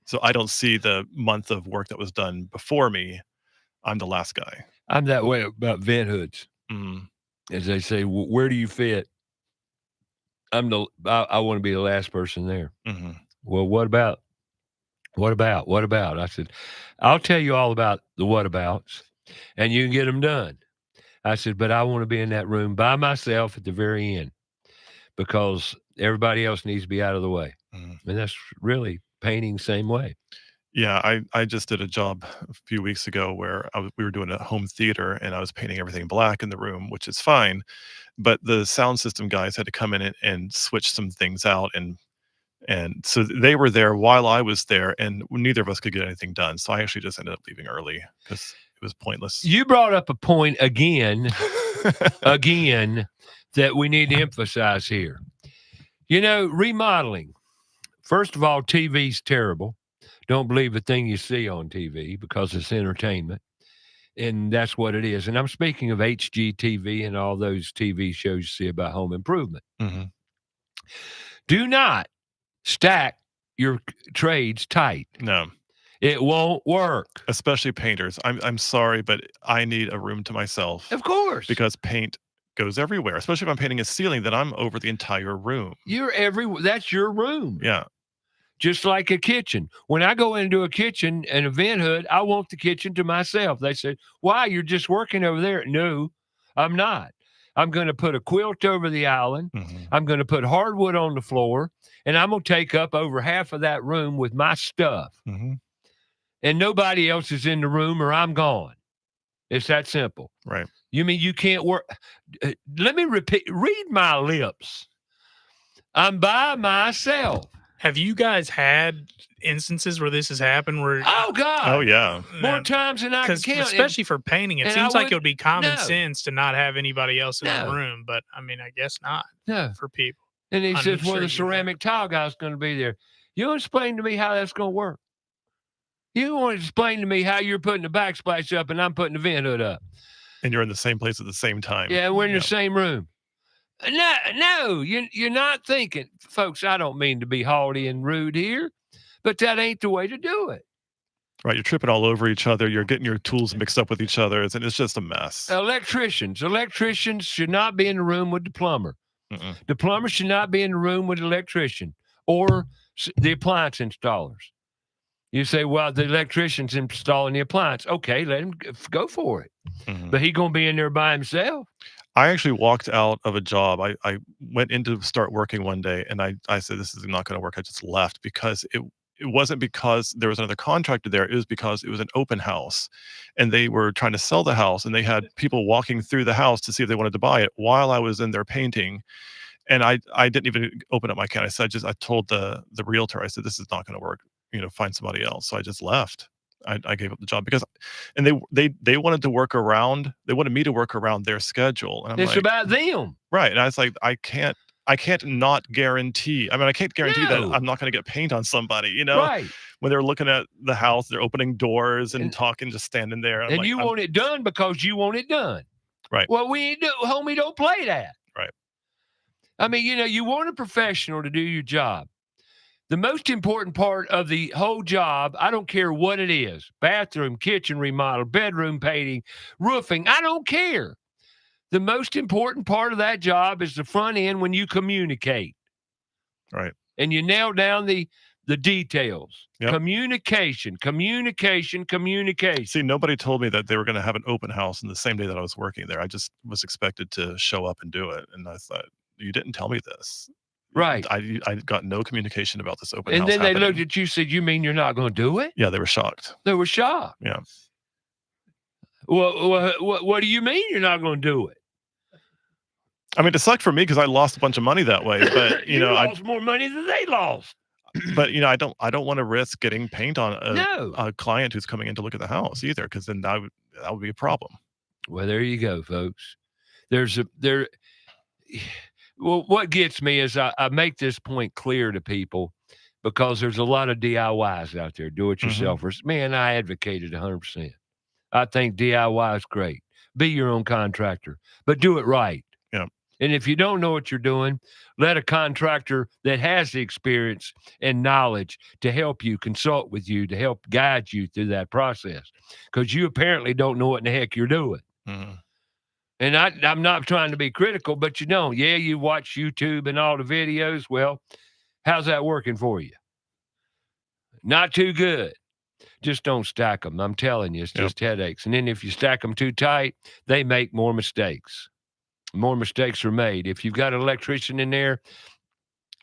So I don't see the month of work that was done before me. I'm the last guy. I'm that way about vent hoods. Mm. As they say, where do you fit? I want to be the last person there. Mm-hmm. Well, what about? I said, I'll tell you all about the whatabouts, and you can get them done. I said, but I want to be in that room by myself at the very end, because everybody else needs to be out of the way. And that's really painting same way. Yeah, I just did a job a few weeks ago where we were doing a home theater, and I was painting everything black in the room, which is fine. But the sound system guys had to come in and switch some things out, and so they were there while I was there, and neither of us could get anything done. So I actually just ended up leaving early because it was pointless. You brought up a point again, that we need to emphasize here. You know, remodeling. First of all, TV's terrible. Don't believe a thing you see on TV, because it's entertainment. And that's what it is. And I'm speaking of HGTV and all those TV shows you see about home improvement. Do not stack your trades tight. No. It won't work. Especially painters. I'm sorry, but I need a room to myself. Of course. Because paint goes everywhere. Especially if I'm painting a ceiling, then I'm over the entire room. That's your room. Yeah. Just like a kitchen. When I go into a kitchen and a vent hood, I want the kitchen to myself. They said, why? You're just working over there. No, I'm not. I'm going to put a quilt over the island. I'm going to put hardwood on the floor, and I'm going to take up over half of that room with my stuff. And nobody else is in the room, or I'm gone. It's that simple. Right. You mean you can't work? Let me repeat. Read my lips. I'm by myself. Have you guys had instances where this has happened? Where oh God, oh yeah, more times than I can count. Especially for painting, it seems like it would be common sense to not have anybody else in the room. But I mean, I guess not. No, for people. And he says, "Well, the ceramic tile guy's going to be there." You explain to me how that's going to work. You want to explain to me how you're putting the backsplash up and I'm putting the vent hood up, and you're in the same place at the same time. Yeah, we're in the same room. No, you're not thinking, folks. I don't mean to be haughty and rude here, but that ain't the way to do it. Right, you're tripping all over each other. You're getting your tools mixed up with each other, and it's just a mess. Electricians should not be in the room with the plumber. The plumber should not be in the room with the electrician or the appliance installers. You say, well, the electrician's installing the appliance. Okay, let him go for it. But he going to be in there by himself. I actually walked out of a job. I went in to start working one day, and I said, this is not going to work. I just left because it wasn't because there was another contractor there. It was because it was an open house, and they were trying to sell the house, and they had people walking through the house to see if they wanted to buy it while I was in there painting. And I didn't even open up my account. I told the realtor, I said, this is not going to work. Find somebody else. So I just left. I gave up the job because, and they wanted to work around. They wanted me to work around their schedule. And it's about them, right? And I was like, I can't not guarantee. I mean, I can't guarantee that I'm not going to get paint on somebody. Right? When they're looking at the house, they're opening doors and talking, just standing there. And you want it done because you want it done, right? Well, homie, don't play that, right? I mean, you want a professional to do your job. The most important part of the whole job, I don't care what it is, bathroom, kitchen remodel, bedroom painting, roofing, I don't care. The most important part of that job is the front end when you communicate. Right. And you nail down the details. Yep. Communication. See, nobody told me that they were going to have an open house on the same day that I was working there. I just was expected to show up and do it. And I thought, you didn't tell me this. Right. I got no communication about this open And house then they happening. looked at you and said, you mean you're not going to do it? Yeah, they were shocked. They were shocked. Yeah. Well, what do you mean you're not going to do it? I mean, it sucked for me because I lost a bunch of money that way. But you lost more money than they lost. But I don't want to risk getting paint on No. a client who's coming in to look at the house either, because then that would be a problem. Well, there you go, folks. Well, what gets me is I make this point clear to people because there's a lot of DIYs out there, do-it-yourselfers. Man, I advocated 100%. I think DIY is great. Be your own contractor, but do it right. Yeah. And if you don't know what you're doing, let a contractor that has the experience and knowledge to help you, consult with you, to help guide you through that process, because you apparently don't know what in the heck you're doing. Mm-hmm. And I'm not trying to be critical, but you watch YouTube and all the videos. Well, how's that working for you? Not too good. Just don't stack them. I'm telling you, it's just headaches. And then if you stack them too tight, they make more mistakes. More mistakes are made. If you've got an electrician in there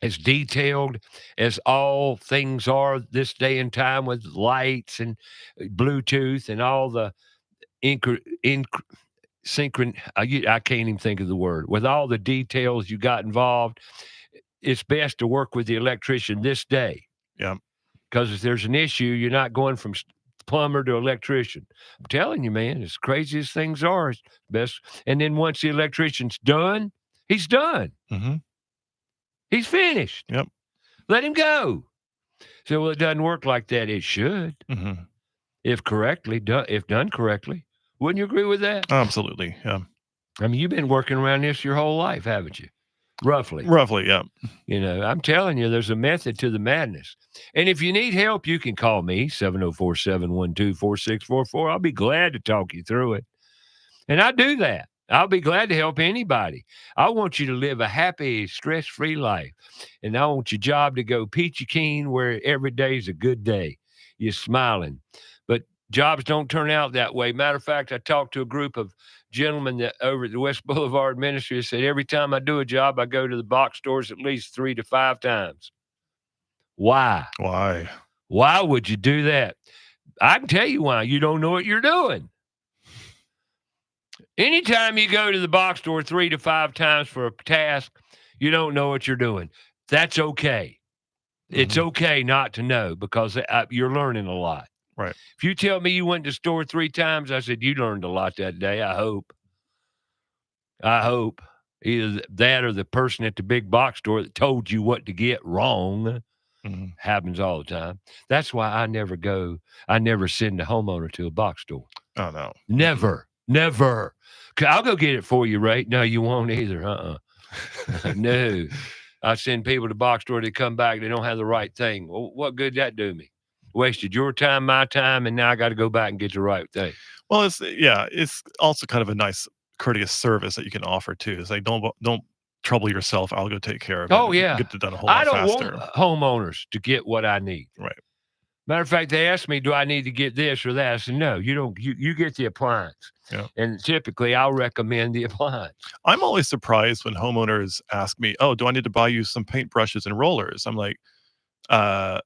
as detailed as all things are this day and time with lights and Bluetooth and all the I can't even think of the word. With all the details you got involved, it's best to work with the electrician this day. Yeah. Because if there's an issue, you're not going from plumber to electrician. I'm telling you, man, as crazy as things are, it's best. And then once the electrician's done, he's done. Mm-hmm. He's finished. Yep. Let him go. So, well, it doesn't work like that. It should. Mm-hmm. If done correctly. Wouldn't you agree with that? Absolutely. Yeah. I mean, you've been working around this your whole life, haven't you? Roughly, yeah. I'm telling you, there's a method to the madness. And if you need help, you can call me, 704-712-4644. I'll be glad to talk you through it. And I do that. I'll be glad to help anybody. I want you to live a happy, stress-free life. And I want your job to go peachy keen where every day is a good day. You're smiling. But jobs don't turn out that way. Matter of fact, I talked to a group of gentlemen that over at the West Boulevard Ministry said, every time I do a job, I go to the box stores at least 3 to 5 times. Why? Why would you do that? I can tell you why. You don't know what you're doing. Anytime you go to the box store 3 to 5 times for a task, you don't know what you're doing. That's okay. Mm-hmm. It's okay not to know because you're learning a lot. Right. If you tell me you went to the store 3 times, I said, you learned a lot that day. I hope. Either that or the person at the big box store that told you what to get wrong. Mm-hmm. Happens all the time. That's why I never send a homeowner to a box store. Oh, no. Never. I'll go get it for you, Ray. No, you won't either. No. I send people to the box store, they come back, they don't have the right thing. Well, what good did that do me? Wasted your time, my time, and now I got to go back and get the right thing. Well, it's also kind of a nice courteous service that you can offer too. It's like don't trouble yourself. I'll go take care of it. Oh yeah, get it done a whole lot faster. I don't want homeowners to get what I need. Right. Matter of fact, they asked me, "Do I need to get this or that?" I said, "No, you don't. You get the appliance." Yeah. And typically, I'll recommend the appliance. I'm always surprised when homeowners ask me, "Oh, do I need to buy you some paintbrushes and rollers?" I'm like, I'm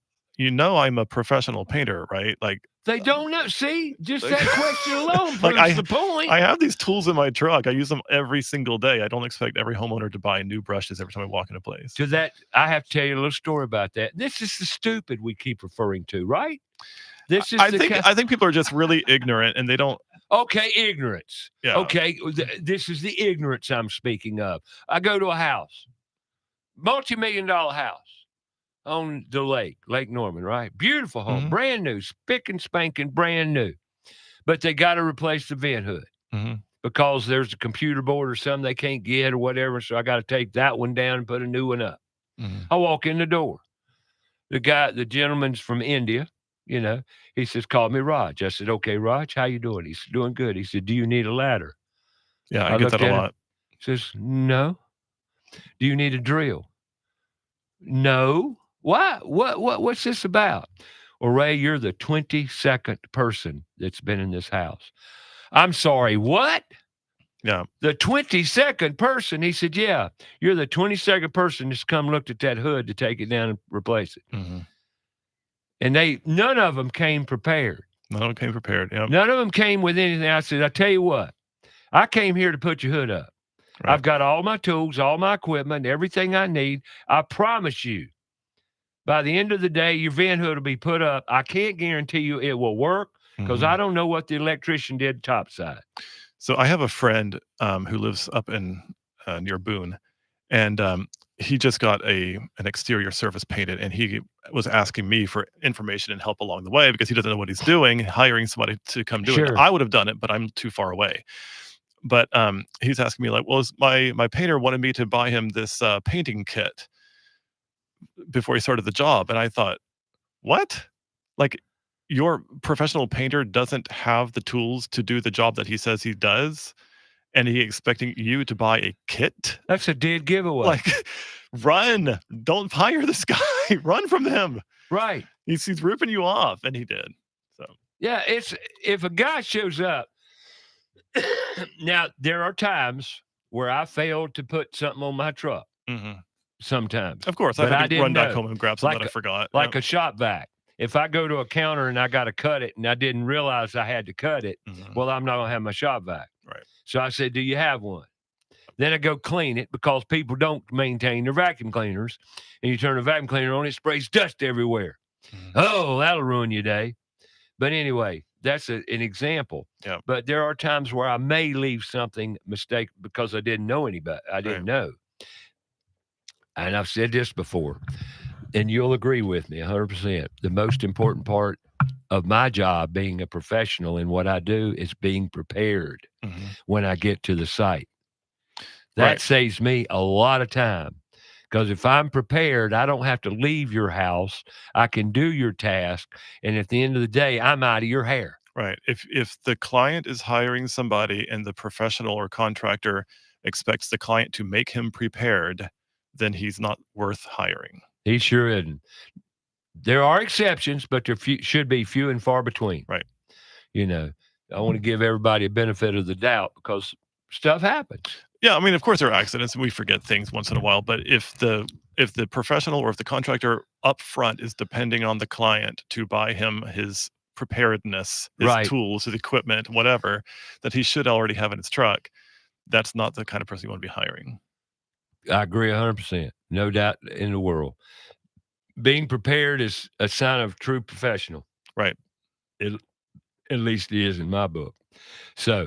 a professional painter, right? Like they don't know. See, just that question alone proves the point. I have these tools in my truck. I use them every single day. I don't expect every homeowner to buy new brushes every time I walk in a place. To that, I have to tell you a little story about that. This is the stupid we keep referring to, right? This is. I think people are just really ignorant and they don't. Okay, ignorance. Yeah. Okay, this is the ignorance I'm speaking of. I go to a house, multi-million-dollar house. On the Lake Norman, right? Beautiful home, Mm-hmm. brand new, spick and spanking, brand new. But they got to replace the vent hood because there's a computer board or something they can't get or whatever. So I got to take that one down and put a new one up. I walk in the door. The gentleman's from India, he says, call me Raj. I said, okay, Raj, how you doing? He said, doing good. He said, do you need a ladder? Yeah, I get looked that a at him, lot. says, no. Do you need a drill? No. Why? What's this about? Well, Ray, you're the 22nd person that's been in this house. I'm sorry, what? Yeah. The 22nd person? He said, yeah, you're the 22nd person that's come looked at that hood to take it down and replace it. Mm-hmm. And none of them came prepared. None of them came prepared. Yep. None of them came with anything. I said, I tell you what, I came here to put your hood up. Right. I've got all my tools, all my equipment, everything I need. I promise you, by the end of the day, your van hood will be put up. I can't guarantee you it will work because I don't know what the electrician did topside. So I have a friend who lives up in near Boone, and he just got an exterior surface painted, and he was asking me for information and help along the way because he doesn't know what he's doing, hiring somebody to come do it. I would have done it, but I'm too far away. But he's asking me like, well, my painter wanted me to buy him this painting kit before he started the job. And I thought, what? Like, your professional painter doesn't have the tools to do the job that he says he does, and he expecting you to buy a kit? That's a dead giveaway. Like, run. Don't hire this guy. Run from him. Right. He's ripping you off, and he did. So yeah, if a guy shows up. Now, there are times where I failed to put something on my truck. Mm-hmm. Sometimes. Of course. But I had to run back home and grab something that I forgot. Like a shop vac. If I go to a counter and I got to cut it and I didn't realize I had to cut it, well, I'm not going to have my shop vac. Right. So I said, do you have one? Then I go clean it because people don't maintain their vacuum cleaners. And you turn a vacuum cleaner on, it sprays dust everywhere. Oh, that'll ruin your day. But anyway, that's an example. Yeah. But there are times where I may leave something mistake because I didn't know anybody. I didn't know. And I've said this before, and you'll agree with me 100%. The most important part of my job, being a professional in what I do, is being prepared when I get to the site. That saves me a lot of time. Because if I'm prepared, I don't have to leave your house. I can do your task. And at the end of the day, I'm out of your hair. Right. If the client is hiring somebody and the professional or contractor expects the client to make him prepared, then he's not worth hiring. He sure isn't. There are exceptions, but there should be few and far between. Right. I want to give everybody a benefit of the doubt because stuff happens. Yeah, I mean, of course there are accidents and we forget things once in a while, but if the professional or if the contractor up front is depending on the client to buy him his preparedness, his tools, his equipment, whatever, that he should already have in his truck, that's not the kind of person you want to be hiring. I agree 100%. No doubt in the world. Being prepared is a sign of true professional. Right. At least it is in my book. So,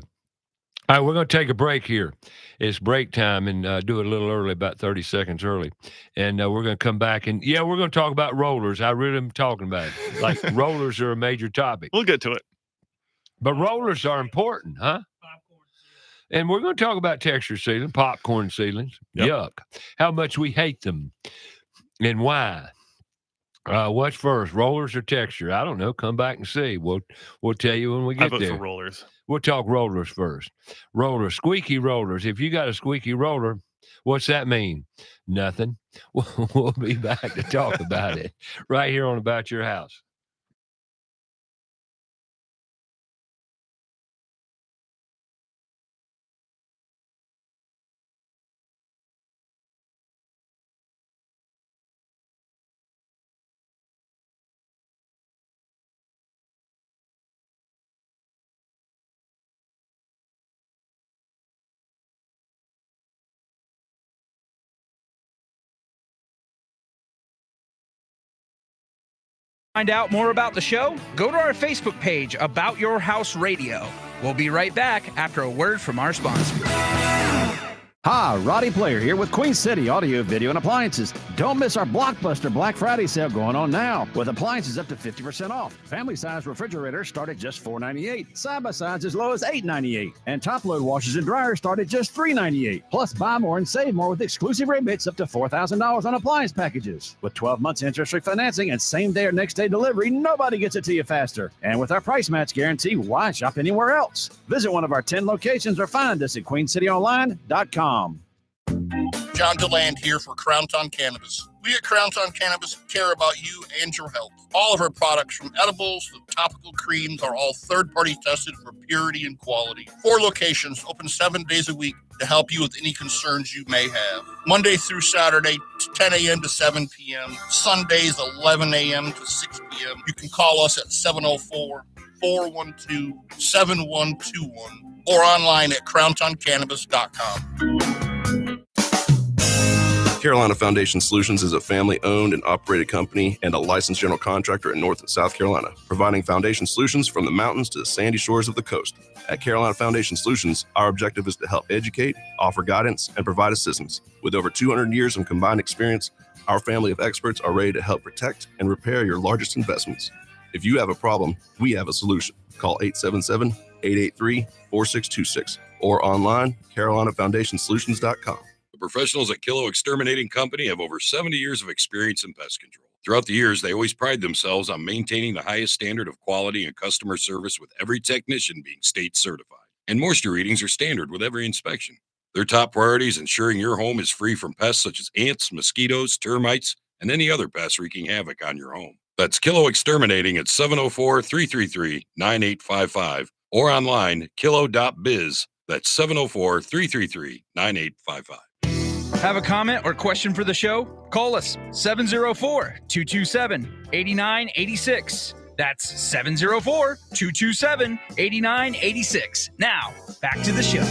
all right, we're going to take a break here. It's break time and do it a little early, about 30 seconds early. And we're going to come back and, we're going to talk about rollers. I really am talking about it. Like rollers are a major topic. We'll get to it. But rollers are important, huh? And we're going to talk about texture sealing, popcorn ceilings. Yep. Yuck. How much we hate them and why. What's first, rollers or texture? I don't know. Come back and see. We'll tell you when we get there. I vote for rollers. We'll talk rollers first. Rollers, squeaky rollers. If you got a squeaky roller, what's that mean? Nothing. We'll be back to talk about it right here on About Your House. Find out more about the show? Go to our Facebook page, About Your House Radio. We'll be right back after a word from our sponsor. Hi, Roddy Player here with Queen City Audio, Video, and Appliances. Don't miss our blockbuster Black Friday sale going on now with appliances up to 50% off. Family-size refrigerators start at just $4.98. Side-by-sides as low as $8.98. And top-load washers and dryers start at just $3.98. Plus, buy more and save more with exclusive rebates up to $4,000 on appliance packages. With 12 months interest-free financing and same-day or next-day delivery, nobody gets it to you faster. And with our price match guarantee, why shop anywhere else? Visit one of our 10 locations or find us at queencityonline.com. John DeLand here for Crowntown Cannabis. We at Crowntown Cannabis care about you and your health. All of our products, from edibles to topical creams, are all third-party tested for purity and quality. 4 locations, open 7 days a week to help you with any concerns you may have. Monday through Saturday, 10 a.m. to 7 p.m. Sundays, 11 a.m. to 6 p.m. You can call us at 704-412-7121 or online at crowntowncannabis.com. Carolina Foundation Solutions is a family-owned and operated company and a licensed general contractor in North and South Carolina, providing foundation solutions from the mountains to the sandy shores of the coast. At Carolina Foundation Solutions, our objective is to help educate, offer guidance, and provide assistance. With over 200 years of combined experience, our family of experts are ready to help protect and repair your largest investments. If you have a problem, we have a solution. Call 877-883-4626 or online, carolinafoundationsolutions.com. The professionals at Kilo Exterminating Company have over 70 years of experience in pest control. Throughout the years, they always pride themselves on maintaining the highest standard of quality and customer service, with every technician being state certified. And moisture readings are standard with every inspection. Their top priority is ensuring your home is free from pests such as ants, mosquitoes, termites, and any other pests wreaking havoc on your home. That's Kilo Exterminating at 704-333-9855 or online, kilo.biz. That's 704-333-9855. Have a comment or question for the show? Call us 704-227-8986. That's 704-227-8986. Now, back to the show.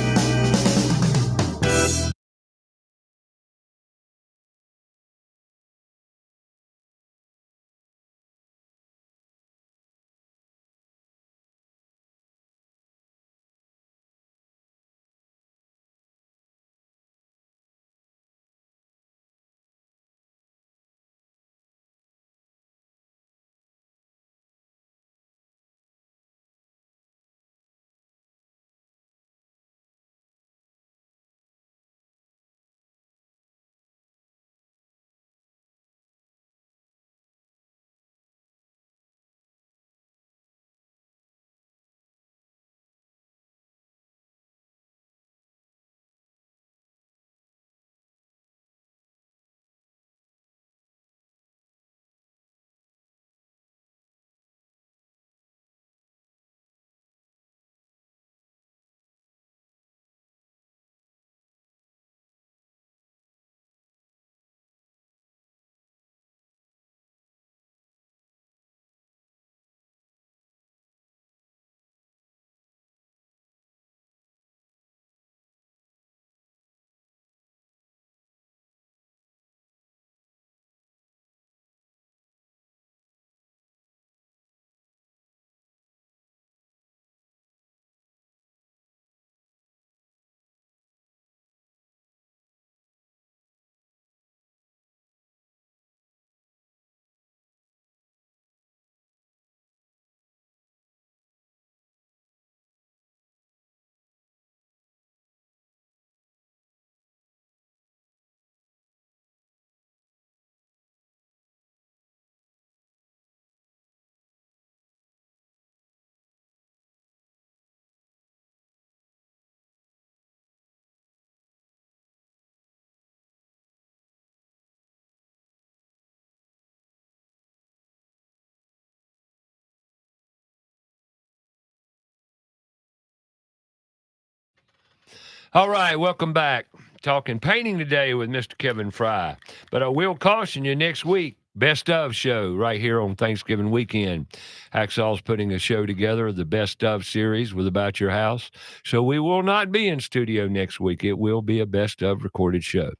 All right, welcome back. Talking painting today with Mr. Kevin Frye. But I will caution you, next week, Best Of show right here on Thanksgiving weekend. Hacksaw's putting a show together, the Best Of series with About Your House. So we will not be in studio next week. It will be a Best Of recorded show.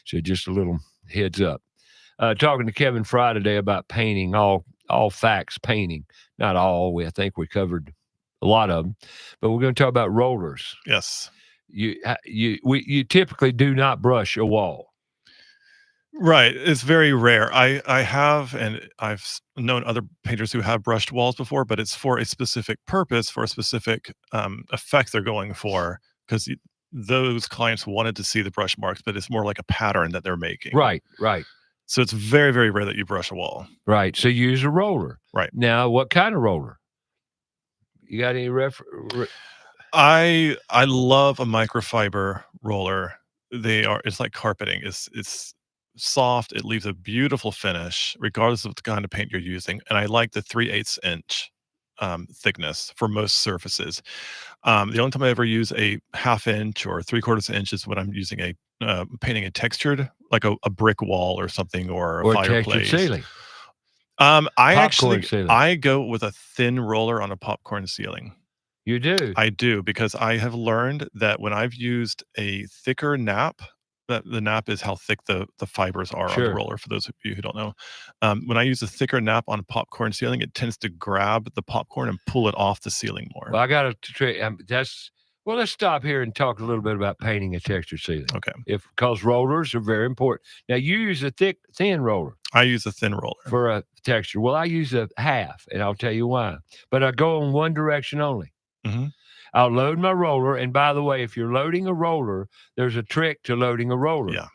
So just a little heads up. Talking to Kevin Frye today about painting, all facts painting. Not all. I think we covered a lot of them. But we're going to talk about rollers. Yes. you typically do not brush a wall. Right. It's very rare. I have, and I've known other painters who have brushed walls before, but it's for a specific purpose, for a specific effect they're going for, because those clients wanted to see the brush marks, but it's more like a pattern that they're making. Right. So it's very, very rare that you brush a wall. Right. So you use a roller. Right. Now, what kind of roller? You got any I love a microfiber roller. It's like carpeting. It's soft. It leaves a beautiful finish, regardless of the kind of paint you're using. And I like the 3/8 inch thickness for most surfaces. The only time I ever use a 1/2 inch or 3/4 inch is when I'm using painting a textured, like a brick wall or something, or a fireplace. textured ceiling. I go with a thin roller on a popcorn ceiling. You do? I do, because I have learned that when I've used a thicker nap, that the nap is how thick the fibers are on the roller, for those of you who don't know. When I use a thicker nap on a popcorn ceiling, it tends to grab the popcorn and pull it off the ceiling more. Well, I got to trick. Well, let's stop here and talk a little bit about painting a textured ceiling. Okay. Because rollers are very important. Now, you use a thin roller. I use a thin roller for a texture. Well, I use a 1/2, and I'll tell you why. But I go in one direction only. Mm-hmm. I'll load my roller, and by the way, if you're loading a roller, there's a trick to loading a roller. Yeah.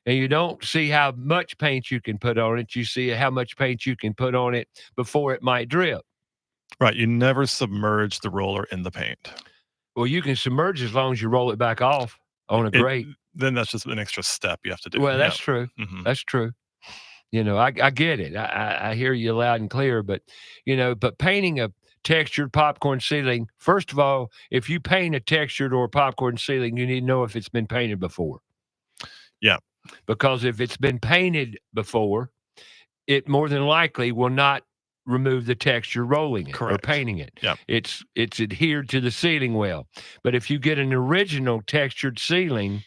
And you don't see how much paint you can put on it. You see how much paint you can put on it before it might drip. Right. You never submerge the roller in the paint. Well, you can submerge as long as you roll it back off on a grate. Then that's just an extra step you have to do. Well, that's true. Mm-hmm. That's true. I get it. I hear you loud and clear, but painting a textured popcorn ceiling, first of all, if you paint a textured or popcorn ceiling, you need to know if it's been painted before. Yeah. Because if it's been painted before, it more than likely will not remove the texture rolling it. Correct. Or painting it. Yeah. It's adhered to the ceiling well. But if you get an original textured ceiling,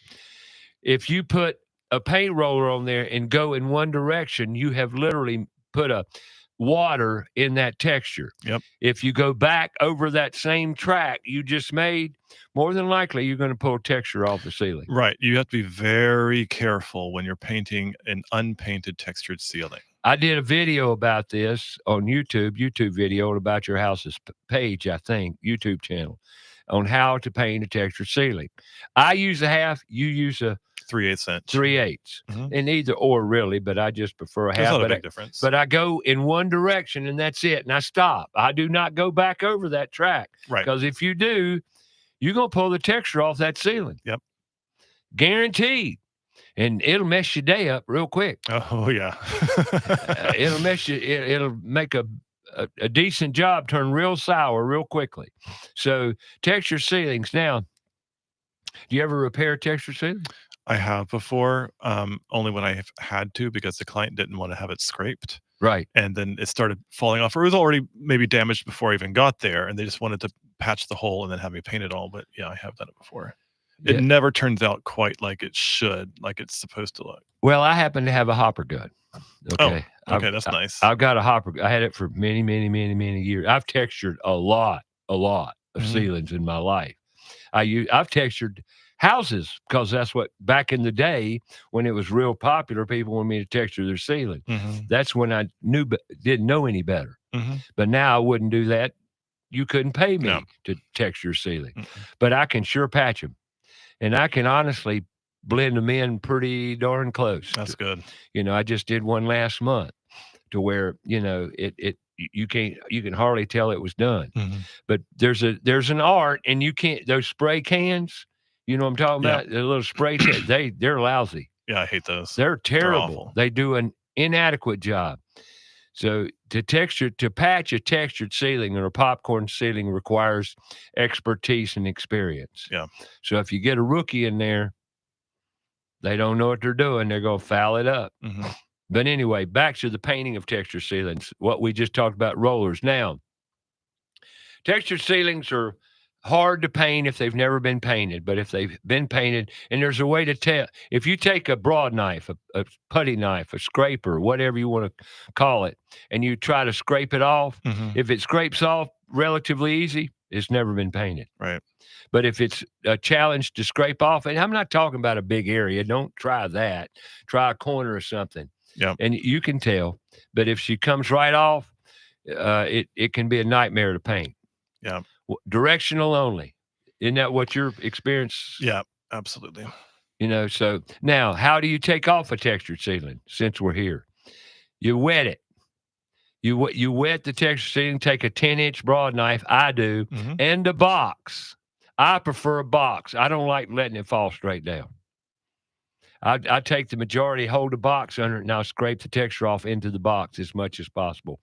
if you put a paint roller on there and go in one direction, you have literally put a water in that texture. Yep. If you go back over that same track you just made, more than likely you're going to pull texture off the ceiling. Right. You have to be very careful when you're painting an unpainted textured ceiling. I did a video about this on YouTube video on About Your House's page, I think, YouTube channel, on how to paint a textured ceiling. I use a 1/2, you use a 3/8 inch. 3/8. Mm-hmm. And either or, really, but I just prefer a 1/2. There's not a big difference. But I go in one direction and that's it. And I stop. I do not go back over that track. Right. Because if you do, you're going to pull the texture off that ceiling. Yep. Guaranteed. And it'll mess your day up real quick. Oh, yeah. It'll mess you. It'll make a decent job turn real sour real quickly. So texture ceilings. Now, do you ever repair texture ceilings? I have before, only when I have had to, because the client didn't want to have it scraped. Right. And then it started falling off, or it was already maybe damaged before I even got there, and they just wanted to patch the hole and then have me paint it all. But yeah, I have done it before. It never turns out quite like it should, like it's supposed to look. Well, I happen to have a hopper gun. Okay. Oh, okay, that's nice. I've got a hopper. I had it for many, many, many, many years. I've textured a lot of ceilings in my life. I've textured houses because that's what, back in the day when it was real popular, people wanted me to texture their ceiling. Mm-hmm. That's when I didn't know any better. Mm-hmm. But now I wouldn't do that. You couldn't pay me to texture ceiling. Mm-hmm. But I can sure patch them. And I can honestly blend them in pretty darn close. That's good. I just did one last month to where, you can hardly tell it was done. Mm-hmm. But there's an art, and you can't, those spray cans, you know what I'm talking about? The little spray cans, they're lousy. Yeah, I hate those. They're terrible. They do an inadequate job. So to patch a textured ceiling or a popcorn ceiling requires expertise and experience. Yeah. So if you get a rookie in there, they don't know what they're doing. They're going to foul it up. Mm-hmm. But anyway, back to the painting of textured ceilings, what we just talked about, rollers. Now, textured ceilings are hard to paint if they've never been painted, but if they've been painted, and there's a way to tell. If you take a broad knife, a putty knife, a scraper, whatever you want to call it, and you try to scrape it off, if it scrapes off relatively easy, it's never been painted. Right. But if it's a challenge to scrape off, and I'm not talking about a big area, don't try that. Try a corner or something. Yeah. And you can tell. But if she comes right off, it can be a nightmare to paint. Yeah. Directional only. Isn't that what your experience? Yeah, absolutely. So now how do you take off a textured ceiling since we're here? You wet it. You wet the textured ceiling, take a 10-inch broad knife, I do, and a box. I prefer a box. I don't like letting it fall straight down. I take the majority, hold the box under it, and I'll scrape the texture off into the box as much as possible.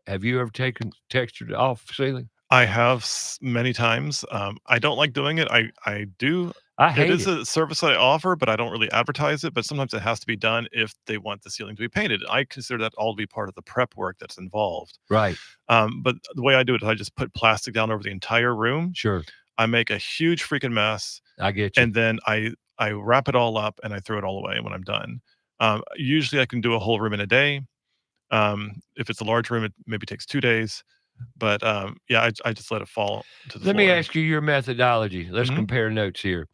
Have you ever taken texture off ceiling? I have many times. I don't like doing it. I do. I hate it. It is a service that I offer, but I don't really advertise it. But sometimes it has to be done if they want the ceiling to be painted. I consider that all to be part of the prep work that's involved. Right. But the way I do it is I just put plastic down over the entire room. Sure. I make a huge freaking mess. I get you. And then I wrap it all up and I throw it all away when I'm done. Usually I can do a whole room in a day. If it's a large room, it maybe takes 2 days. But I just let it fall to the floor. Let me ask you your methodology. Let's compare notes here.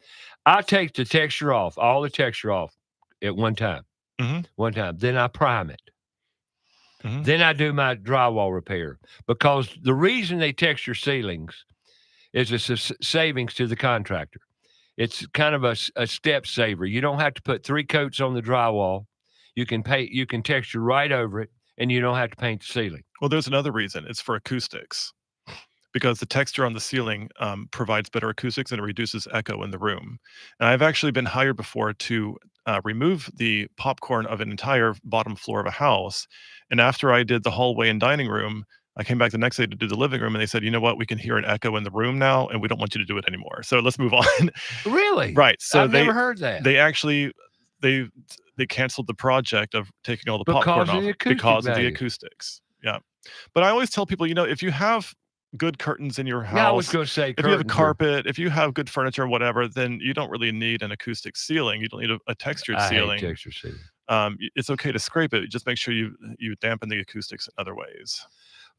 I take the texture off, all the texture off at one time. One time. Then I prime it. Then I do my drywall repair. Because the reason they texture ceilings is it's a savings to the contractor. It's kind of a step saver. You don't have to put 3 coats on the drywall. You can texture right over it, and you don't have to paint the ceiling. Well, there's another reason. It's for acoustics. Because the texture on the ceiling provides better acoustics and it reduces echo in the room. And I've actually been hired before to remove the popcorn of an entire bottom floor of a house. And after I did the hallway and dining room, I came back the next day to do the living room, and they said, you know what, we can hear an echo in the room now, and we don't want you to do it anymore. So let's move on. Really? Right. So I've never heard that. They actually, they canceled the project of taking all the popcorn off because of the acoustics. Yeah. But I always tell people, if you have good curtains in your house, I was going to say, if you have a carpet, if you have good furniture or whatever, then you don't really need an acoustic ceiling. You don't need a textured ceiling. I hate textured ceiling. It's okay to scrape it. Just make sure you dampen the acoustics in other ways.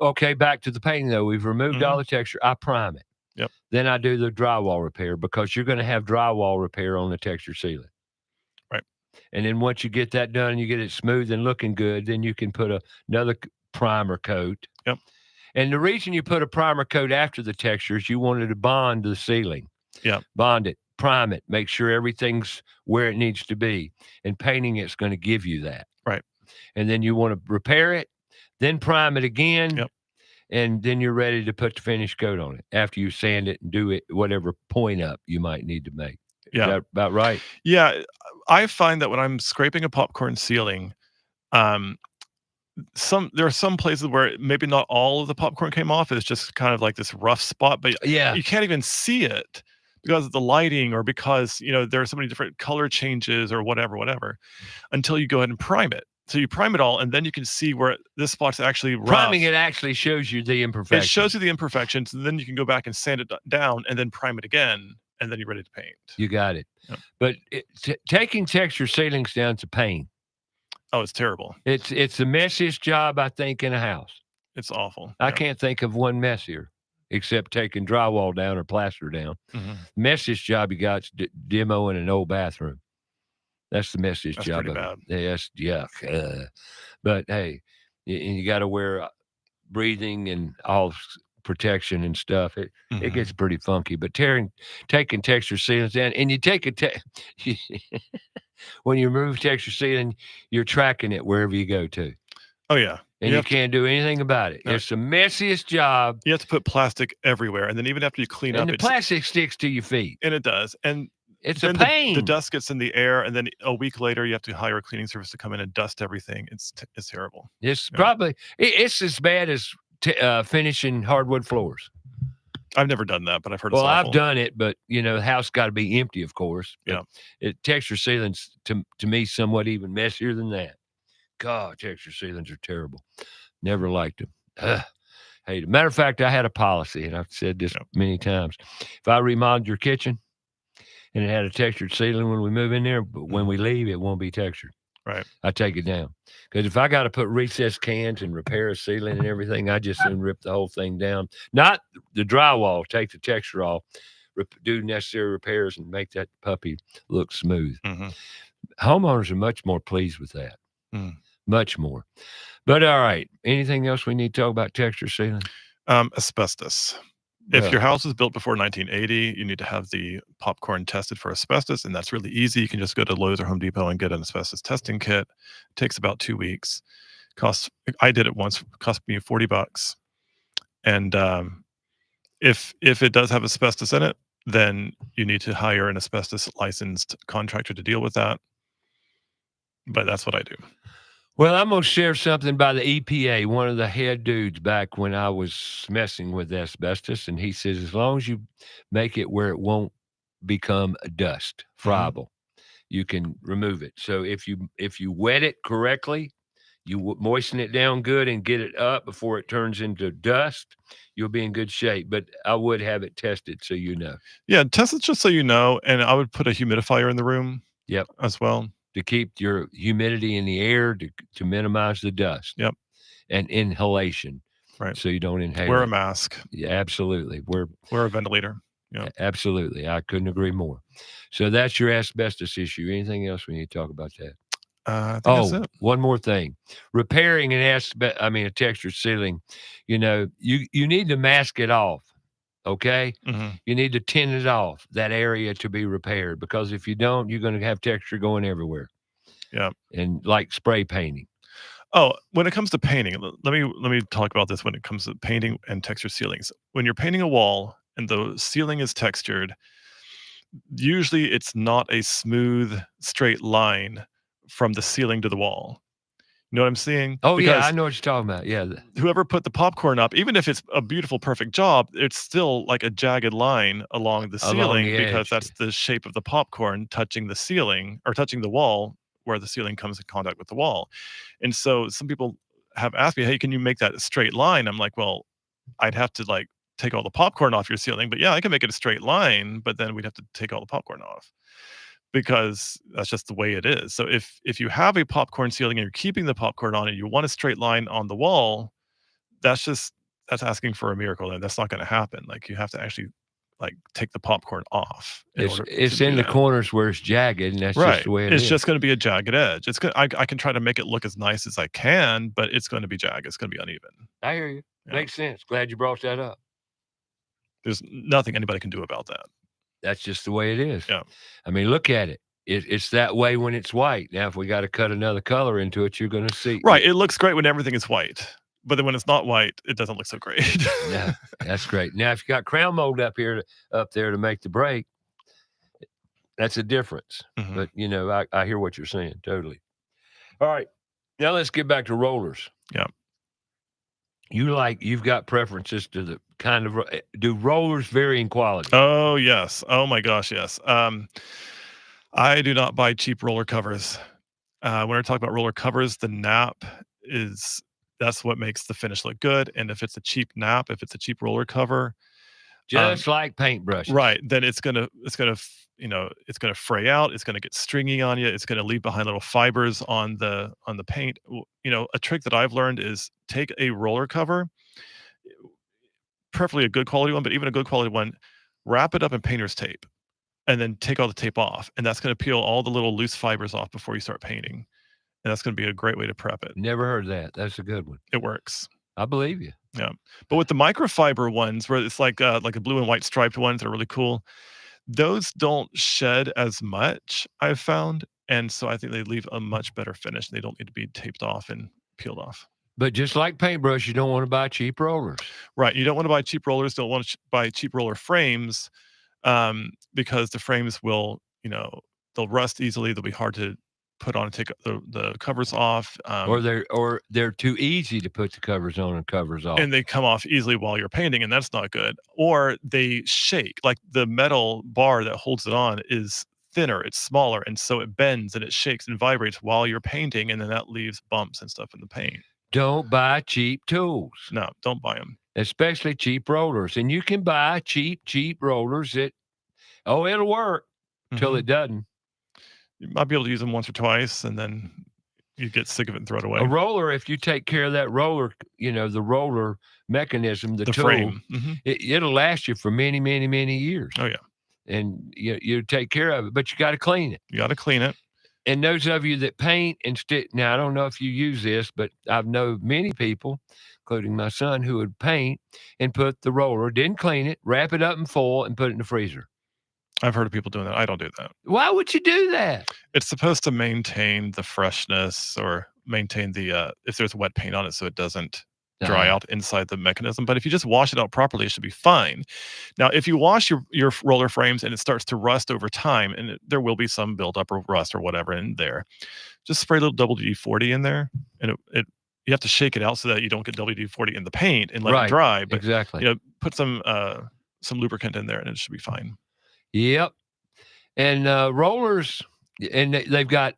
Okay, back to the painting, though. We've removed all the texture. I prime it. Yep. Then I do the drywall repair because you're going to have drywall repair on the texture ceiling. Right. And then once you get that done and you get it smooth and looking good, then you can put another primer coat. Yep. And the reason you put a primer coat after the textures, you wanted to bond the ceiling. Yeah. Bond it, prime it, make sure everything's where it needs to be. And painting it's going to give you that. Right. And then you want to repair it, then prime it again. Yep. And then you're ready to put the finish coat on it after you sand it and do it, whatever point up you might need to make. Yeah. Is that about right? Yeah. I find that when I'm scraping a popcorn ceiling, there are some places where maybe not all of the popcorn came off. It's just kind of like this rough spot, but you can't even see it because of the lighting or because, there are so many different color changes or whatever, until you go ahead and prime it. So you prime it all, and then you can see where this spot's actually rough. Priming it actually shows you the imperfections. It shows you the imperfections, and then you can go back and sand it down and then prime it again, and then you're ready to paint. You got it. Yep. But taking texture ceilings down to paint. Oh, it's terrible. It's the messiest job, I think, in a house. It's awful. I can't think of one messier except taking drywall down or plaster down. Messiest job you got is demoing an old bathroom. That's the messiest job. Pretty bad. Yeah, that's yuck. But hey, you got to wear breathing and all protection and stuff. It gets pretty funky. But taking texture ceilings down, and you take when you remove texture ceiling, you're tracking it wherever you go to. Oh yeah. And you can't do anything about it. No. It's the messiest job. You have to put plastic everywhere, and then even after you clean up, And the plastic sticks to your feet. And it does. And it's a pain. The dust gets in the air, and then a week later, you have to hire a cleaning service to come in and dust everything. It's terrible. It's probably it's as bad as finishing hardwood floors. I've never done that, but I've heard. Well, I've done it, but the house got to be empty, of course. Yeah. Texture ceilings to me somewhat even messier than that. God, texture ceilings are terrible. Never liked them. Hate it. Matter of fact, I had a policy, and I've said this many times. If I remodeled your kitchen and it had a textured ceiling when we move in there, but when we leave, it won't be textured. Right. I take it down. Because if I got to put recessed cans and repair a ceiling and everything, I just soon rip the whole thing down. Not the drywall, take the texture off, do necessary repairs, and make that puppy look smooth. Mm-hmm. Homeowners are much more pleased with that. Much more. But all right. Anything else we need to talk about texture ceiling? Asbestos. If Well, your house was built before 1980, you need to have the popcorn tested for asbestos, and that's really easy. You can just go to Lowe's or Home Depot and get an asbestos testing kit. It takes about 2 weeks. I did it once. It cost me $40. And if it does have asbestos in it, then you need to hire an asbestos licensed contractor to deal with that. But that's what I do. Well, I'm going to share something by the EPA, one of the head dudes back when I was messing with asbestos. And he says, as long as you make it where it won't become dust, friable, you can remove it. So if you wet it correctly, you moisten it down good and get it up before it turns into dust, you'll be in good shape. But I would have it tested so you know. Yeah, test it just so you know. And I would put a humidifier in the room as well. To keep your humidity in the air, to minimize the dust. Yep. And inhalation. Right. So you don't inhale. Wear a mask. Yeah, absolutely. Wear a ventilator. Yeah. Absolutely. I couldn't agree more. So that's your asbestos issue. Anything else we need to talk about that? I think that's it. One more thing. Repairing a textured ceiling, you need to mask it off. Okay. You need to tin it off, that area to be repaired, because if you don't, you're going to have texture going everywhere. Yeah. And like spray painting. Oh, when it comes to painting, let me talk about this when it comes to painting and texture ceilings. When you're painting a wall and the ceiling is textured, usually it's not a smooth, straight line from the ceiling to the wall. You know what I'm saying? Oh, because yeah, I know what you're talking about. Yeah. Whoever put the popcorn up, even if it's a beautiful, perfect job, it's still like a jagged line along the ceiling because that's the shape of the popcorn touching the ceiling or touching the wall where the ceiling comes in contact with the wall. And so some people have asked me, hey, can you make that a straight line? I'm like, well, I'd have to take all the popcorn off your ceiling, but yeah, I can make it a straight line, but then we'd have to take all the popcorn off, because that's just the way it is. So if you have a popcorn ceiling and you're keeping the popcorn on and you want a straight line on the wall, that's asking for a miracle, and that's not going to happen. You have to actually take the popcorn off. It's in the corners where it's jagged, and that's just the way it is. It's just going to be a jagged edge. I can try to make it look as nice as I can, but it's going to be jagged. It's going to be uneven. I hear you. Yeah. Makes sense. Glad you brought that up. There's nothing anybody can do about that. That's just the way it is. Yeah. I mean, look at it. It's that way when it's white. Now, if we got to cut another color into it, you're going to see. Right. It looks great when everything is white, but then when it's not white, it doesn't look so great. Yeah, that's great. Now, if you got crown mold up there to make the break, that's a difference. But I hear what you're saying totally. All right, now let's get back to rollers. Yeah. You've got preferences to the kind of, do rollers vary in quality? Oh, yes. Oh my gosh, yes. I do not buy cheap roller covers. When I talk about roller covers, the nap that's what makes the finish look good. And if it's a cheap nap, if it's a cheap roller cover, just like paintbrushes, right, then it's gonna fray out. It's gonna get stringy on you. It's gonna leave behind little fibers on the paint. A trick that I've learned is take a roller cover, preferably a good quality one, but even a good quality one, wrap it up in painter's tape, and then take all the tape off. And that's going to peel all the little loose fibers off before you start painting. And that's going to be a great way to prep it. Never heard that. That's a good one. It works. I believe you. Yeah. But with the microfiber ones, where it's like a blue and white striped ones that are really cool, those don't shed as much, I've found. And so I think they leave a much better finish. They don't need to be taped off and peeled off. But just like paintbrush, you don't want to buy cheap rollers. Right. You don't want to buy cheap rollers. Don't want to buy cheap roller frames, because the frames will, they'll rust easily. They'll be hard to put on and take the covers off. Or they're too easy to put the covers on and covers off. And they come off easily while you're painting, and that's not good. Or they shake. Like the metal bar that holds it on is thinner, it's smaller, and so it bends and it shakes and vibrates while you're painting, and then that leaves bumps and stuff in the paint. Don't buy cheap tools. No, don't buy them. especially cheap rollers. And you can buy cheap rollers that, it'll work till it doesn't. You might be able to use them once or twice, and then you get sick of it and throw it away. A roller, if you take care of that roller, the roller mechanism, the tool, frame. It'll last you for many, many, many years. Oh, yeah. And you take care of it, but you got to clean it. You got to clean it. And those of you that paint and stick, now I don't know if you use this, but I've known many people, including my son, who would paint and put the roller, didn't clean it, wrap it up in foil, and put it in the freezer. I've heard of people doing that. I don't do that. Why would you do that? It's supposed to maintain the freshness or maintain the if there's wet paint on it so it doesn't dry out inside the mechanism. But if you just wash it out properly, it should be fine. Now, if you wash your roller frames and it starts to rust over time, and there will be some buildup or rust or whatever in there, just spray a little WD-40 in there, and you have to shake it out so that you don't get WD-40 in the paint and let it dry. But exactly, put some lubricant in there, and it should be fine. Yep. And rollers, and they've got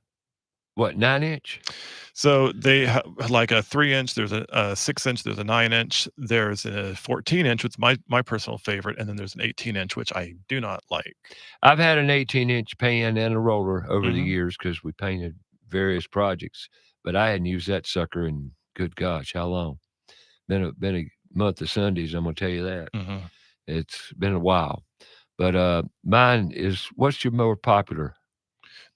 what, 9-inch? So they have like a 3-inch, there's a 6-inch, there's a 9-inch, there's a 14-inch, which is my personal favorite, and then there's an 18-inch, which I do not like. I've had an 18-inch pan and a roller over the years because we painted various projects, but I hadn't used that sucker in, good gosh, how long? Been a month of Sundays, I'm going to tell you that. It's been a while. But mine is, what's your more popular?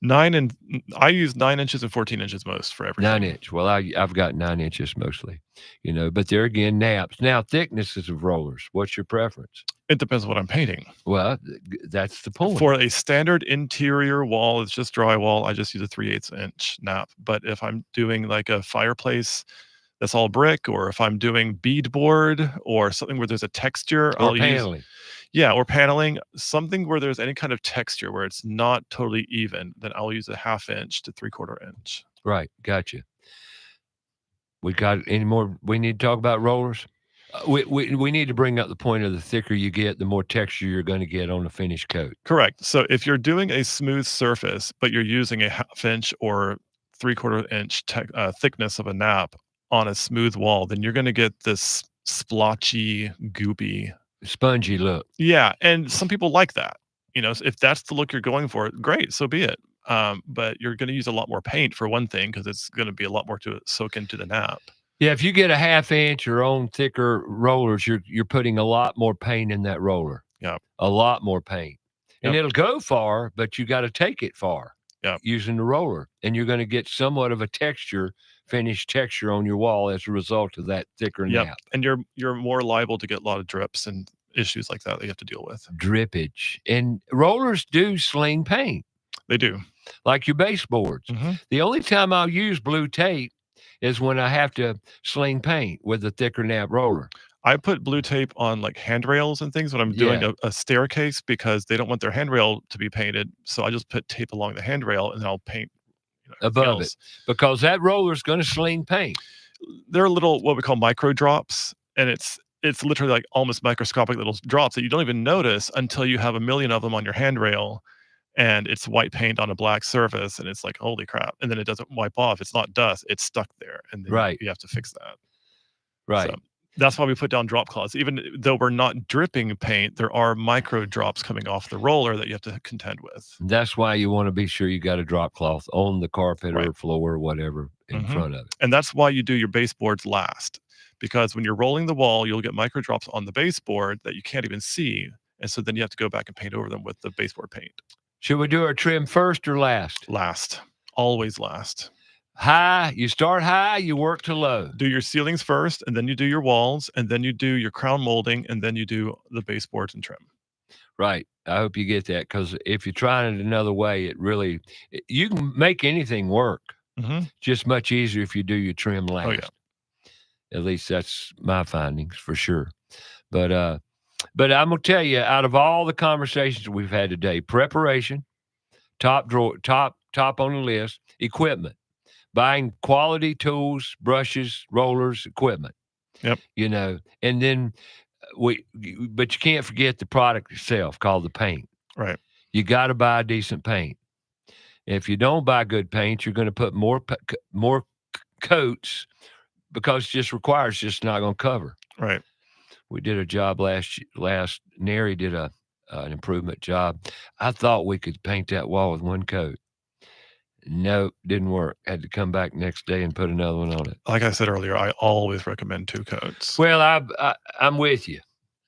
I use 9 inches and 14 inches most for everything. 9-inch. Well, I've got 9 inches mostly, but there again, naps. Now, thicknesses of rollers, what's your preference? It depends what I'm painting. Well, that's the point. For a standard interior wall, it's just drywall, I just use a 3/8 inch nap. But if I'm doing like a fireplace that's all brick, or if I'm doing beadboard or something where there's a texture, Or paneling. Or paneling, something where there's any kind of texture where it's not totally even, then I'll use a 1/2 inch to 3/4 inch. Right. Gotcha. We got any more we need to talk about rollers? We need to bring up the point of the thicker you get, the more texture you're going to get on the finished coat. Correct. So if you're doing a smooth surface, but you're using a 1/2 inch or 3/4 inch thickness of a nap on a smooth wall, then you're going to get this splotchy, goopy, spongy look. Yeah, and some people like that. If that's the look you're going for, great, so be it. But you're going to use a lot more paint for one thing, because it's going to be a lot more to soak into the nap. Yeah, if you get a 1/2 inch or on thicker rollers, you're putting a lot more paint in that roller. Yeah, a lot more paint, and it'll go far, but you got to take it far. Yeah, using the roller, and you're going to get somewhat of a finished texture on your wall as a result of that thicker nap. And you're more liable to get a lot of drips and issues like that you have to deal with. Drippage. And rollers do sling paint. They do. Like your baseboards. The only time I'll use blue tape is when I have to sling paint with a thicker nap roller. I put blue tape on like handrails and things when I'm doing a staircase, because they don't want their handrail to be painted. So I just put tape along the handrail, and then I'll paint above it, because that roller is going to sling paint. They're little, what we call micro drops, and it's literally like almost microscopic little drops that you don't even notice until you have a million of them on your handrail, and it's white paint on a black surface, and it's like, holy crap. And then it doesn't wipe off. It's not dust. It's stuck there. And then you have to fix that. Right. So that's why we put down drop cloths. Even though we're not dripping paint, there are micro drops coming off the roller that you have to contend with. That's why you want to be sure you got a drop cloth on the carpet or floor or whatever in front of it. And that's why you do your baseboards last, because when you're rolling the wall, you'll get micro drops on the baseboard that you can't even see. And so then you have to go back and paint over them with the baseboard paint. Should we do our trim first or last? Last. Always last. High, you start high, you work to low. Do your ceilings first, and then you do your walls, and then you do your crown molding, and then you do the baseboards and trim. Right. I hope you get that, because if you're trying it another way, you can make anything work. Just much easier if you do your trim last. Oh, yeah. At least that's my findings for sure. But I'm gonna tell you, out of all the conversations we've had today, preparation, top on the list, equipment. Buying quality tools, brushes, rollers, equipment. Yep. And then but you can't forget the product itself, called the paint. Right. You got to buy decent paint. If you don't buy good paint, you're going to put more coats, because it just not going to cover. Right. We did a job last. Neri did an improvement job. I thought we could paint that wall with one coat. Nope, didn't work. Had to come back next day and put another one on it. Like I said earlier, I always recommend 2 coats. Well, I'm with you.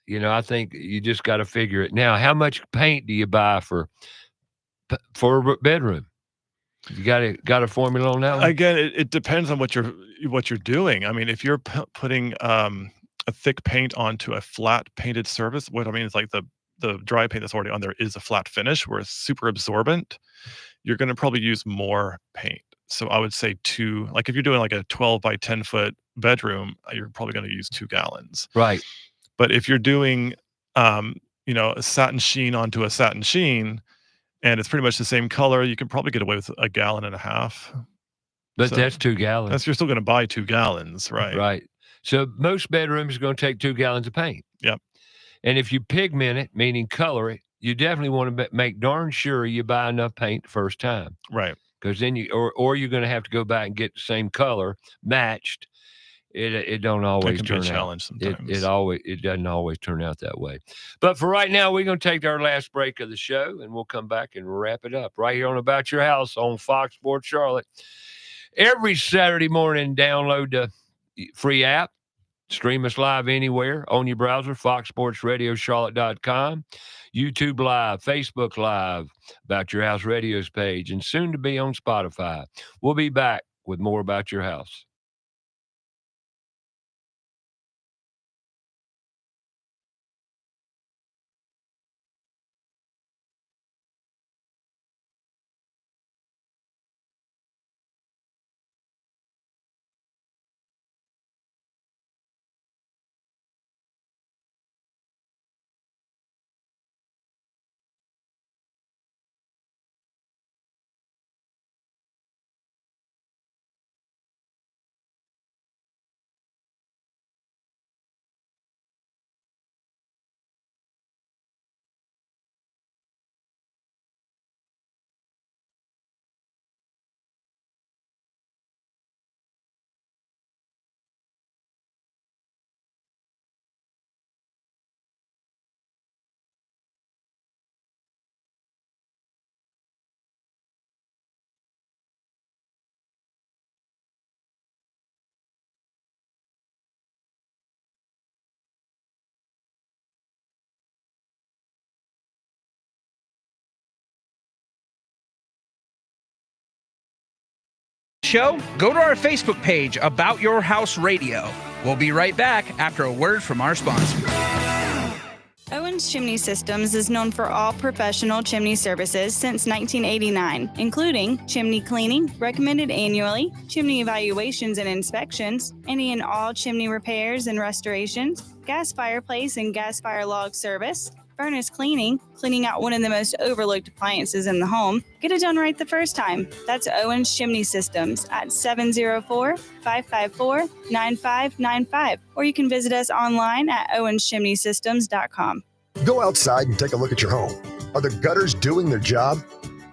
You know, I think you just got to figure it. Now, how much paint do you buy for a bedroom? You got a formula on that one? Again, it depends on what you're doing. I mean, if you're putting a thick paint onto a flat painted surface, what I mean is like the dry paint that's already on there is a flat finish where it's super absorbent. You're going to probably use more paint. So I would say 2. Like if you're doing like a 12 by 10 foot bedroom, you're probably going to use 2 gallons. Right. But if you're doing, a satin sheen onto a satin sheen, and it's pretty much the same color, you can probably get away with a gallon and a half. But So that's 2 gallons. you're still going to buy 2 gallons, right? Right. So most bedrooms are going to take 2 gallons of paint. Yep. And if you pigment it, meaning color it, you definitely want to make darn sure you buy enough paint the first time. Right. Because then or you're going to have to go back and get the same color matched. It don't always That can turn be a out. challenge sometimes. It doesn't always turn out that way. But for right now, we're going to take our last break of the show, and we'll come back and wrap it up right here on About Your House on Fox Sports Charlotte. Every Saturday morning, download the free app. Stream us live anywhere on your browser, foxsportsradiocharlotte.com, YouTube Live, Facebook Live, About Your House Radio's page, and soon to be on Spotify. We'll be back with more About Your House. Show, go to our Facebook page, About Your House Radio. We'll be right back after a word from our sponsor. Owens Chimney Systems is known for all professional chimney services since 1989, including chimney cleaning, recommended annually, chimney evaluations and inspections, any and all chimney repairs and restorations, gas fireplace and gas fire log service, furnace cleaning, cleaning out one of the most overlooked appliances in the home. Get it done right the first time. That's Owens Chimney Systems at 704-554-9595. Or you can visit us online at owenschimneysystems.com. Go outside and take a look at your home. Are the gutters doing their job?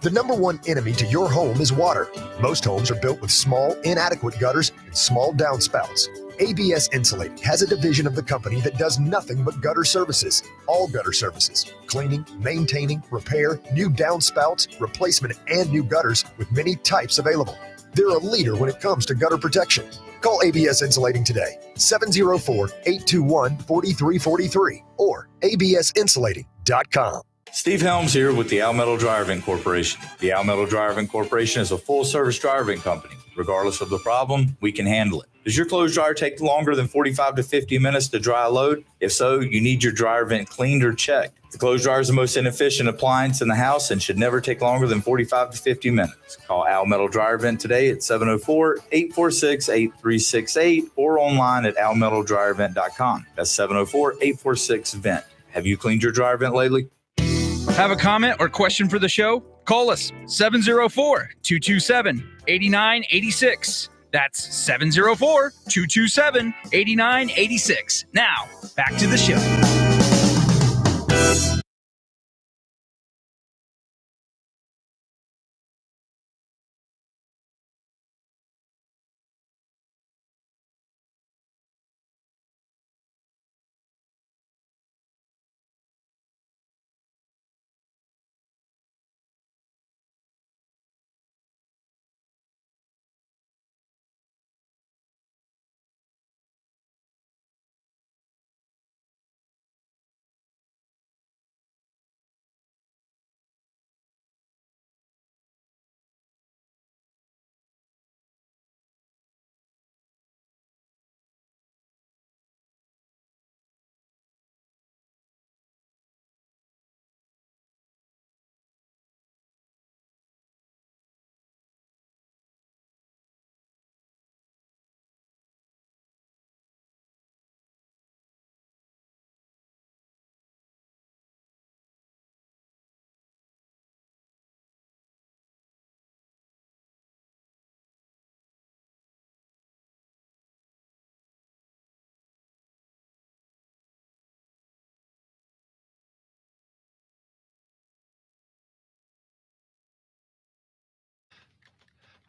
The number one enemy to your home is water. Most homes are built with small, inadequate gutters and small downspouts. ABS Insulating has a division of the company that does nothing but gutter services. All gutter services: cleaning, maintaining, repair, new downspouts, replacement, and new gutters with many types available. They're a leader when it comes to gutter protection. Call ABS Insulating today, 704-821-4343 or absinsulating.com. Steve Helms here with the Al Metal Dryer Vent Corporation. The Al Metal Dryer Vent Corporation is a full-service dryer vent company. Regardless of the problem, we can handle it. Does your clothes dryer take longer than 45 to 50 minutes to dry a load? If so, you need your dryer vent cleaned or checked. The clothes dryer is the most inefficient appliance in the house and should never take longer than 45 to 50 minutes. Call Al Metal Dryer Vent today at 704-846-8368 or online at almetaldryervent.com. That's 704-846-VENT. Have you cleaned your dryer vent lately? Have a comment or question for the show? Call us 704-227-8986. That's 704-227-8986. Now, back to the show.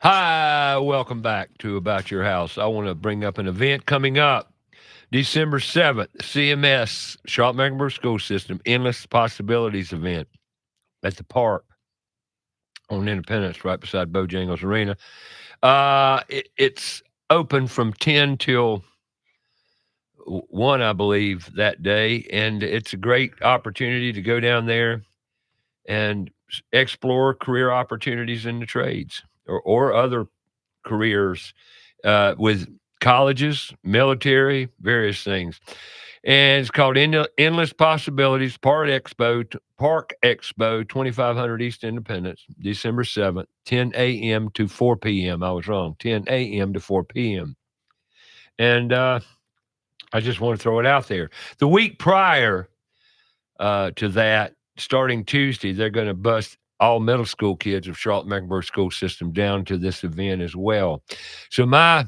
Hi, welcome back to About Your House. I want to bring up an event coming up December 7th, CMS, Charlotte-Mecklenburg School System, Endless Possibilities event at the park on Independence, right beside Bojangles Arena. It's open from 10 till 1, I believe, that day, and it's a great opportunity to go down there and explore career opportunities in the trades or other careers with colleges, military, various things. And it's called Endless Possibilities Park Expo, 2500 East Independence, December 7th, 10 a.m. to 4 p.m. I was wrong, 10 a.m. to 4 p.m. And I just want to throw it out there. The week prior to that, starting Tuesday, they're going to bust all middle school kids of Charlotte-Mecklenburg School System down to this event as well. So my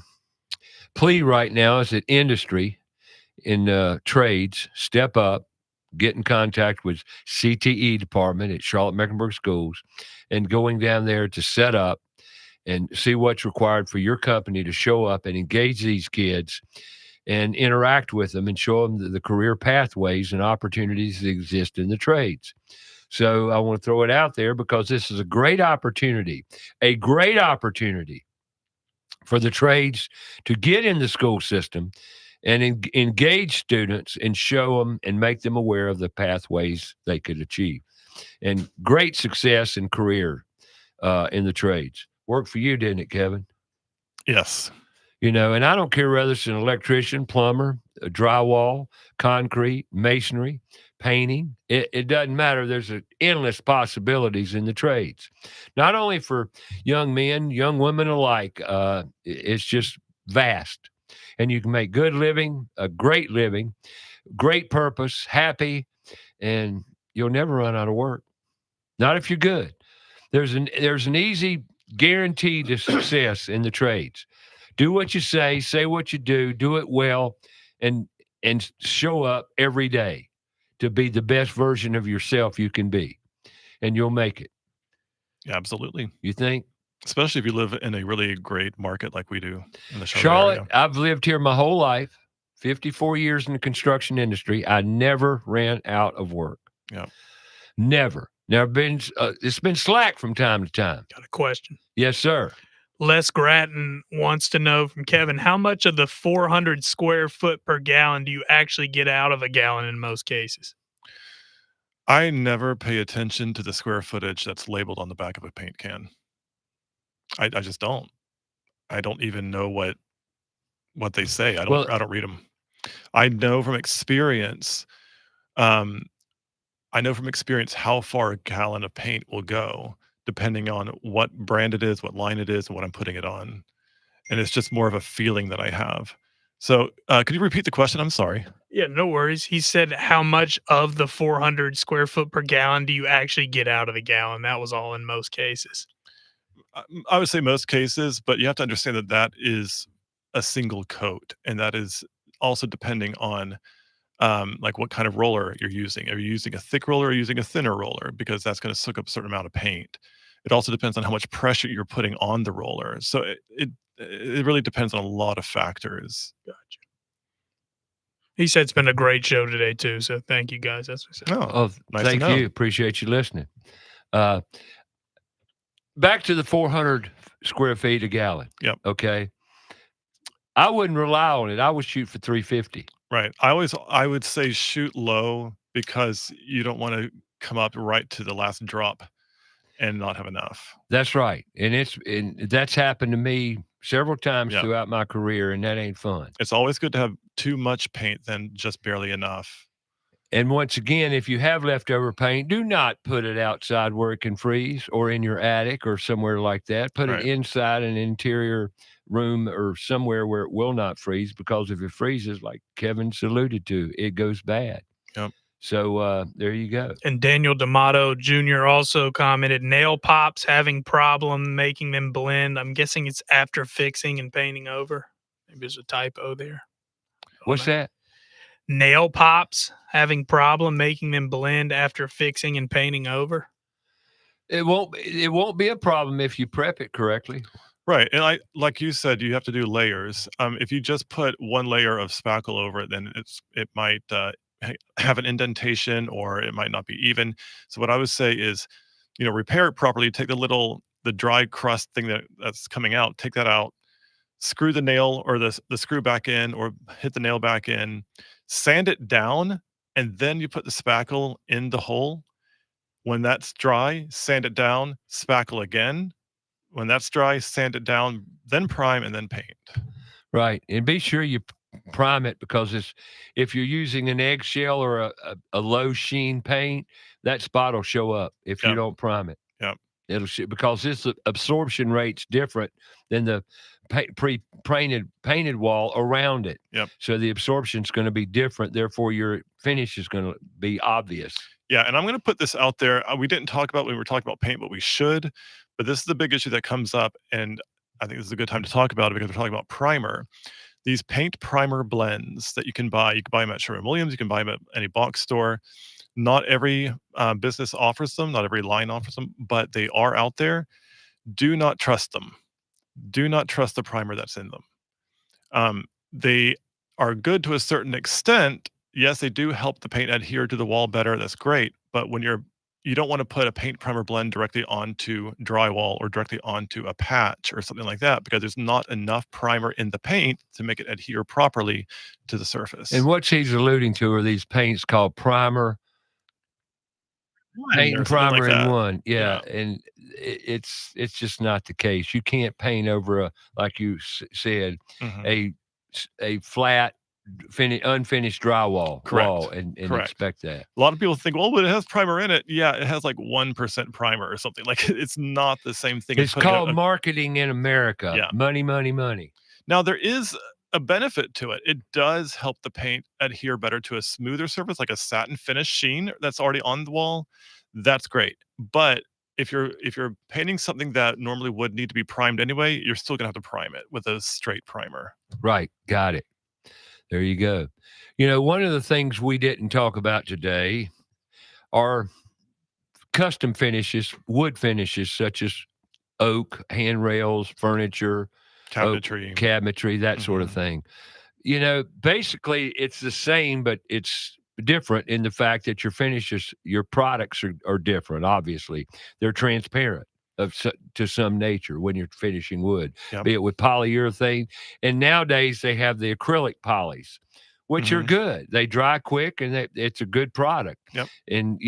plea right now is that industry in trades step up, get in contact with CTE department at Charlotte-Mecklenburg Schools, and going down there to set up and see what's required for your company to show up and engage these kids and interact with them and show them the career pathways and opportunities that exist in the trades. So I want to throw it out there because this is a great opportunity for the trades to get in the school system and engage students and show them and make them aware of the pathways they could achieve. And great success in career in the trades. Worked for you, didn't it, Kevin? Yes. And I don't care whether it's an electrician, plumber, a drywall, concrete, masonry, painting. It doesn't matter. There's endless possibilities in the trades, not only for young men, young women alike. It's just vast. And you can make good living, a great living, great purpose, happy, and you'll never run out of work. Not if you're good. There's an easy guarantee to success in the trades. Do what you say what you do it well, and show up every day to be the best version of yourself you can be, and you'll make it. Yeah, absolutely. You think? Especially if you live in a really great market like we do in the Charlotte, area. I've lived here my whole life, 54 years in the construction industry. I never ran out of work. Yeah. Never. It's been slack from time to time. Got a question. Yes, sir. Les Gratton wants to know from Kevin, how much of the 400 square foot per gallon do you actually get out of a gallon in most cases? I never pay attention to the square footage that's labeled on the back of a paint can. I just don't. I don't even know what they say. I don't read them. I know from experience. I know from experience how far a gallon of paint will go, depending on what brand it is, what line it is, and what I'm putting it on. And it's just more of a feeling that I have. So, could you repeat the question? I'm sorry. Yeah, no worries. He said, how much of the 400 square foot per gallon do you actually get out of the gallon? That was all in most cases. I would say most cases, but you have to understand that that is a single coat, and that is also depending on like what kind of roller you're using. Are you using a thick roller or using a thinner roller? Because that's going to soak up a certain amount of paint. It also depends on how much pressure you're putting on the roller. So it really depends on a lot of factors. Gotcha. He said it's been a great show today too. So thank you guys. That's what he said. Oh, nice thank you. Appreciate you listening. Back to the 400 square feet a gallon. Yep. Okay. I wouldn't rely on it. I would shoot for 350. Right. I would say shoot low because you don't want to come up right to the last drop and not have enough. That's right. And that's happened to me several times throughout my career, and that ain't fun. It's always good to have too much paint than just barely enough. And once again, if you have leftover paint, do not put it outside where it can freeze or in your attic or somewhere like that. Put it inside an interior room or somewhere where it will not freeze, because if it freezes, like Kevin's alluded to, it goes bad. Yep. So there you go. And Daniel D'Amato Jr. also commented, nail pops having problem making them blend. I'm guessing it's after fixing and painting over. Maybe there's a typo there. What's that? Nail pops having problem making them blend after fixing and painting over. It won't be a problem if you prep it correctly. Right, and like you said, you have to do layers. If you just put one layer of spackle over it, then it might have an indentation, or it might not be even. So what I would say is, repair it properly. Take the dry crust thing that's coming out. Take that out. Screw the nail or the screw back in, or hit the nail back in. Sand it down, and then you put the spackle in the hole. When that's dry, sand it down. Spackle again. When that's dry, sand it down, then prime, and then paint. Right, and be sure you prime it, because if you're using an eggshell or a low sheen paint, that spot will show up if you Yep. don't prime it. Yep. Because this absorption rate's different than the painted wall around it. Yep. So the absorption's going to be different. Therefore, your finish is going to be obvious. Yeah, and I'm going to put this out there. We didn't talk about when we were talking about paint, but we should. But this is the big issue that comes up, and I think this is a good time to talk about it because we're talking about primer. These paint primer blends that you can buy them at Sherwin-Williams. You can buy them at any box store. Not every business offers them. Not every line offers them, but they are out there. Do not trust them. Do not trust the primer that's in them. They are good to a certain extent. Yes, they do help the paint adhere to the wall better. That's great. But when you don't want to put a paint primer blend directly onto drywall or directly onto a patch or something like that, because there's not enough primer in the paint to make it adhere properly to the surface. And what she's alluding to are these paints called primer, paint and primer in one. Yeah. And it's just not the case. You can't paint over like you said, a flat unfinished drywall wall and expect that. A lot of people think, well, but it has primer in it. Yeah, it has like 1% primer or something. Like, it's not the same thing. It's called marketing in America. Yeah. Money, money, money. Now, there is a benefit to it. It does help the paint adhere better to a smoother surface, like a satin finish sheen that's already on the wall. That's great. But if you're painting something that normally would need to be primed anyway, you're still gonna have to prime it with a straight primer. Right. Got it. There you go. One of the things we didn't talk about today are custom finishes, wood finishes such as oak, handrails, furniture, cabinetry, that sort of thing. Basically it's the same, but it's different in the fact that your finishes, your products are different. Obviously, they're transparent to some nature when you're finishing wood, be it with polyurethane. And nowadays they have the acrylic polys, which are good. They dry quick, and it's a good product. Yep. And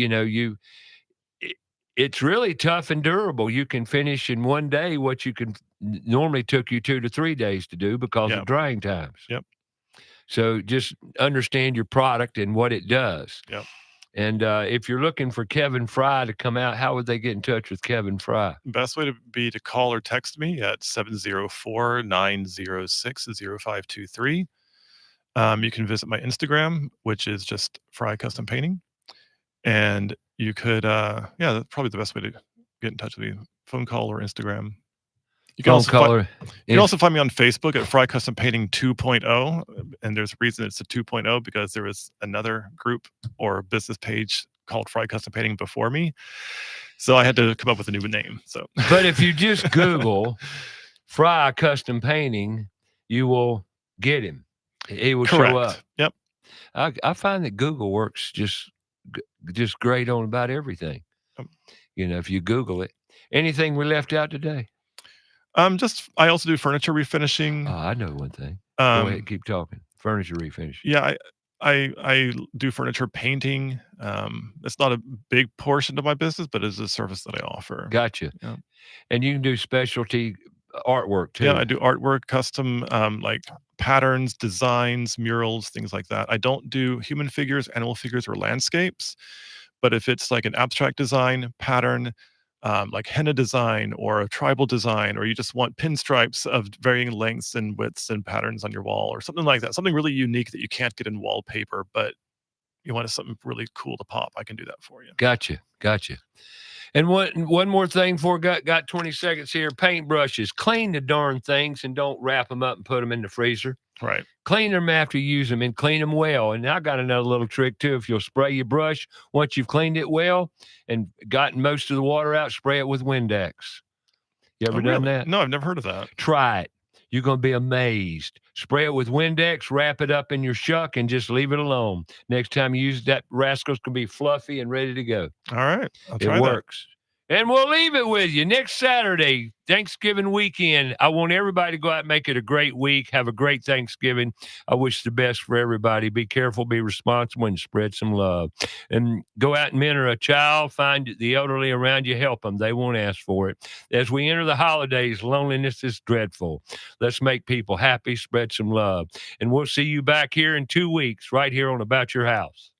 it's really tough and durable. You can finish in one day what you can normally took you 2 to 3 days to do because of drying times. Yep. So just understand your product and what it does. Yep. And if you're looking for Kevin Frye to come out, how would they get in touch with Kevin Frye? Best way to be to call or text me at 704-906-0523. You can visit my Instagram, which is just Frye Custom Painting. And you could, that's probably the best way to get in touch with me. Phone call or Instagram. You can also find me on Facebook at Frye Custom Painting 2.0. And there's a reason it's a 2.0 because there was another group or business page called Frye Custom Painting before me. So I had to come up with a new name. But if you just Google Frye Custom Painting, you will get him. He will show up. Yep. I find that Google works just great on about everything. If you Google it. Anything we left out today? I also do furniture refinishing. Oh, I know one thing. Go ahead, keep talking. Furniture refinishing. Yeah, I do furniture painting. It's not a big portion of my business, but it's a service that I offer. Gotcha. Yeah. And you can do specialty artwork too. Yeah, I do artwork, custom, like patterns, designs, murals, things like that. I don't do human figures, animal figures, or landscapes. But if it's like an abstract design pattern, like henna design or a tribal design, or you just want pinstripes of varying lengths and widths and patterns on your wall or something like that, something really unique that you can't get in wallpaper, but you want something really cool to pop, I can do that for you. Gotcha. And one more thing before got 20 seconds here. Paintbrushes. Clean the darn things and don't wrap them up and put them in the freezer. Right. Clean them after you use them and clean them well. And I got another little trick too. If you'll spray your brush once you've cleaned it well and gotten most of the water out, spray it with Windex. You ever Oh, done really? that? No, I've never heard of that. Try it. You're going to be amazed. Spray it with Windex, wrap it up in your shuck, and just leave it alone. Next time you use that rascal's going to be fluffy and ready to go. All right. I'll It try that. works. And we'll leave it with you. Next Saturday, Thanksgiving weekend, I want everybody to go out and make it a great week. Have a great Thanksgiving. I wish the best for everybody. Be careful, be responsible, and spread some love. And go out and mentor a child. Find the elderly around you. Help them. They won't ask for it. As we enter the holidays, loneliness is dreadful. Let's make people happy, spread some love. And we'll see you back here in 2 weeks right here on About Your House.